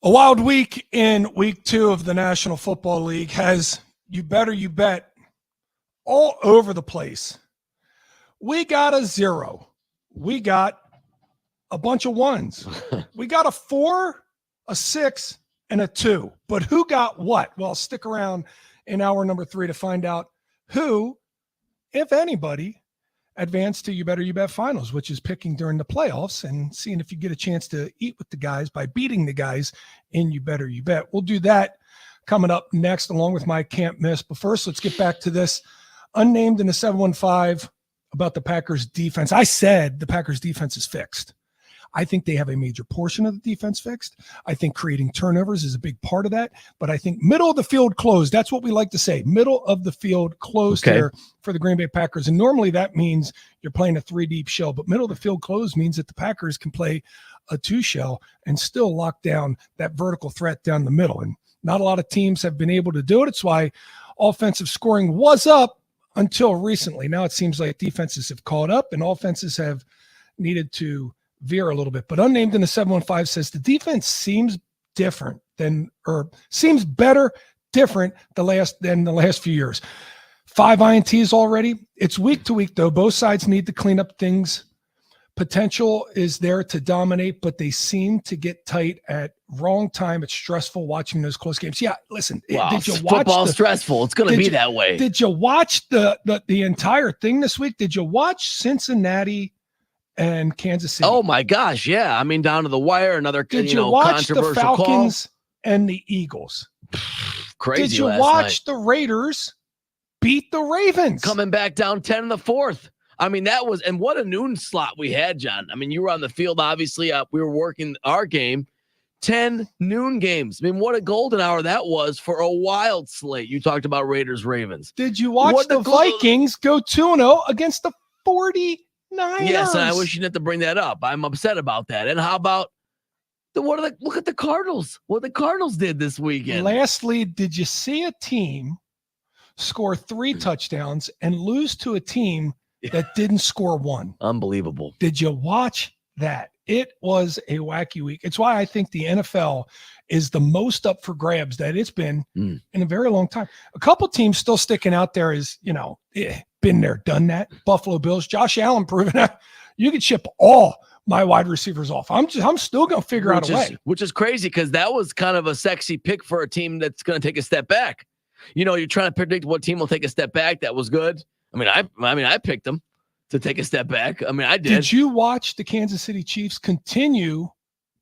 A wild week in week 2 of the National Football League has you better you bet all over the place. We got a 0. We got a bunch of 1s. We got a 4, a 6, and a 2. But who got what? Well, stick around in hour number 3 to find out who, if anybody, advanced to You Better You Bet finals, which is picking during the playoffs and seeing if you get a chance to eat with the guys by beating the guys in You Better You Bet. We'll do that coming up next, along with my can't miss. But first, let's get back to this unnamed in the 715 about the Packers defense. I said the Packers defense is fixed. I think they have a major portion of the defense fixed. I think creating turnovers is a big part of that. But I think middle of the field closed. That's what we like to say. Middle of the field closed here for the Green Bay Packers. And normally that means you're playing a 3-deep shell. But middle of the field closed means that the Packers can play a 2 shell and still lock down that vertical threat down the middle. And not a lot of teams have been able to do it. It's why offensive scoring was up until recently. Now it seems like defenses have caught up and offenses have needed to veer a little bit. But unnamed in the 715 says the defense seems different seems better, different than the last few years. 5 INTs already. It's week to week though. Both sides need to clean up things. Potential is there to dominate, but they seem to get tight at wrong time. It's stressful watching those close games. Yeah, listen, did you watch football stressful? It's going to be that way. Did you watch the entire thing this week? Did you watch Cincinnati and Kansas City? Oh my gosh, yeah. I mean, down to the wire. Another Did you watch the Falcons and the Eagles? Crazy. Did you watch the Raiders beat the Ravens? Coming back down 10 in the 4th. I mean, that was, and what a noon slot we had, John. I mean, you were on the field, obviously. We were working our game. 10 noon games. I mean, what a golden hour that was for a wild slate. You talked about Raiders-Ravens. Did you watch the Vikings go 2-0 against the 49ers? Yes, and I wish you didn't have to bring that up. I'm upset about that. And how about look at the Cardinals. What the Cardinals did this weekend. Lastly, did you see a team score 3 touchdowns and lose to a team that didn't score 1? Unbelievable. Did you watch that? It was a wacky week. It's why I think the NFL is the most up for grabs that it's been in a very long time. A couple teams still sticking out there is, been there, done that. Buffalo Bills, Josh Allen proving that you could ship all my wide receivers off. I'm still going to figure out a way. Which is crazy because that was kind of a sexy pick for a team that's going to take a step back. You're trying to predict what team will take a step back. That was good. I picked them to take a step back. I did. Did you watch the Kansas City Chiefs continue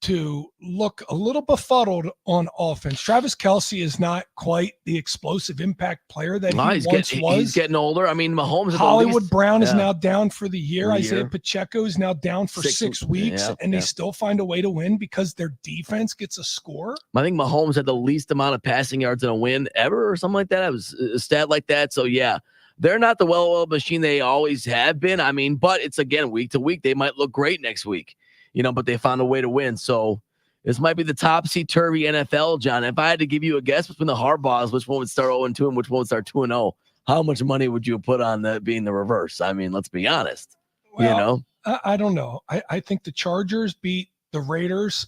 to look a little befuddled on offense? Travis Kelce is not quite the explosive impact player that he once was. He's getting older. Mahomes. Hollywood Brown is now down for the year. Isaiah Pacheco is now down for 6 weeks, and they still find a way to win because their defense gets a score. I think Mahomes had the least amount of passing yards in a win ever or something like that. It was a stat like that. So, yeah. They're not the well-oiled machine they always have been. But it's, again, week to week. They might look great next week, but they found a way to win. So this might be the topsy-turvy NFL, John. If I had to give you a guess between the Harbaughs, which one would start 0-2 and which one would start 2-0, how much money would you put on that being the reverse? Let's be honest. Well, I don't know. I think the Chargers beat the Raiders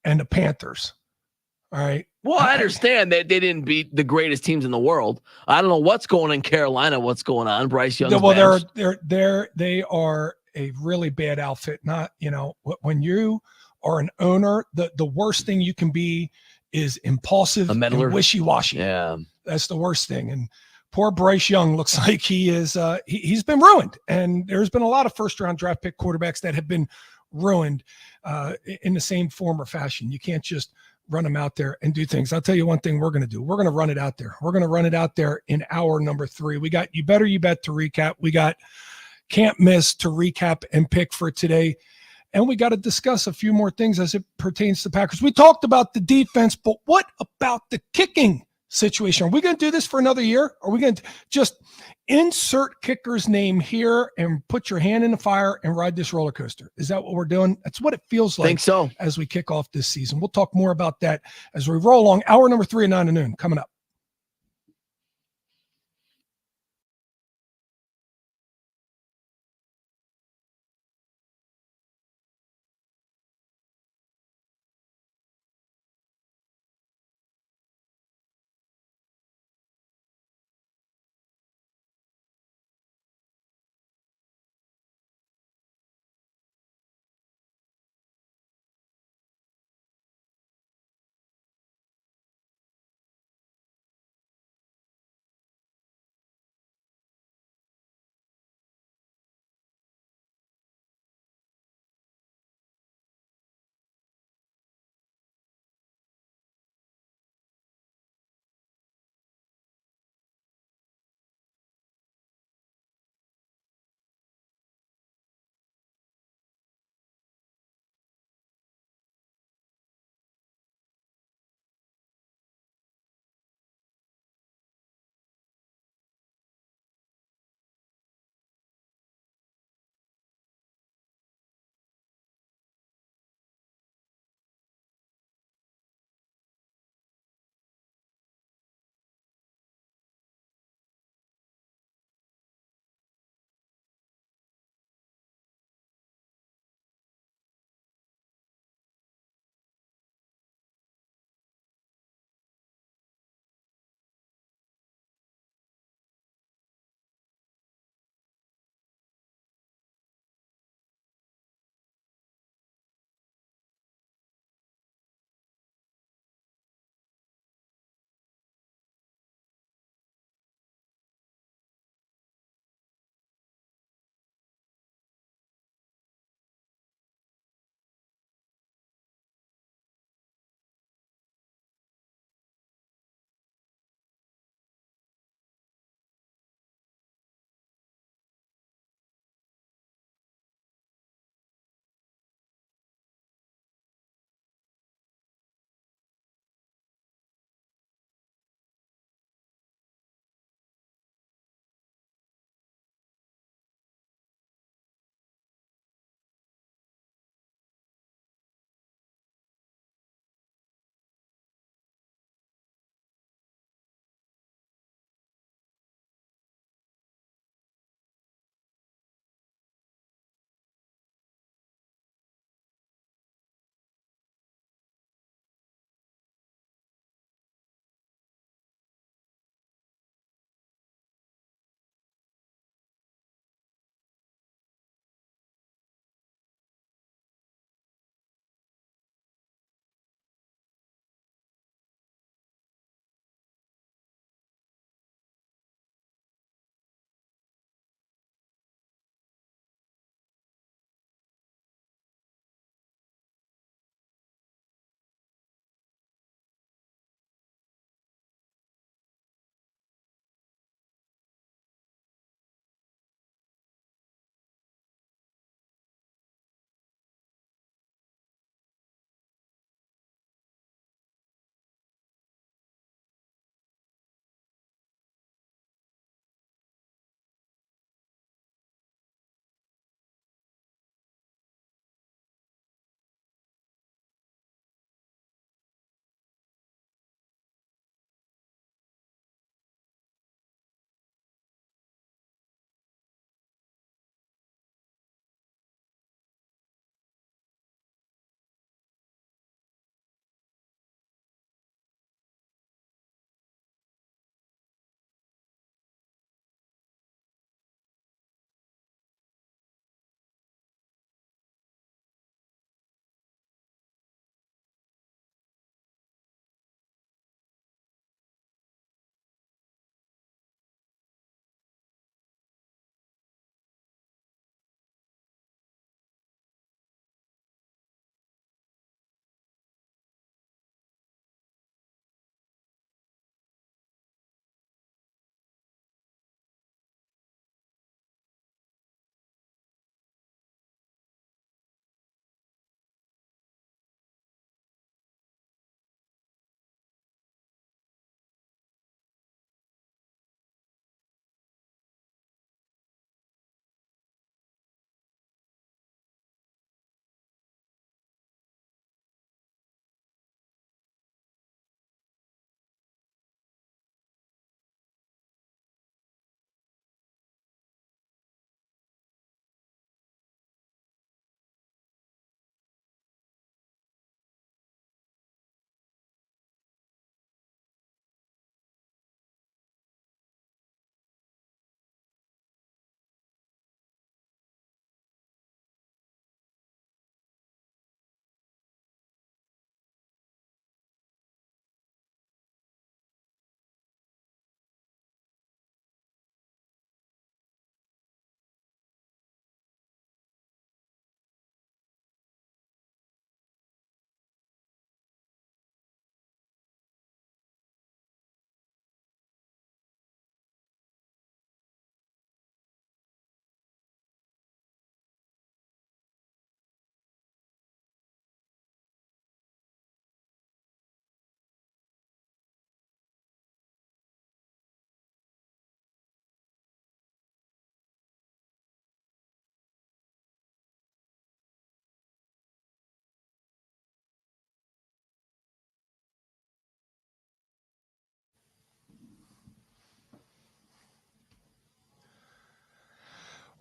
and the Panthers. All right. Well, I understand that they didn't beat the greatest teams in the world. I don't know what's going on in Carolina. What's going on? Bryce Young. Well, they are a really bad outfit. Not, when you are an owner, the worst thing you can be is impulsive and wishy-washy. Yeah, that's the worst thing. And poor Bryce Young looks like he is. He's been ruined. And there's been a lot of first-round draft pick quarterbacks that have been ruined in the same form or fashion. You can't just run them out there and do things. I'll tell you one thing we're going to do. We're going to run it out there. We're going to run it out there in hour number 3. We got You Better You Bet to recap. We got Can't Miss to recap and pick for today. And we got to discuss a few more things as it pertains to Packers. We talked about the defense, but what about the kicking situation? Are we going to do this for another year? Are we going to just insert kicker's name here and put your hand in the fire and ride this roller coaster? Is that what we're doing? That's what it feels like. Think so. As we kick off this season. We'll talk more about that as we roll along. Hour number 3 at 9 to noon coming up.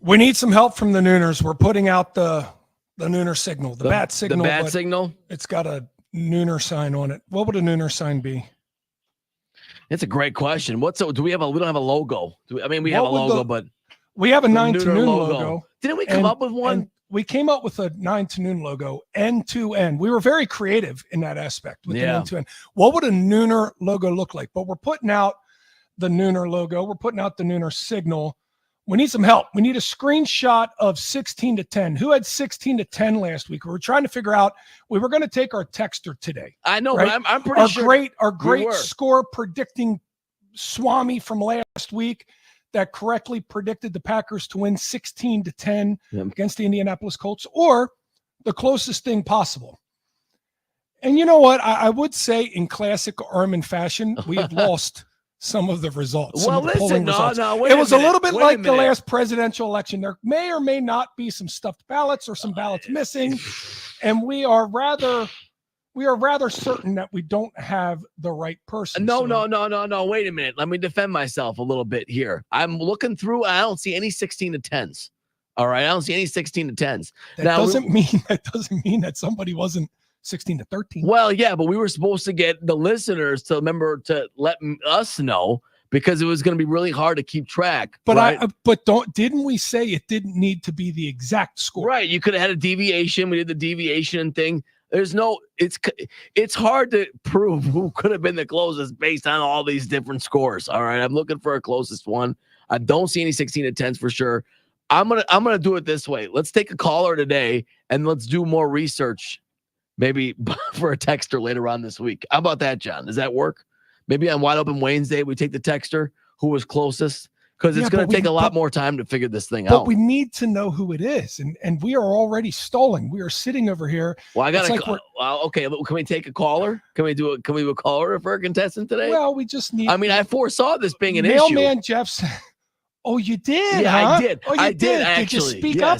We need some help from the Nooners. We're putting out the Nooner signal, the bat signal. The bat signal? It's got a Nooner sign on it. What would a Nooner sign be? It's a great question. We don't have a logo. We have a logo, but we have a 9 to noon logo. Didn't we come up with one? We came up with a 9 to noon logo, end to end. We were very creative in that aspect with the end to end. What would a Nooner logo look like? But we're putting out the Nooner logo. We're putting out the Nooner signal. We need some help. We need a screenshot of 16 to 10. Who had 16 to 10 last week? We were trying to figure out. We were going to take our texter today. I know, right? but I'm pretty sure our great score predicting Swami from last week that correctly predicted the Packers to win 16 to 10 against the Indianapolis Colts, or the closest thing possible. And you know what? I would say in classic Armin fashion, we have lost some of the results. Well, listen, it was a little bit like the last presidential election. There may or may not be some stuffed ballots or some ballots missing. And we are rather certain that we don't have the right person. No. Wait a minute. Let me defend myself a little bit here. I'm looking through. I don't see any 16 to 10s. All right. I don't see any 16 to 10s. That doesn't mean that somebody wasn't 16 to 13. Well, yeah, but we were supposed to get the listeners to remember to let us know, because it was going to be really hard to keep track. But right? Didn't we say it didn't need to be the exact score? Right. You could have had a deviation. We did the deviation thing. It's hard to prove who could have been the closest based on all these different scores. All right. I'm looking for a closest one. I don't see any 16 to 10s for sure. I'm gonna do it this way. Let's take a caller today and let's do more research, maybe for a texter later on this week. How about that, John? Does that work? Maybe on Wide Open Wednesday, we take the texter who was closest, because it's going to take a lot more time to figure this thing out. But we need to know who it is, and we are already stalling. We are sitting over here. Well, okay. Can we take a caller? Can we do a caller for a contestant today? Well, we just need. I foresaw this being an issue. Mailman Jeff said, "Oh, you did? Yeah, huh? I did. Oh, you did. Actually. Did you speak up?"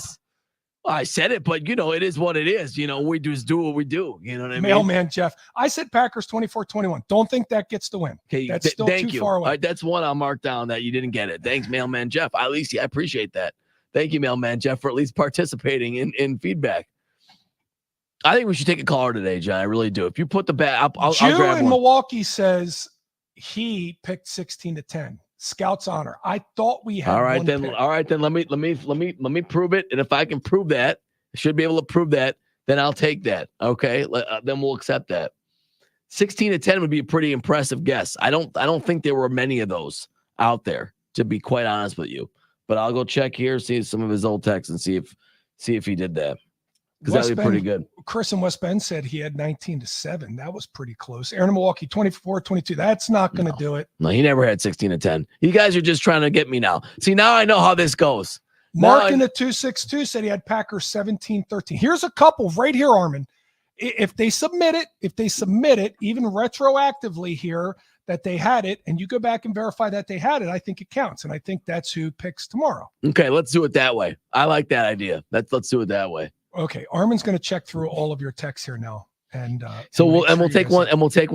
I said it, but it is what it is. We just do what we do. You know what I mean? Mailman Jeff. I said Packers 24-21. Don't think that gets the win. Okay, that's still too far away. All right, that's one I'll mark down that you didn't get it. Thanks, Mailman Jeff. At least I appreciate that. Thank you, Mailman Jeff, for at least participating in feedback. I think we should take a caller today, John. I really do. If you put the bat, I'll grab one. in Milwaukee says he picked 16 to 10. Scout's honor. I thought we had. All right, then. Let me prove it. And if I can prove that, I should be able to prove that. Then I'll take that. Okay, then we'll accept that. 16 to 10 would be a pretty impressive guess. I don't think there were many of those out there, to be quite honest with you. But I'll go check here, see some of his old texts, and see if he did that, because that would be pretty good. Chris in West Bend said he had 19 to 7. That was pretty close. Aaron in Milwaukee 24-22. That's not going to do it. No, he never had 16 to 10. You guys are just trying to get me now. See, now I know how this goes. Mark in the 262 said he had Packers 17-13. Here's a couple right here, Armin. If they submit it, even retroactively here, that they had it, and you go back and verify that they had it, I think it counts. And I think that's who picks tomorrow. Okay, let's do it that way. I like that idea. Let's do it that way. Okay, Armin's going to check through all of your texts here now, and we'll take one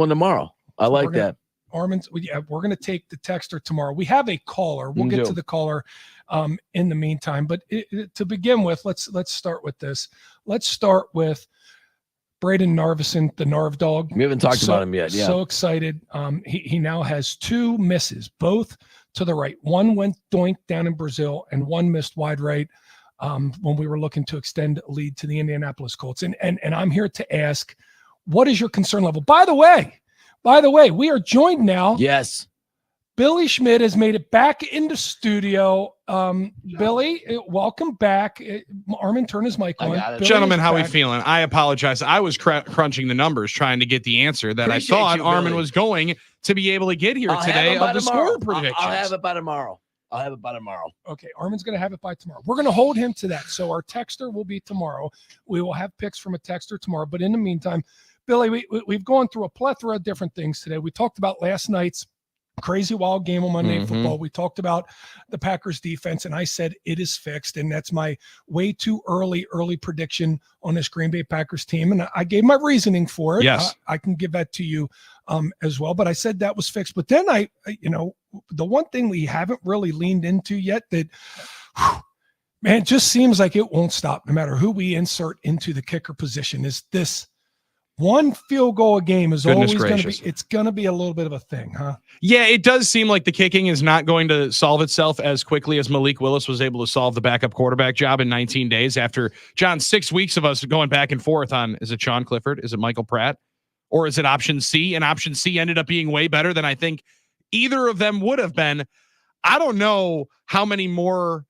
tomorrow. I like that. Armin's, we're going to take the texter tomorrow. We have a caller. We'll get to the caller in the meantime. But to begin with, let's start with this. Let's start with Braden Narvison, the Narv dog. We haven't talked about him yet. Yeah. So excited. He now has 2 misses, both to the right. One went doink down in Brazil, and one missed wide right. When we were looking to extend a lead to the Indianapolis Colts. And I'm here to ask, what is your concern level? By the way, we are joined now. Yes. Billy Schmidt has made it back into studio. Billy, welcome back. Armin, turn his mic on. Gentlemen, how are we feeling? I apologize. I was crunching the numbers trying to get the answer that I thought Armin was going to be able to get here today of the score predictions. I'll have it by tomorrow. Okay, Armin's going to have it by tomorrow. We're going to hold him to that. So our texter will be tomorrow. We will have picks from a texter tomorrow. But in the meantime, Billy, we've gone through a plethora of different things today. We talked about last night's crazy wild game on Monday Night Football. We talked about the Packers defense, and I said it is fixed, and that's my way too early prediction on this Green Bay Packers team, and I gave my reasoning for it. Yes. I can give that to you as well, but I said that was fixed. But then the one thing we haven't really leaned into yet that Man, it just seems like it won't stop no matter who we insert into the kicker position. Is this one field goal a game is always going to be, it's going to be a little bit of a thing, huh? Yeah, it does seem like the kicking is not going to solve itself as quickly as Malik Willis was able to solve the backup quarterback job in 19 days after, John, 6 weeks of us going back and forth on, is it Sean Clifford? Is it Michael Pratt? Or is it option C? And option C ended up being way better than I think either of them would have been. I don't know how many more.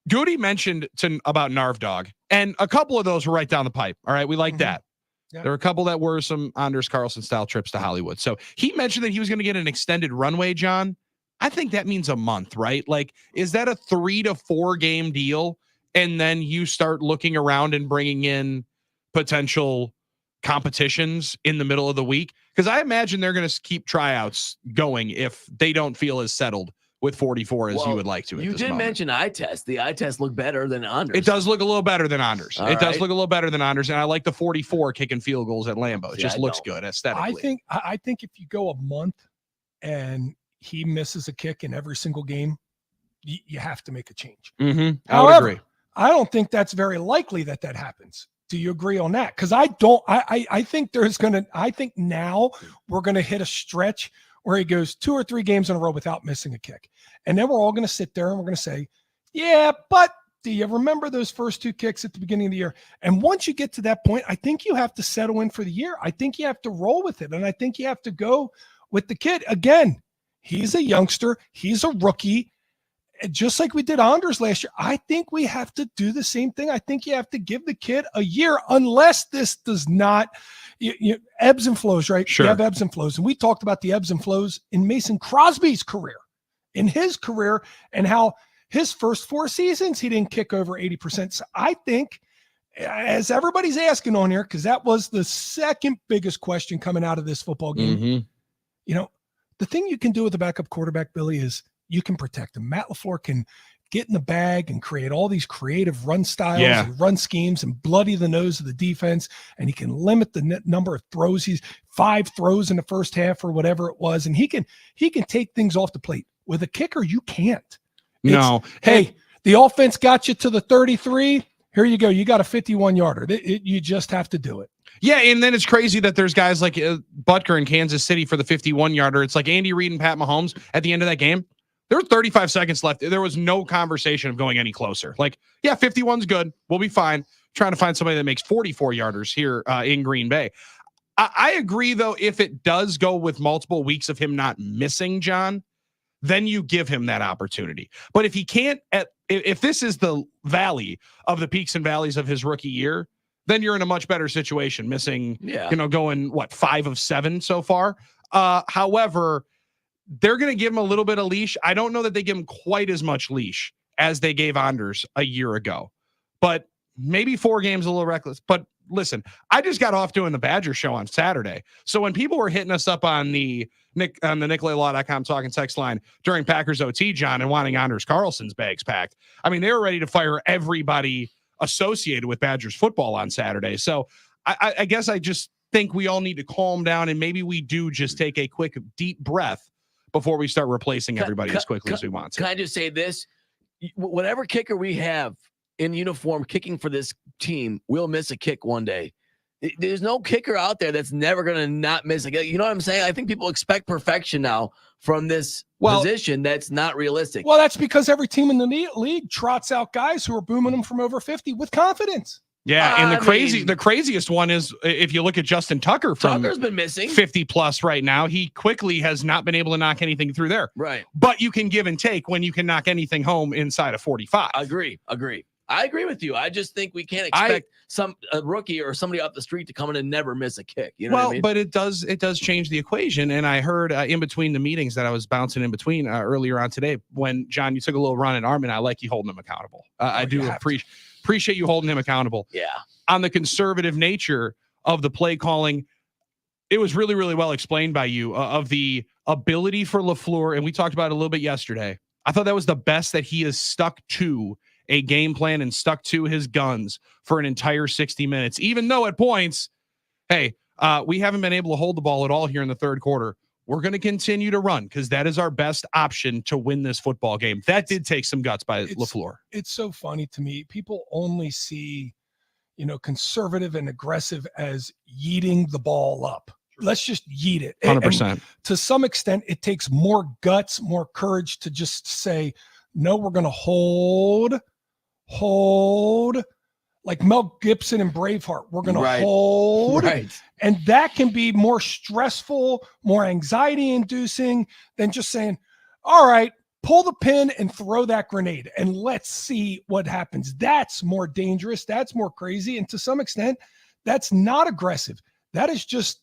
Goody mentioned about Narv Dog, and a couple of those were right down the pipe. All right, we like that. Yeah. There were a couple that were some Anders Carlson style trips to Hollywood. So he mentioned that he was going to get an extended runway, John. I think that means a month, right? Like, is that a 3 to 4 game deal? And then you start looking around and bringing in potential competitions in the middle of the week? Because I imagine they're going to keep tryouts going if they don't feel as settled with 44 as you would like to. You did mention eye test. The eye test looked better than Anders. It does look a little better than Anders. Look a little better than Anders, and I like the 44 kicking field goals at Lambeau. It just looks good aesthetically. I think if you go a month and he misses a kick in every single game, you have to make a change. I would agree. I don't think that's very likely that happens. Do you agree on that? Because I don't. I think I think now we're gonna hit a stretch where he goes 2 or 3 games in a row without missing a kick. And then we're all going to sit there and we're going to say, yeah, but do you remember those first 2 kicks at the beginning of the year? And once you get to that point, I think you have to settle in for the year. I think you have to roll with it. And I think you have to go with the kid. Again, he's a youngster. He's a rookie. And just like we did Anders last year, I think we have to do the same thing. I think you have to give the kid a year unless this does not ebbs and flows, right? Sure. You have ebbs and flows. And we talked about the ebbs and flows in Mason Crosby's career, and how his first 4 seasons, he didn't kick over 80%. So I think, as everybody's asking on here, because that was the second biggest question coming out of this football game, the thing you can do with the backup quarterback, Billy, is you can protect him. Matt LaFleur can get in the bag and create all these creative run styles and run schemes and bloody the nose of the defense. And he can limit the number of throws. He's 5 throws in the first half or whatever it was. And he can take things off the plate. With a kicker, you can't. Hey, the offense got you to the 33. Here you go. You got a 51-yarder. You just have to do it. Yeah, and then it's crazy that there's guys like Butker in Kansas City for the 51-yarder. It's like Andy Reid and Pat Mahomes at the end of that game. There were 35 seconds left. There was no conversation of going any closer. Like, yeah, 51's good. We'll be fine. Trying to find somebody that makes 44-yarders here in Green Bay. I agree, though, if it does go with multiple weeks of him not missing, John, then you give him that opportunity. But if he can't, if this is the valley of the peaks and valleys of his rookie year, then you're in a much better situation, missing, going, 5 of 7 so far. However, they're going to give him a little bit of leash. I don't know that they give him quite as much leash as they gave Anders a year ago, but maybe 4 games a little reckless. But listen, I just got off doing the Badger show on Saturday. So when people were hitting us up on the NickLayLaw.com talking text line during Packers OT, John, and wanting Anders Carlson's bags packed, I mean, they were ready to fire everybody associated with Badgers football on Saturday. So I guess I just think we all need to calm down, and maybe we do just take a quick, deep breath before we start replacing everybody as quickly as we want to. Can I just say this? Whatever kicker we have in uniform kicking for this team will miss a kick one day. There's no kicker out there that's never going to not miss a kick. You know what I'm saying? I think people expect perfection now from this position. That's not realistic. Well, that's because every team in the league trots out guys who are booming them from over 50 with confidence. Yeah, and the craziest one is if you look at Justin Tucker Tucker's been missing 50 plus right now. He quickly has not been able to knock anything through there. Right. But you can give and take when you can knock anything home inside of 45. Agree. I agree with you. I just think we can't expect a rookie or somebody off the street to come in and never miss a kick. You know what I mean? But it does change the equation. And I heard in between the meetings that I was bouncing in between earlier on today, when John, you took a little run at Armin, I like you holding him accountable. I do appreciate you holding him accountable. Yeah. On the conservative nature of the play calling, it was really, really well explained by you of the ability for LaFleur. And we talked about it a little bit yesterday. I thought that was the best that he has stuck to a game plan and stuck to his guns for an entire 60 minutes, even though at points, hey, we haven't been able to hold the ball at all here in the third quarter. we're going to continue to run because that is our best option to win this football game. That did take some guts by LaFleur. It's so funny to me. People only see, conservative and aggressive as yeeting the ball up. Let's just yeet it. 100%. And to some extent, it takes more guts, more courage to just say, no, we're going to hold, like Mel Gibson and Braveheart. We're going to hold. Right. And that can be more stressful, more anxiety-inducing than just saying, all right, pull the pin and throw that grenade and let's see what happens. That's more dangerous. That's more crazy. And to some extent, that's not aggressive. That is just,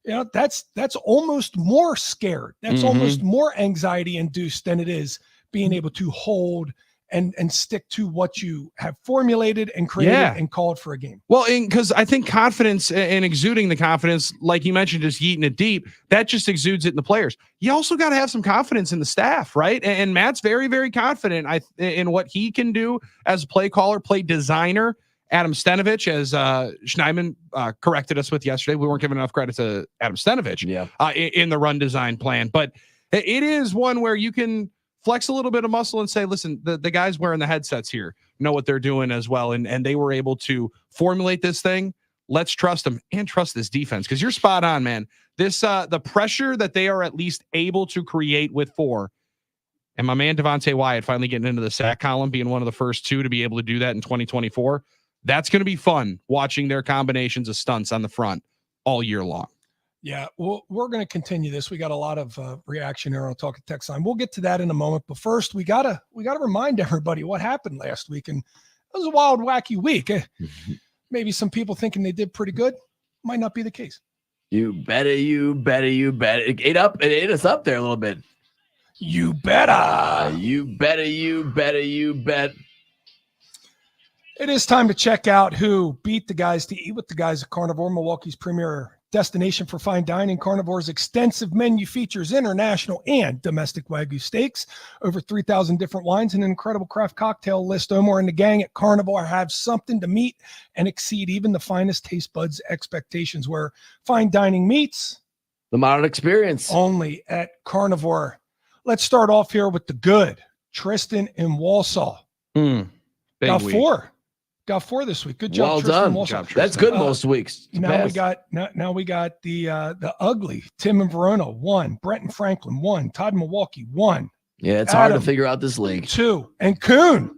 that's almost more scared. That's almost more anxiety-induced than it is being able to hold and stick to what you have formulated and created and called for a game. Well, because I think confidence and exuding the confidence, like you mentioned, just yeeting it deep, that just exudes it in the players. You also got to have some confidence in the staff, right? And Matt's very, very confident in what he can do as a play caller, play designer. Adam Stenavich, as Schneidman corrected us with yesterday, we weren't giving enough credit to Adam Stenavich in the run design plan. But it is one where you can flex a little bit of muscle and say, listen, the guys wearing the headsets here know what they're doing as well. And they were able to formulate this thing. Let's trust them and trust this defense. Because you're spot on, man. This the pressure that they are at least able to create with 4. And my man Devontae Wyatt finally getting into the sack column, being one of the first 2 to be able to do that in 2024. That's going to be fun watching their combinations of stunts on the front all year long. Yeah, well, we're going to continue this. We got a lot of reaction here on Talking Text Line. We'll get to that in a moment. But first, we gotta remind everybody what happened last week. And it was a wild, wacky week. Maybe some people thinking they did pretty good. Might not be the case. You better. It ate us up there a little bit. You better. You bet. It is time to check out who beat the guys to eat with the guys at Carnivore, Milwaukee's premier destination for fine dining. Carnivore's extensive menu features international and domestic Wagyu steaks, over 3,000 different wines, and an incredible craft cocktail list. Omar and the gang at Carnivore have something to meet and exceed even the finest taste buds' expectations, where fine dining meets the modern experience. Only at Carnivore. Let's start off here with the good. Tristan in Wausau. Got week. 4. Got 4 this week. Good job, well Tristan. Done. Job, that's good most weeks. Now we got the ugly. Tim and Verona 1. Brenton Franklin 1. Todd Milwaukee 1. Yeah, it's hard to figure out this league. 2. And Kuhn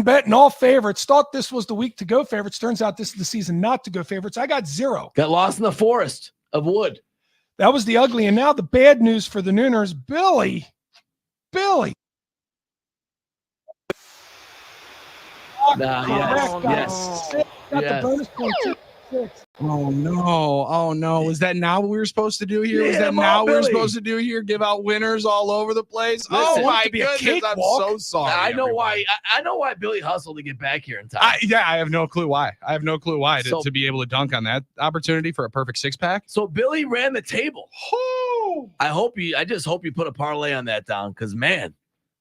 betting all favorites. Thought this was the week to go favorites. Turns out this is the season not to go favorites. I got 0. Got lost in the forest of wood. That was the ugly. And now the bad news for the Nooners. Billy. Yes. Got the bonus point 6. Oh no. Is that not what we were supposed to do here? Is that not what we were supposed to do here? Give out winners all over the place? Listen, my goodness, I'm so sorry. I know why Billy hustled to get back here in time. I have no clue why. To be able to dunk on that opportunity for a perfect 6-pack. So Billy ran the table. I just hope you put a parlay on that down, because man,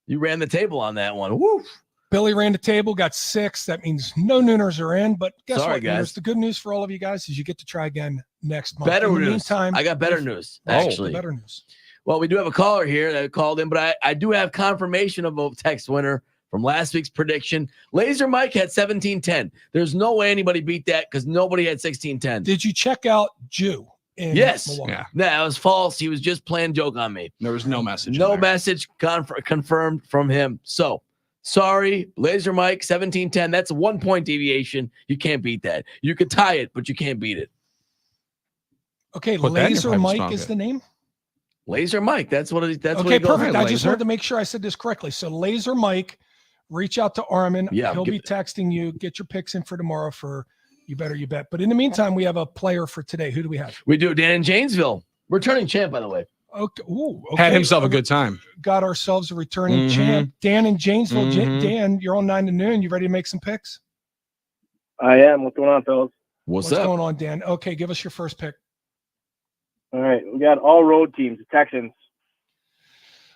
you ran the table on that one. Woo. Billy ran the table, got 6. That means no Nooners are in. But guess what, guys? Nooners? The good news for all of you guys is you get to try again next month. Better in the news. Meantime, I got better news, actually. Better news. Well, we do have a caller here that called in, but I do have confirmation of a text winner from last week's prediction. Laser Mike had 17-10. There's no way anybody beat that because nobody had 16-10. Did you check out Jew? Yes. Milwaukee? Yeah. No, that was false. He was just playing joke on me. There was no message. No message confirmed from him. So, sorry, Laser Mike, 17-10. That's a 1-point deviation. You can't beat that. You could tie it, but you can't beat it. Okay, Laser Mike is the name? Laser Mike. That's what it. That's okay, what it goes. Perfect. I just wanted to make sure I said this correctly. So Laser Mike, reach out to Armin. Yeah, he'll be texting you. Get your picks in for tomorrow for You Better You Bet. But in the meantime, we have a player for today. Who do we have? We do. Dan in Janesville. Returning champ, by the way. Okay. Ooh, okay. Had himself a good time. Got ourselves a returning champ. Dan in Janesville. Dan, you're on 9 to noon. You ready to make some picks? I am. What's going on, fellas? What's up? going on, Dan? Okay, give us your first pick. All right. We got all road teams, the Texans.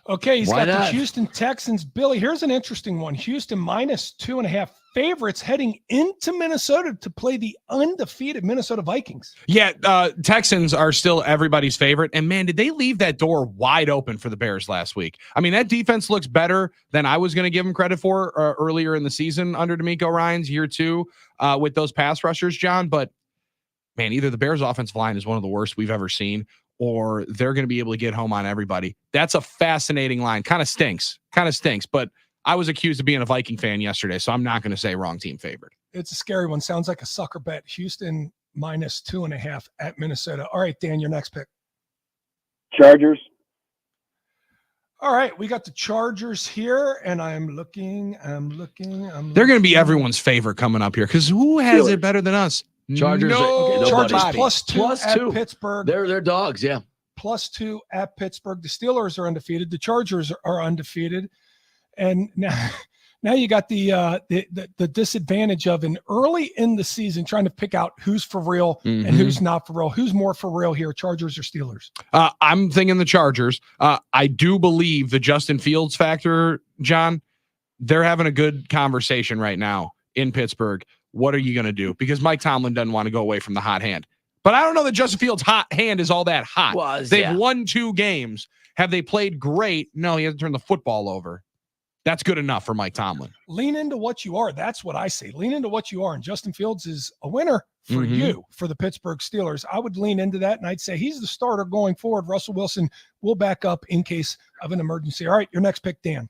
Okay, he's got the Houston Texans. Billy, here's an interesting one. Houston -2.5 favorites heading into Minnesota to play the undefeated Minnesota Vikings. Yeah, Texans are still everybody's favorite. And, man, did they leave that door wide open for the Bears last week? I mean, that defense looks better than I was going to give them credit for earlier in the season under DeMeco Ryans, year 2, with those pass rushers, John. But, man, either the Bears' offensive line is one of the worst we've ever seen, or they're going to be able to get home on everybody. That's a fascinating line. Kind of stinks. But I was accused of being a Viking fan yesterday, so I'm not going to say wrong team favorite. It's a scary one. Sounds like a sucker bet. Houston -2.5 at Minnesota. All right, Dan, your next pick. Chargers. All right, we got the Chargers here, and I'm looking. They're going to be everyone's favorite coming up here, because who has it better than us? Chargers. No, Chargers +2 at +2 Pittsburgh. They're dogs, yeah. +2 at Pittsburgh. The Steelers are undefeated. The Chargers are undefeated. And now you got the disadvantage of an early in the season trying to pick out who's for real and who's not for real. Who's more for real here, Chargers or Steelers? I'm thinking the Chargers. I do believe the Justin Fields factor, John, they're having a good conversation right now in Pittsburgh. What are you going to do? Because Mike Tomlin doesn't want to go away from the hot hand. But I don't know that Justin Fields' hot hand is all that hot. They've won 2 games. Have they played great? No, he hasn't turned the football over. That's good enough for Mike Tomlin. Lean into what you are. That's what I say. Lean into what you are. And Justin Fields is a winner for you, for the Pittsburgh Steelers. I would lean into that, and I'd say he's the starter going forward. Russell Wilson will back up in case of an emergency. All right, your next pick, Dan.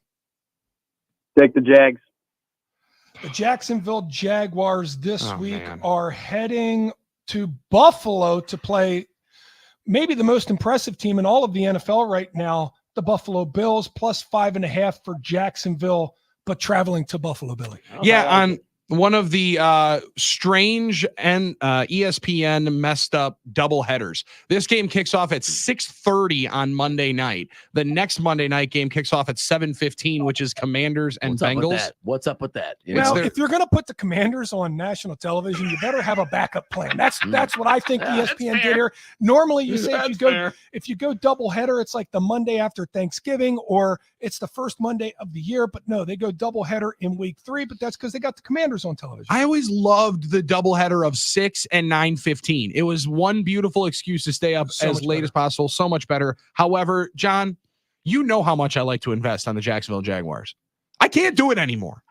Take the Jags. The Jacksonville Jaguars this week are heading to Buffalo to play maybe the most impressive team in all of the NFL right now, the Buffalo Bills, +5.5 for Jacksonville, but traveling to Buffalo, Billy. Yeah, on one of the strange and ESPN messed up double headers. This game kicks off at 6:30 on Monday night. The next Monday night game kicks off at 7:15, which is Commanders and Bengals. What's up with that? Well, if you're going to put the Commanders on national television, you better have a backup plan. That's what I think ESPN did here. Normally, you say if you go double header, it's like the Monday after Thanksgiving, or it's the first Monday of the year. But no, they go double header in week 3. But that's because they got the Commanders on television. I always loved the doubleheader of 6 and 9:15. It was one beautiful excuse to stay up as late as possible. So much better. However, John, you know how much I like to invest on the Jacksonville Jaguars. I can't do it anymore.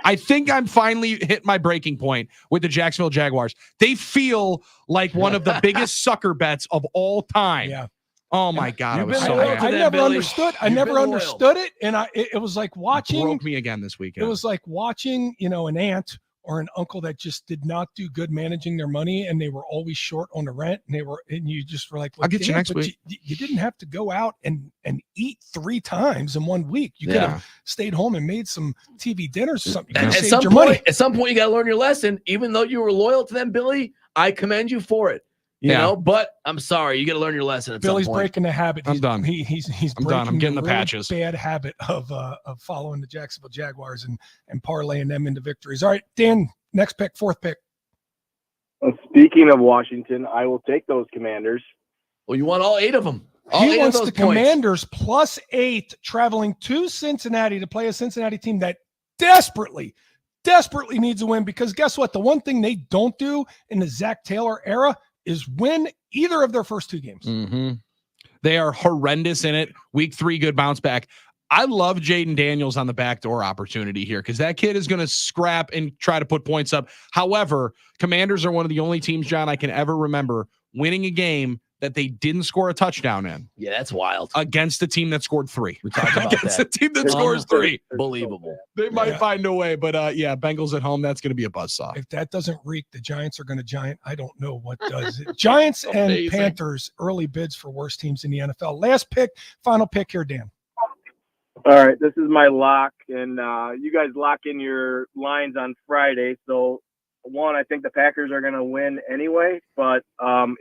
I think I'm finally hit my breaking point with the Jacksonville Jaguars. They feel like one of the biggest sucker bets of all time. Yeah. Oh my God! I never understood. I never understood it, and it was like watching. It broke me again this weekend. It was like watching, an aunt or an uncle that just did not do good managing their money, and they were always short on the rent, and you just were like, "I'll get you next week." You didn't have to go out and eat 3 times in 1 week. You could have stayed home and made some TV dinners or something. At some point, you got to learn your lesson. Even though you were loyal to them, Billy, I commend you for it. You know, but I'm sorry, you got to learn your lesson at Billy's some point. breaking the habit. I'm done. He's I'm done. I'm getting the really patches. Bad habit of following the Jacksonville Jaguars and parlaying them into victories. All right, Dan, next pick, 4th pick. Speaking of Washington, I will take those Commanders. Well, you want all 8 of them. He wants the Commanders +8 traveling to Cincinnati to play a Cincinnati team that desperately needs a win, because guess what? The one thing they don't do in the Zach Taylor era is win either of their first 2 games. They are horrendous in it. Week 3, good bounce back. I love Jaden Daniels on the backdoor opportunity here, because that kid is going to scrap and try to put points up. However, Commanders are one of the only teams, John, I can ever remember winning a game that they didn't score a touchdown in. Yeah, that's wild. Against a team that scored 3. We talked about against a team that scores 3. Unbelievable. They might find a way, but Bengals at home, that's going to be a buzzsaw. If that doesn't reek, the Giants are going to giant. I don't know what does it. Giants and Panthers, early bids for worst teams in the NFL. Last pick, final pick here, Dan. All right, this is my lock, and you guys lock in your lines on Friday. So, I think the Packers are going to win anyway, but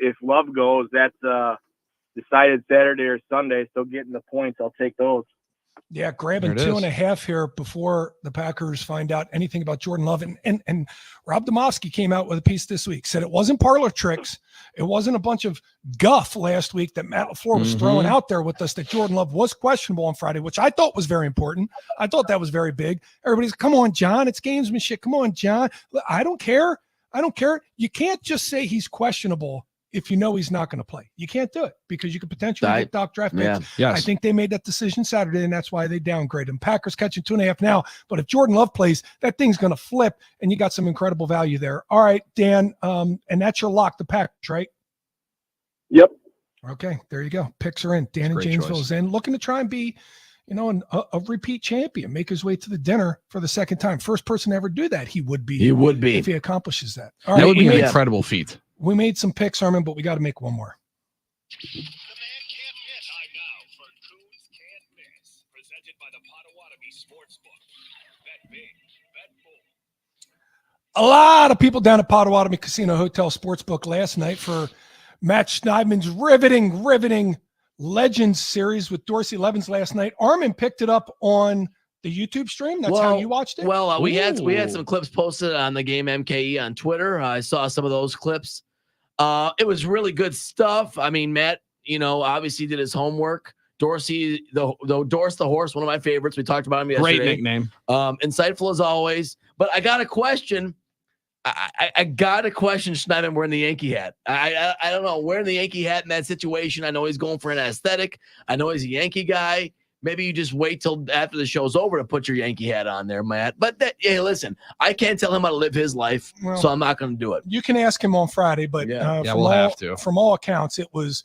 if Love goes, that's decided Saturday or Sunday, so getting the points, I'll take those. Yeah, grabbing 2.5 here before the Packers find out anything about Jordan Love. And Rob Demovsky came out with a piece this week, said it wasn't parlor tricks. It wasn't a bunch of guff last week that Matt LaFleur was throwing out there with us, that Jordan Love was questionable on Friday, which I thought was very important. I thought that was very big. Everybody's, come on, John, it's gamesmanship. Come on, John. I don't care. You can't just say he's questionable if you know he's not going to play. You can't do it because you could potentially get Doc draft picks. Yeah. Yes. I think they made that decision Saturday, and that's why they downgraded him. Packers catching 2.5 now, but if Jordan Love plays, that thing's going to flip, and you got some incredible value there. All right, Dan, and that's your lock, the Packers, right? Yep. Okay, there you go. Picks are in. Dan in Janesville is in, looking to try and be, a repeat champion, make his way to the dinner for the second time. First person to ever do that, he would be if he accomplishes that. All right, that would be an incredible feat. We made some picks, Armin, but we got to make one more. The man can't miss. Time now for Coons Can't Miss, presented by the Potawatomi Sportsbook. Bet big, bet full. A lot of people down at Potawatomi Casino Hotel Sportsbook last night for Matt Schneidman's riveting Legends series with Dorsey Levens last night. Armin picked it up on the YouTube stream. That's how you watched it? Well, we had some clips posted on the Game MKE on Twitter. I saw some of those clips. It was really good stuff. I mean, Matt, obviously did his homework. Dorsey, the Dorse the horse, one of my favorites. We talked about him yesterday. Great nickname. Insightful as always. But I got a question. I got to question Schneidman wearing the Yankee hat. I don't know, wearing the Yankee hat in that situation. I know he's going for an aesthetic. I know he's a Yankee guy. Maybe you just wait till after the show's over to put your Yankee hat on there, Matt. But hey, listen, I can't tell him how to live his life, so I'm not going to do it. You can ask him on Friday, but we'll have to. From all accounts, it was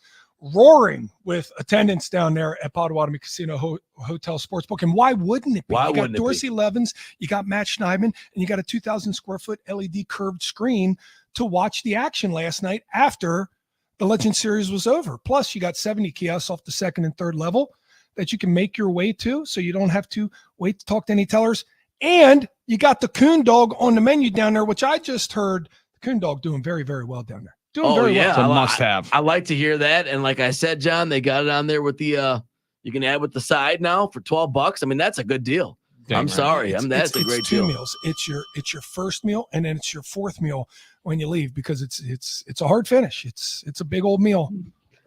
roaring with attendance down there at Potawatomi Casino Hotel Sportsbook. And why wouldn't it be? You got Dorsey Levens, you got Matt Schneidman, and you got a 2,000 square foot LED curved screen to watch the action last night after the Legend Series was over. Plus, you got 70 kiosks off the second and third level that you can make your way to, so you don't have to wait to talk to any tellers. And you got the Coon Dog on the menu down there, which I just heard the Coon Dog doing very, very well down there. Doing very well. It's a must-have. I like to hear that. And like I said, John, they got it on there with the you can add with the side now for $12. I mean, that's a good deal. I'm sorry. That's a great deal. 2 meals. It's your first meal, and then it's your fourth meal when you leave, because it's a hard finish. It's a big old meal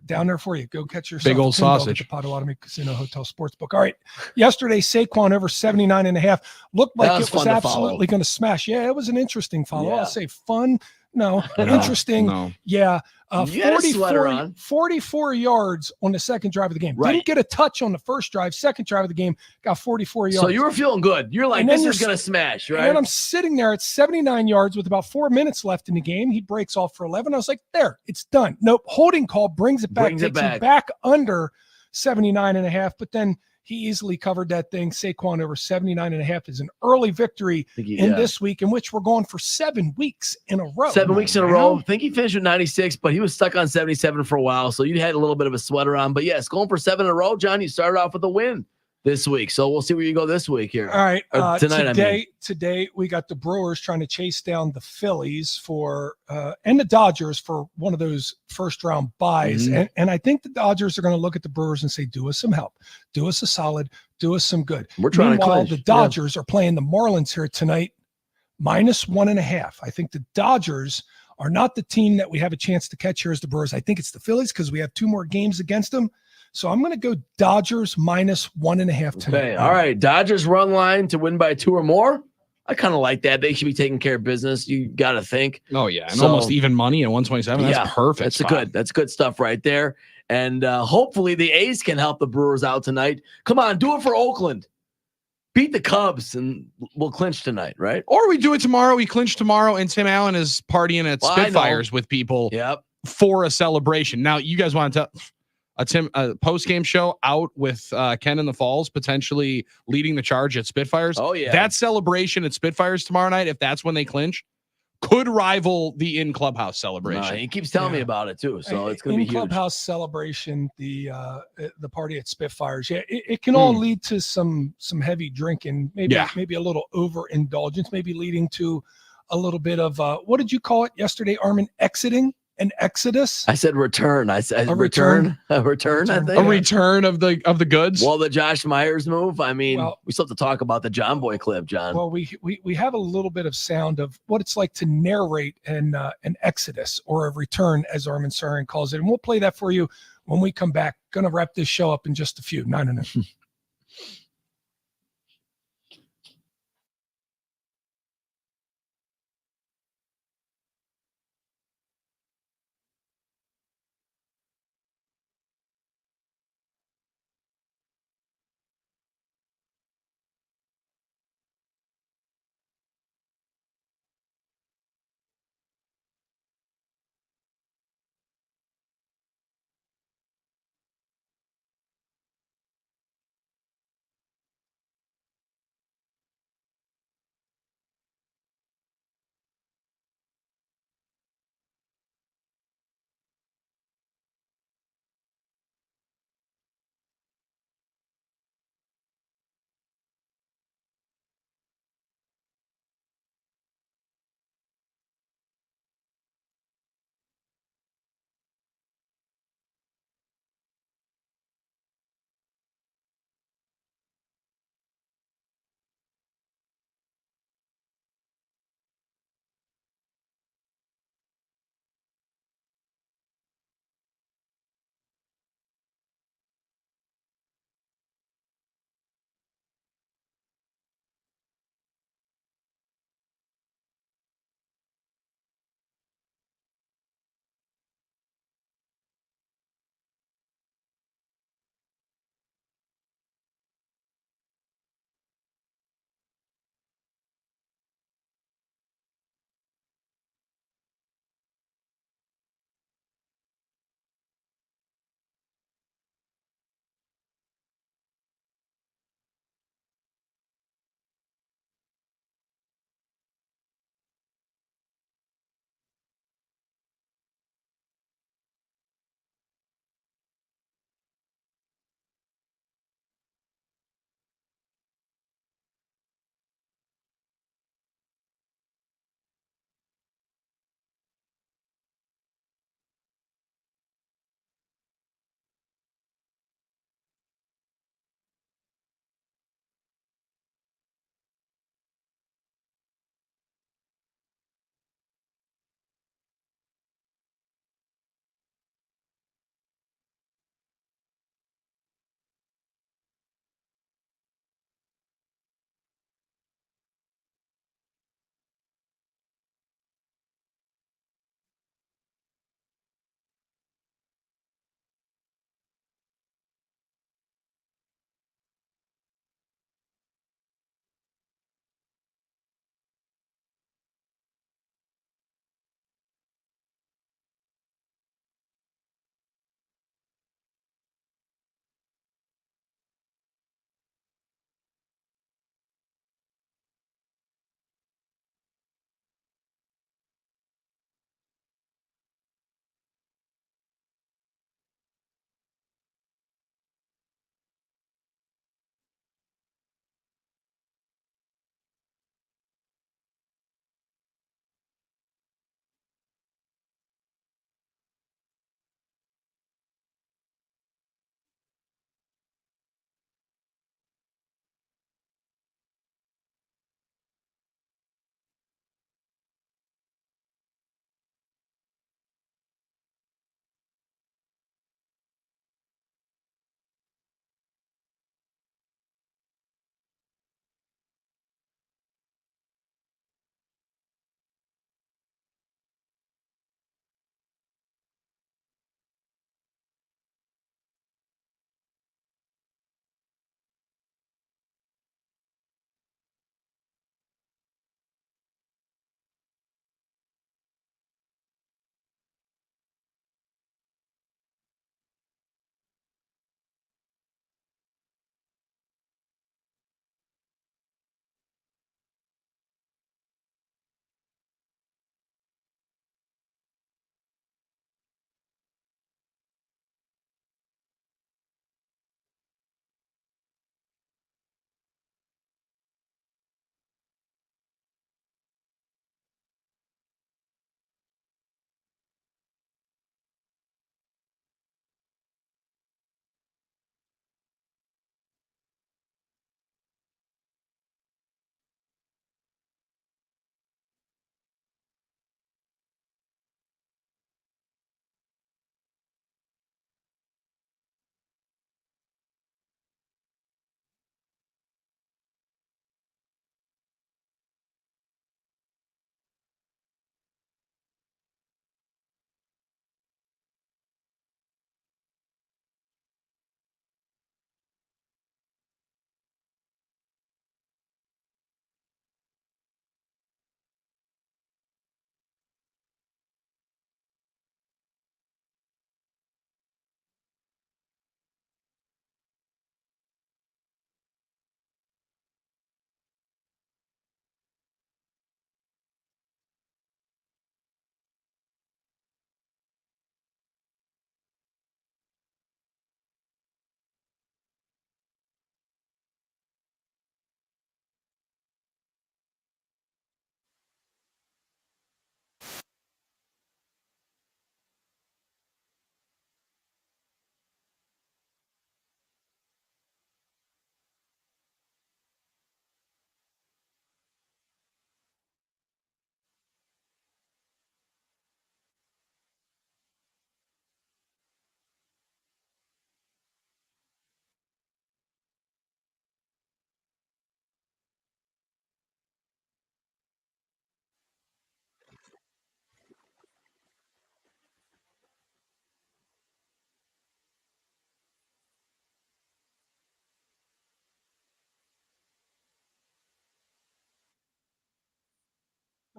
down there for you. Go catch yourself big old sausage at the Potawatomi Casino Hotel Sportsbook. All right. Yesterday, Saquon over 79.5 looked like it was absolutely going to smash. Yeah, it was an interesting follow. Yeah. I'll say fun. No, interesting. No. Yeah. 44 yards on the second drive of the game. Right. Didn't get a touch on the first drive. Second drive of the game, got 44 yards. So you were feeling good. You're like, this is going to smash, right? And then I'm sitting there at 79 yards with about 4 minutes left in the game. He breaks off for 11. I was like, there, it's done. Nope. Holding call brings it back, takes him back under 79.5. But then he easily covered that thing. Saquon over 79.5 is an early victory this week, in which we're going for 7 weeks in a row. 7 weeks in a row. I think he finished with 96, but he was stuck on 77 for a while. So you had a little bit of a sweater on. But yes, going for 7 in a row, John, you started off with a win this week. So we'll see where you go this week here. All right. Tonight, Today we got the Brewers trying to chase down the Phillies and the Dodgers for one of those first round buys. Mm-hmm. And I think the Dodgers are going to look at the Brewers and say, do us some help, do us a solid, do us some good. We're trying Meanwhile, to clinch. The Dodgers are playing the Marlins here tonight, -1.5. I think the Dodgers are not the team that we have a chance to catch here as the Brewers. I think it's the Phillies because we have 2 more games against them. So I'm going to go Dodgers -1.5 tonight. Okay. All right. Dodgers run line to win by 2 or more. I kind of like that. They should be taking care of business. You got to think. Oh yeah. And almost even money at 127. That's perfect. That's good stuff right there. And hopefully the A's can help the Brewers out tonight. Come on, do it for Oakland. Beat the Cubs and we'll clinch tonight, right? Or we do it tomorrow. We clinch tomorrow, and Tim Allen is partying at Spitfires with people for a celebration. Now, you guys want to tell a post-game show out with Ken in the Falls, potentially leading the charge at Spitfires. Oh, yeah. That celebration at Spitfires tomorrow night, if that's when they clinch, could rival the in-clubhouse celebration. He keeps telling me about it, too, so it's going to be huge. In-clubhouse celebration, the party at Spitfires, it can all lead to some heavy drinking, maybe a little overindulgence, maybe leading to a little bit of, what did you call it yesterday, Armin? Exiting an exodus. I said return. I said a return. A return. I think a return of the goods. Well, the Josh Myers move. I mean, we still have to talk about the John Boy clip, John. Well, we have a little bit of sound of what it's like to narrate an exodus or a return, as Armin Sarin calls it, and we'll play that for you when we come back. Going to wrap this show up in just a few. 9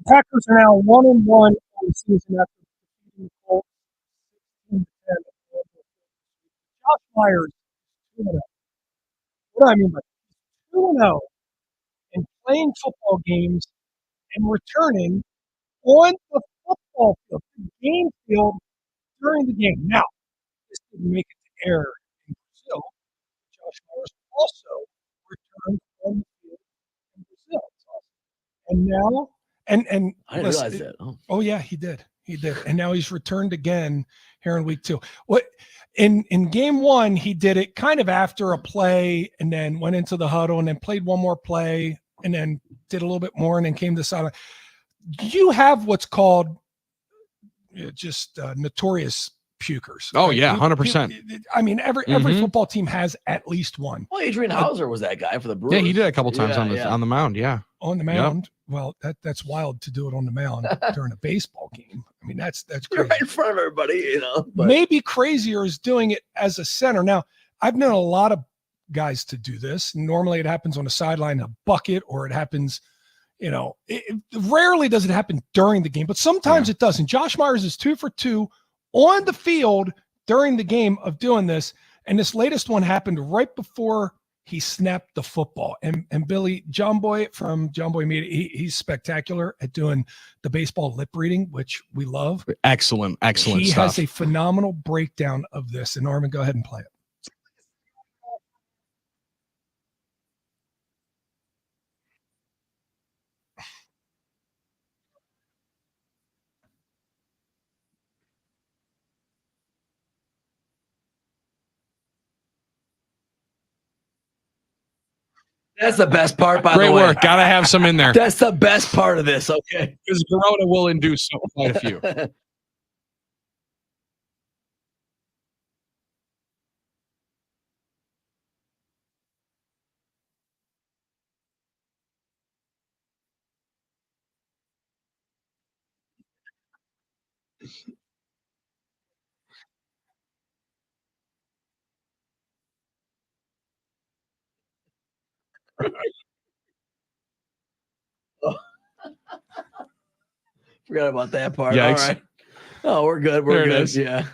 Packers are now 1-1 on the season after defeating the Colts 16-10. Josh Myers is 2-0. What do I mean by 2-0 and playing football games and returning on the football field, the game field during the game. Now, this didn't make it to air in Brazil. Josh Myers also returned on the field in Brazil. And now, and I didn't realize that. Oh yeah, he did. He did. And now he's returned again here in week 2. What in game 1, he did it kind of after a play and then went into the huddle and then played one more play and then did a little bit more and then came to the sideline. You have what's called just notorious pukers. Oh yeah, 100%. I mean, every football team has at least one. Well, Adrian Hauser was that guy for the Brewers. Yeah, he did a couple times on the mound. Yeah, on the mound. Yep. Well, that's wild to do it on the mound during a baseball game. I mean, that's crazy. You're right in front of everybody, you know. But. Maybe crazier is doing it as a center. Now, I've known a lot of guys to do this. Normally, it happens on the sideline, a bucket, or it happens. You know, rarely does it happen during the game, but sometimes it doesn't. Josh Myers is 2 for 2 on the field during the game of doing this. And this latest one happened right before he snapped the football. And Billy, John Boy from John Boy Media, he's spectacular at doing the baseball lip reading, which we love. Excellent stuff. He has a phenomenal breakdown of this. And Norman, go ahead and play it. That's the best part, by Great the way. work. Got to have some in there. That's the best part of this, okay? Because Corona will induce quite a few. Forgot about that part. Yikes. All right. Oh, we're good. We're There it good. is. Yeah.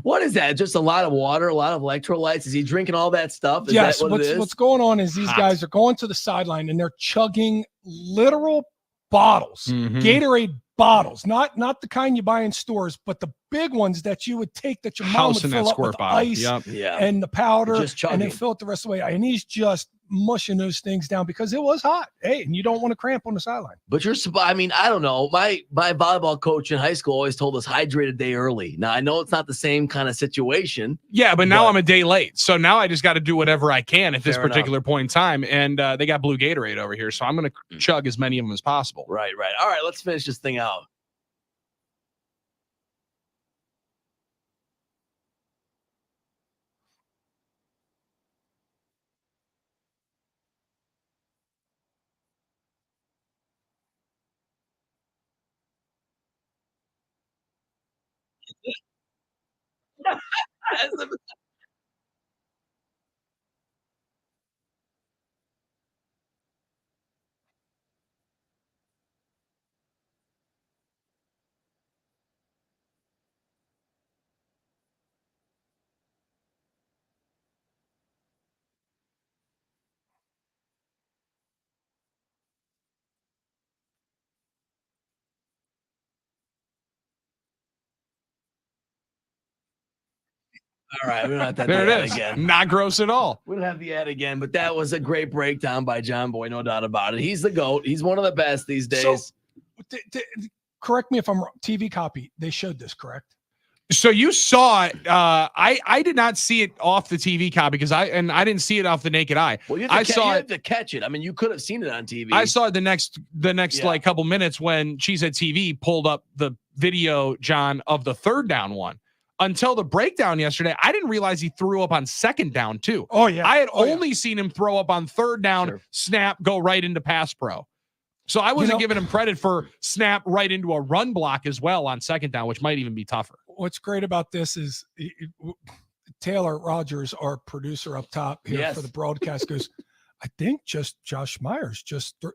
What is that? Just a lot of water, a lot of electrolytes? Is he drinking all that stuff? Is yes. that what it is? What's going on is these guys are going to the sideline and they're chugging literal bottles, Gatorade bottles, not the kind you buy in stores, but the big ones that you would take that your mom would fill up with ice and the powder and then fill it the rest of the way. And he's just mushing those things down because it was hot. Hey, and you don't want to cramp on the sideline. But I mean, I don't know. My volleyball coach in high school always told us hydrate a day early. Now, I know it's not the same kind of situation. Yeah, but now I'm a day late. So now I just got to do whatever I can at this particular point in time. And they got blue Gatorade over here. So I'm going to chug as many of them as possible. Right. All right, let's finish this thing out. All right, we don't have that. There it is. Again. Not gross at all. We don't have the ad again, but that was a great breakdown by John Boy, no doubt about it. He's the GOAT. He's one of the best these days. So, correct me if I'm wrong. TV copy, they showed this, correct? So you saw it. I did not see it off the TV copy because I didn't see it off the naked eye. Well, you have to catch it. I mean, you could have seen it on TV. I saw it the next like couple minutes when Cheesehead TV pulled up the video, John, of the third down one. Until the breakdown yesterday, I didn't realize he threw up on second down too. Oh yeah, I had only seen him throw up on third down, snap, go right into pass pro. So I wasn't giving him credit for snap right into a run block as well on second down, which might even be tougher. What's great about this is Taylor Rogers, our producer up top here for the broadcast, goes, I think just Josh Myers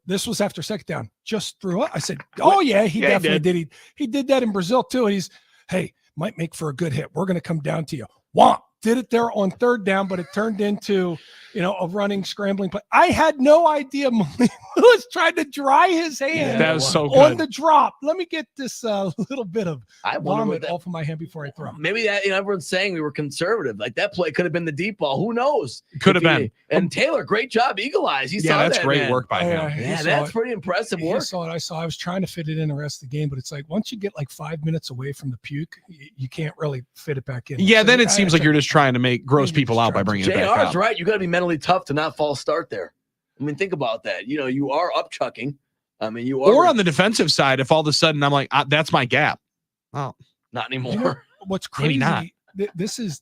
this was after second down, just threw up. I said, oh yeah, he definitely did. He did that in Brazil too. And he's, hey, might make for a good hit. We're going to come down to you. Womp. Did it there on third down, but it turned into, a running, scrambling play. I had no idea Malik was trying to dry his hand that was so good. On the drop. Let me get this little bit of vomit off of my hand before I throw. Maybe that, everyone's saying we were conservative. Like that play could have been the deep ball. Who knows? Could have been. And Taylor, great job. Eagle eyes. He saw that's that, great man. work by him. Yeah, that's pretty impressive work. I was trying to fit it in the rest of the game, but it's like once you get like 5 minutes away from the puke, you can't really fit it back in. Yeah, then it seems like you're just trying to make gross people out by bringing it back out. JR's right. You got to be mentally tough to not false start there. I mean, think about that. You are up chucking. I mean, you are. Or on the defensive side, if all of a sudden I'm like, that's my gap. Oh, not anymore. What's crazy? This is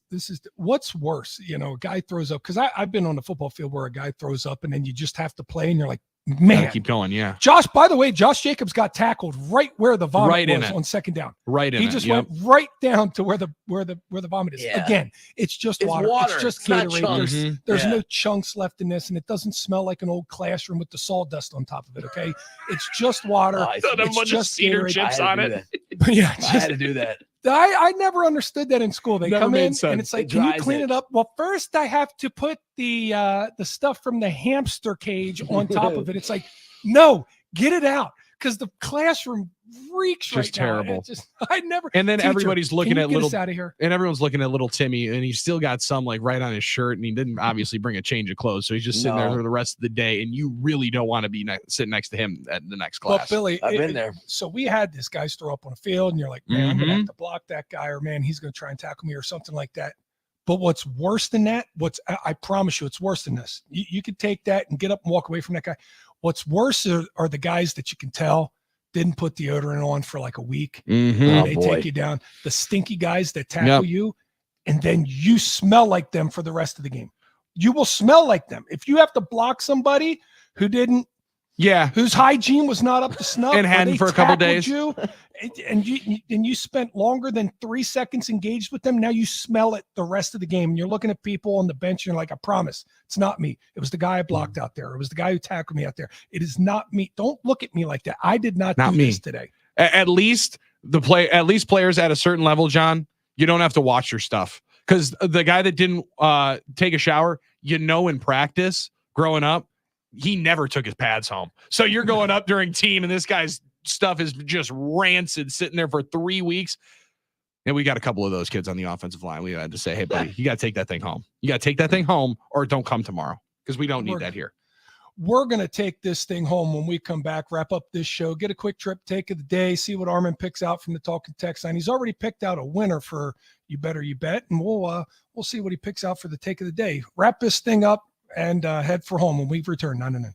what's worse. A guy throws up because I've been on the football field where a guy throws up and then you just have to play and you're like, man, keep going. Yeah. By the way, Josh Jacobs got tackled right where the vomit was on second down. He just went right down to where the vomit is. Yeah. Again, it's just water. It's just Gatorade. There's no chunks left in this, and it doesn't smell like an old classroom with the sawdust on top of it. Okay, it's just water. It's just cedar chips on it. Yeah, I had to do that. I never understood that in school. They Never come in sense. and it's like, can you clean it up? Well, first I have to put the stuff from the hamster cage on top of it. It's like, no, get it out because the classroom reeks just right terrible. Now. And then everybody's looking at little out of here. And everyone's looking at little Timmy, and he's still got some like right on his shirt, and he didn't obviously bring a change of clothes, so he's just sitting there for the rest of the day. And you really don't want to be sitting next to him at the next class. Well, Billy, I've been there. So we had this guy throw up on the field, and you're like, man, I'm gonna have to block that guy, or man, he's gonna try and tackle me, or something like that. But what's worse than that? I promise you, it's worse than this. You could take that and get up and walk away from that guy. What's worse are the guys that you can tell didn't put deodorant on for like a week. They take you down. The stinky guys that tackle you, and then you smell like them for the rest of the game. You will smell like them. If you have to block somebody who didn't, whose hygiene was not up to snuff, and hadn't for a couple days, and you spent longer than 3 seconds engaged with them. Now you smell it the rest of the game, and you're looking at people on the bench, and you're like, I promise, it's not me. It was the guy I blocked out there. It was the guy who tackled me out there. It is not me. Don't look at me like that. I did not do this today. At least players at a certain level, John, you don't have to watch your stuff, because the guy that didn't take a shower, in practice growing up, he never took his pads home. So you're going up during team, and this guy's stuff is just rancid, sitting there for 3 weeks. And we got a couple of those kids on the offensive line. We had to say, hey, buddy, you got to take that thing home. You got to take that thing home, or don't come tomorrow, because we don't need that here. We're going to take this thing home when we come back, wrap up this show, get a quick trip take of the day, see what Armin picks out from the Talking Text line. He's already picked out a winner for You Better You Bet, and we'll see what he picks out for the take of the day. Wrap this thing up and head for home when we return 9 and 9.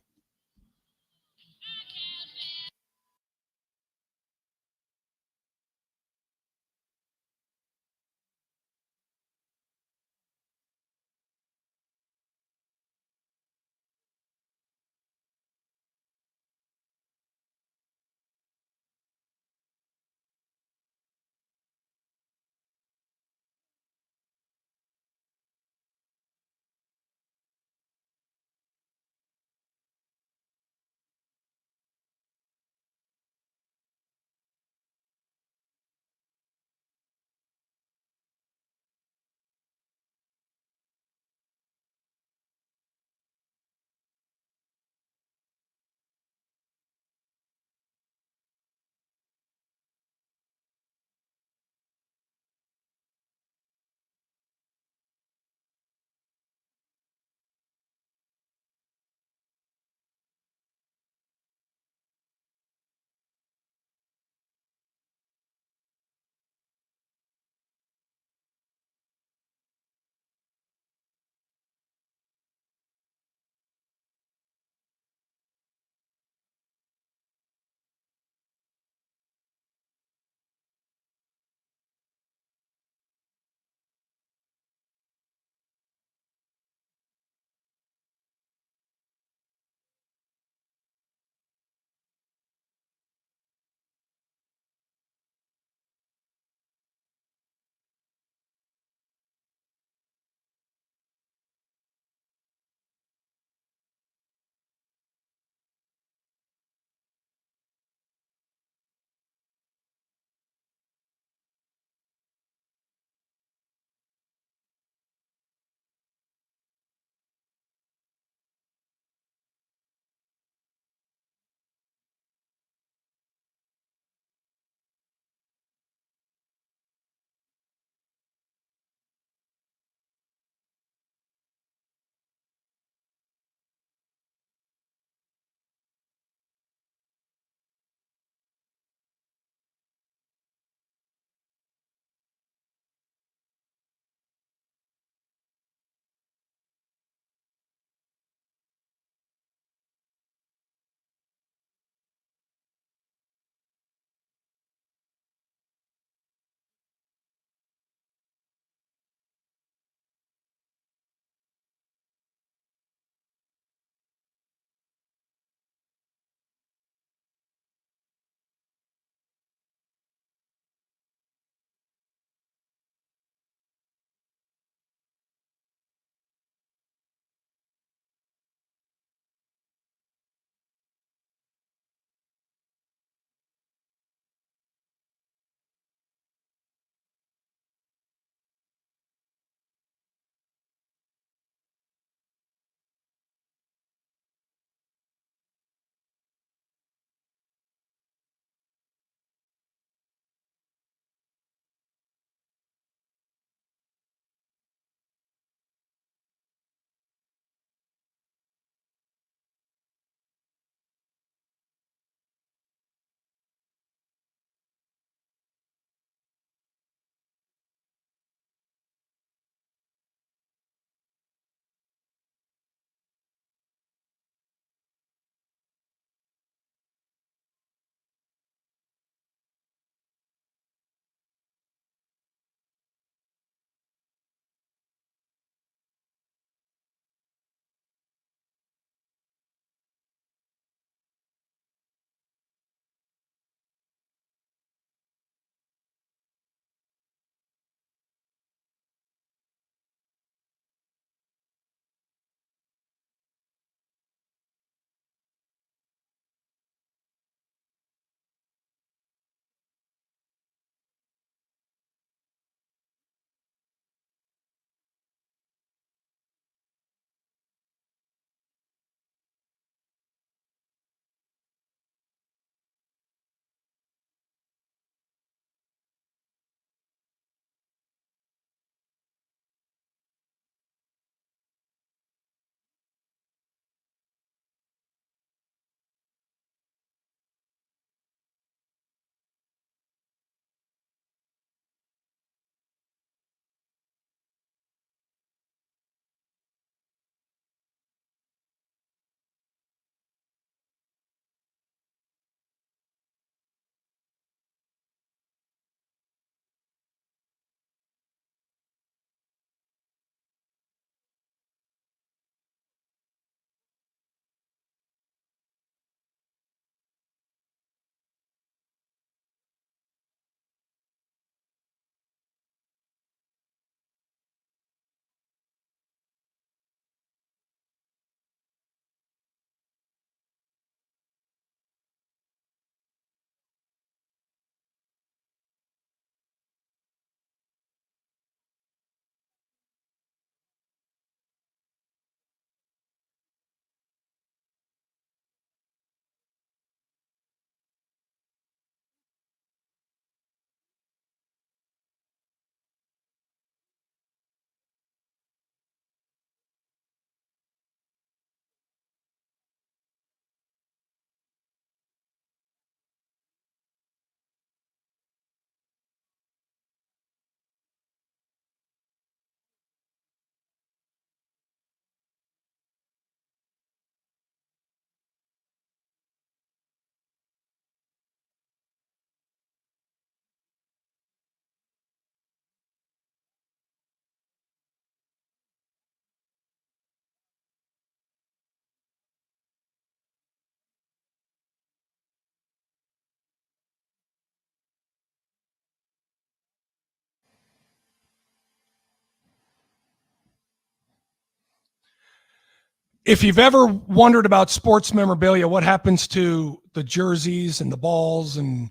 If you've ever wondered about sports memorabilia, what happens to the jerseys and the balls and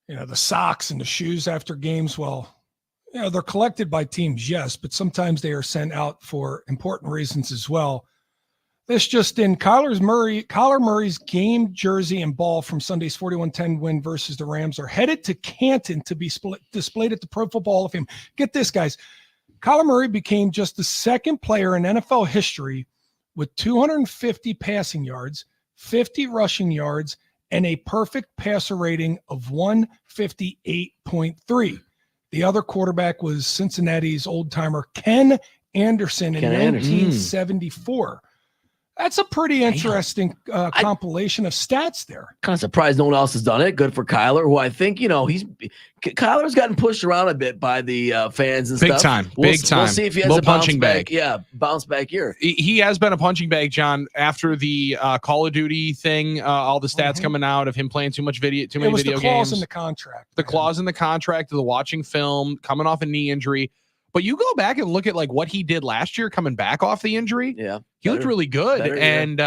the socks and the shoes after games? Well, they're collected by teams, yes, but sometimes they are sent out for important reasons as well. This just in: Kyler Murray's game jersey and ball from Sunday's 41-10 win versus the Rams are headed to Canton to be displayed at the Pro Football Hall of Fame. Get this, guys. Kyler Murray became just the second player in NFL history with 250 passing yards, 50 rushing yards, and a perfect passer rating of 158.3. The other quarterback was Cincinnati's old-timer Ken Anderson in 1974. That's a pretty interesting compilation of stats there. Kind of surprised no one else has done it. Good for Kyler, who I think, Kyler's gotten pushed around a bit by the fans and big stuff. Time. We'll see if he has a punching bag. Yeah, bounce back year. He has been a punching bag, John, after the Call of Duty thing, all the stats coming out of him playing too many video games. It was the clause in the contract. The clause in the contract of the watching film, coming off a knee injury. But you go back and look at what he did last year coming back off the injury. Yeah. He looked really good. And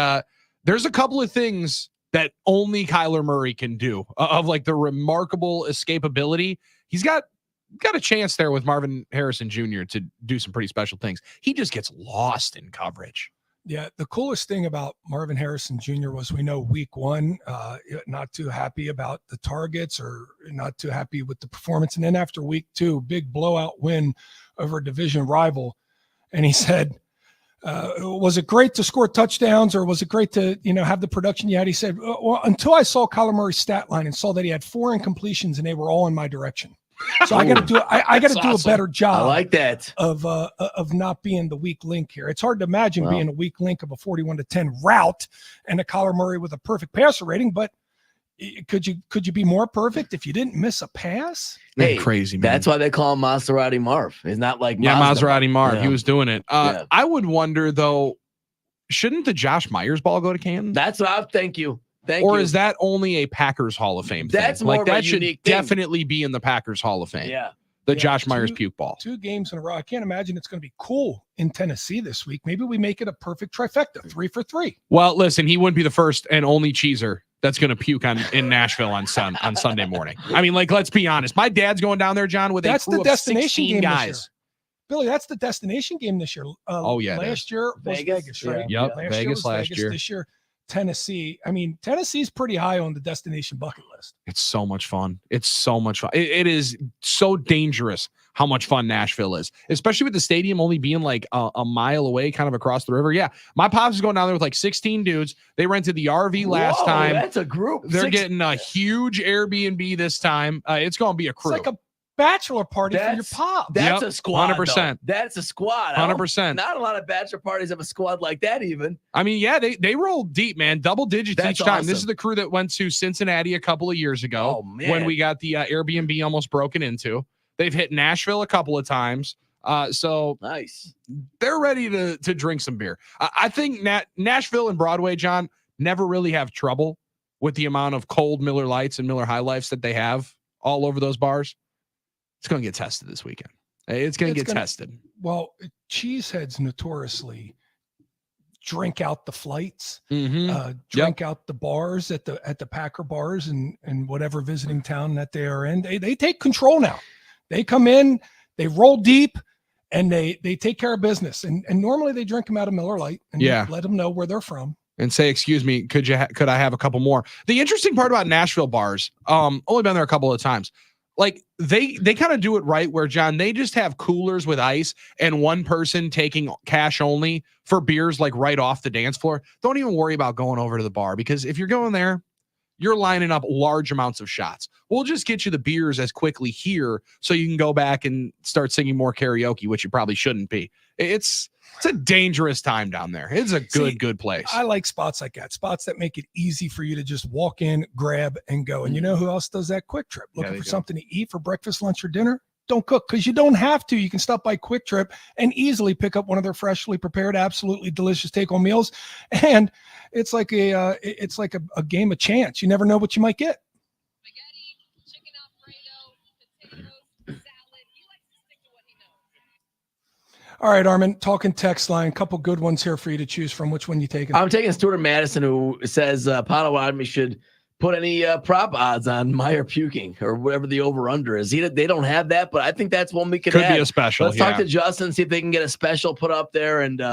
there's a couple of things that only Kyler Murray can do of the remarkable escapability. He's got a chance there with Marvin Harrison Jr. to do some pretty special things. He just gets lost in coverage. Yeah, the coolest thing about Marvin Harrison Jr. was we know week one, not too happy about the targets or not too happy with the performance. And then after week two, big blowout win over a division rival. And he said, was it great to score touchdowns or was it great to, have the production you had? He said, well, until I saw Kyler Murray's stat line and saw that he had 4 incompletions and they were all in my direction. So I got to do I got to do a better job. I like that of not being the weak link here. It's hard to imagine being a weak link of a 41-10 route and a Kyler Murray with a perfect passer rating. But could you be more perfect if you didn't miss a pass? Hey, crazy, man. That's why they call him Maserati Marv. It's not like Maserati Marv. Yeah. He was doing it. I would wonder though, shouldn't the Josh Myers ball go to Canton? That's what I thank you. Or is that only a Packers Hall of Fame thing? That's more that should unique definitely be in the Packers Hall of Fame. Yeah. Josh Myers puke ball. 2 games in a row. I can't imagine it's going to be cool in Tennessee this week. Maybe we make it a perfect trifecta, 3 for 3. Well, listen, he wouldn't be the first and only cheeser that's going to puke in Nashville on Sunday morning. I mean, let's be honest. My dad's going down there, John, with a crew of 16 guys. Billy, that's the destination game this year. Last year was Vegas, right? Yep, Vegas last year. This year, Tennessee. I mean, Tennessee's pretty high on the destination bucket list. It's so much fun. It's so much fun. It is so dangerous how much fun Nashville is, especially with the stadium only being a mile away, kind of across the river. Yeah, my pops is going down there with 16 dudes. They rented the RV last time. That's a group. They're getting a huge Airbnb this time. It's going to be a crew. It's like a bachelor party for your pop. That's a squad. 100%. That's a squad. 100%. Not a lot of bachelor parties have a squad like that even. I mean, yeah, they roll deep, man. Double digits each time. This is the crew that went to Cincinnati a couple of years ago when we got the Airbnb almost broken into. They've hit Nashville a couple of times. So nice. They're ready to drink some beer. I think Nashville and Broadway, John, never really have trouble with the amount of cold Miller Lights and Miller High Lifes that they have all over those bars. It's going to get tested this weekend. It's going to get tested. Well, cheeseheads notoriously drink out the flights, drink out the bars at the Packer bars and whatever visiting town that they are in. They take control now. They come in, they roll deep, and they take care of business. And normally they drink them out of Miller Lite and let them know where they're from. And say, excuse me, could I have a couple more? The interesting part about Nashville bars, only been there a couple of times. They kind of do it right where, John, they just have coolers with ice and one person taking cash only for beers right off the dance floor. Don't even worry about going over to the bar, because if you're going there, you're lining up large amounts of shots. We'll just get you the beers as quickly here so you can go back and start singing more karaoke, which you probably shouldn't be. It's a dangerous time down there. It's a good place. I like spots like that, spots that make it easy for you to just walk in, grab, and go. And you know who else does that? Quick Trip. Looking for something to eat for breakfast, lunch, or dinner? Don't cook, because you don't have to. You can stop by Quick Trip and easily pick up one of their freshly prepared, absolutely delicious take-home meals. And it's like a game of chance. You never know what you might get. Spaghetti, chicken Alfredo, potatoes, salad. He likes to stick to what he knows. All right, Armin, talking text line, couple good ones here for you to choose from. Which one you taking? I'm taking Stuart Madison, who says Potawatomi should put any prop odds on Meyer puking or whatever the over-under is. They don't have that, but I think that's one we could be a special. Let's talk to Justin, see if they can get a special put up there and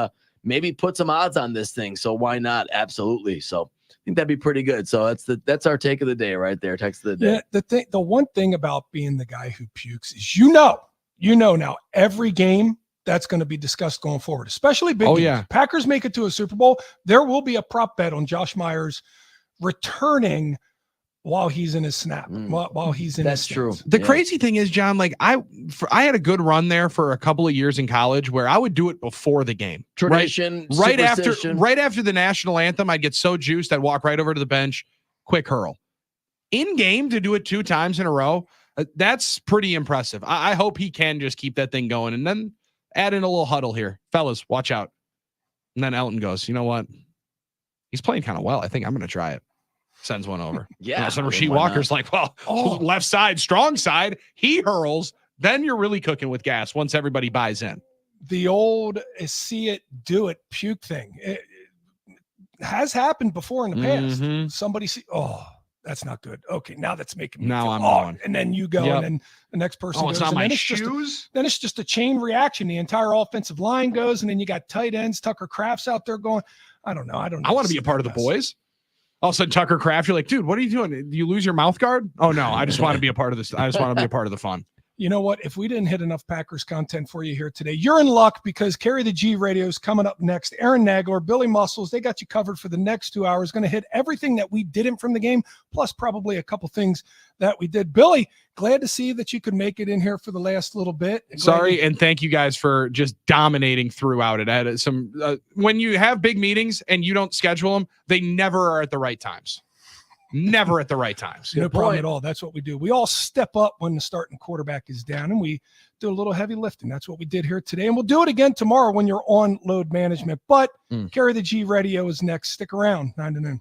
maybe put some odds on this thing. So why not? Absolutely. So I think that'd be pretty good. So that's our take of the day right there. Text of the day. Yeah, the one thing about being the guy who pukes is you know now every game that's going to be discussed going forward, especially big games. Yeah. Packers make it to a Super Bowl, there will be a prop bet on Josh Myers returning while he's in his snap, while he's in that's his true. stance. The crazy thing is, John, like I had a good run there for a couple of years in college where I would do it before the game. Tradition, right after the national anthem, I'd get so juiced I'd walk right over to the bench, quick hurl. In game to do it 2 times in a row, that's pretty impressive. I hope he can just keep that thing going and then add in a little huddle here. Fellas, watch out. And then Elton goes, you know what? He's playing kind of well. I think I'm going to try it. Sends one over. Yeah. So Rasheed Walker's like, well, left side, strong side. He hurls. Then you're really cooking with gas once everybody buys in. The old see it, do it, puke thing. It has happened before in the past. Somebody that's not good. Okay, now that's making me now feel I'm going. And then you go, and then the next person goes. It's not and my then shoes. Then it's just a chain reaction. The entire offensive line goes, and then you got tight ends. Tucker Kraft's out there going. I don't know. I want to be a part of the boys. All of a sudden, Tucker Kraft, you're like, dude, what are you doing? Do you lose your mouth guard? Oh no, I just want to be a part of this. I just want to be a part of the fun. You know what? If we didn't hit enough Packers content for you here today, you're in luck because Carry the G Radio is coming up next. Aaron Nagler, Billy Muscles, they got you covered for the next 2 hours. Going to hit everything that we didn't from the game, plus probably a couple things that we did. Billy, glad to see that you could make it in here for the last little bit. Sorry, and thank you guys for just dominating throughout it. I had some when you have big meetings and you don't schedule them, they never are at the right times. Never at the right times. No problem at all. That's what we do. We all step up when the starting quarterback is down, and we do a little heavy lifting. That's what we did here today, and we'll do it again tomorrow when you're on load management. But Carry the G Radio is next. Stick around, 9 to noon.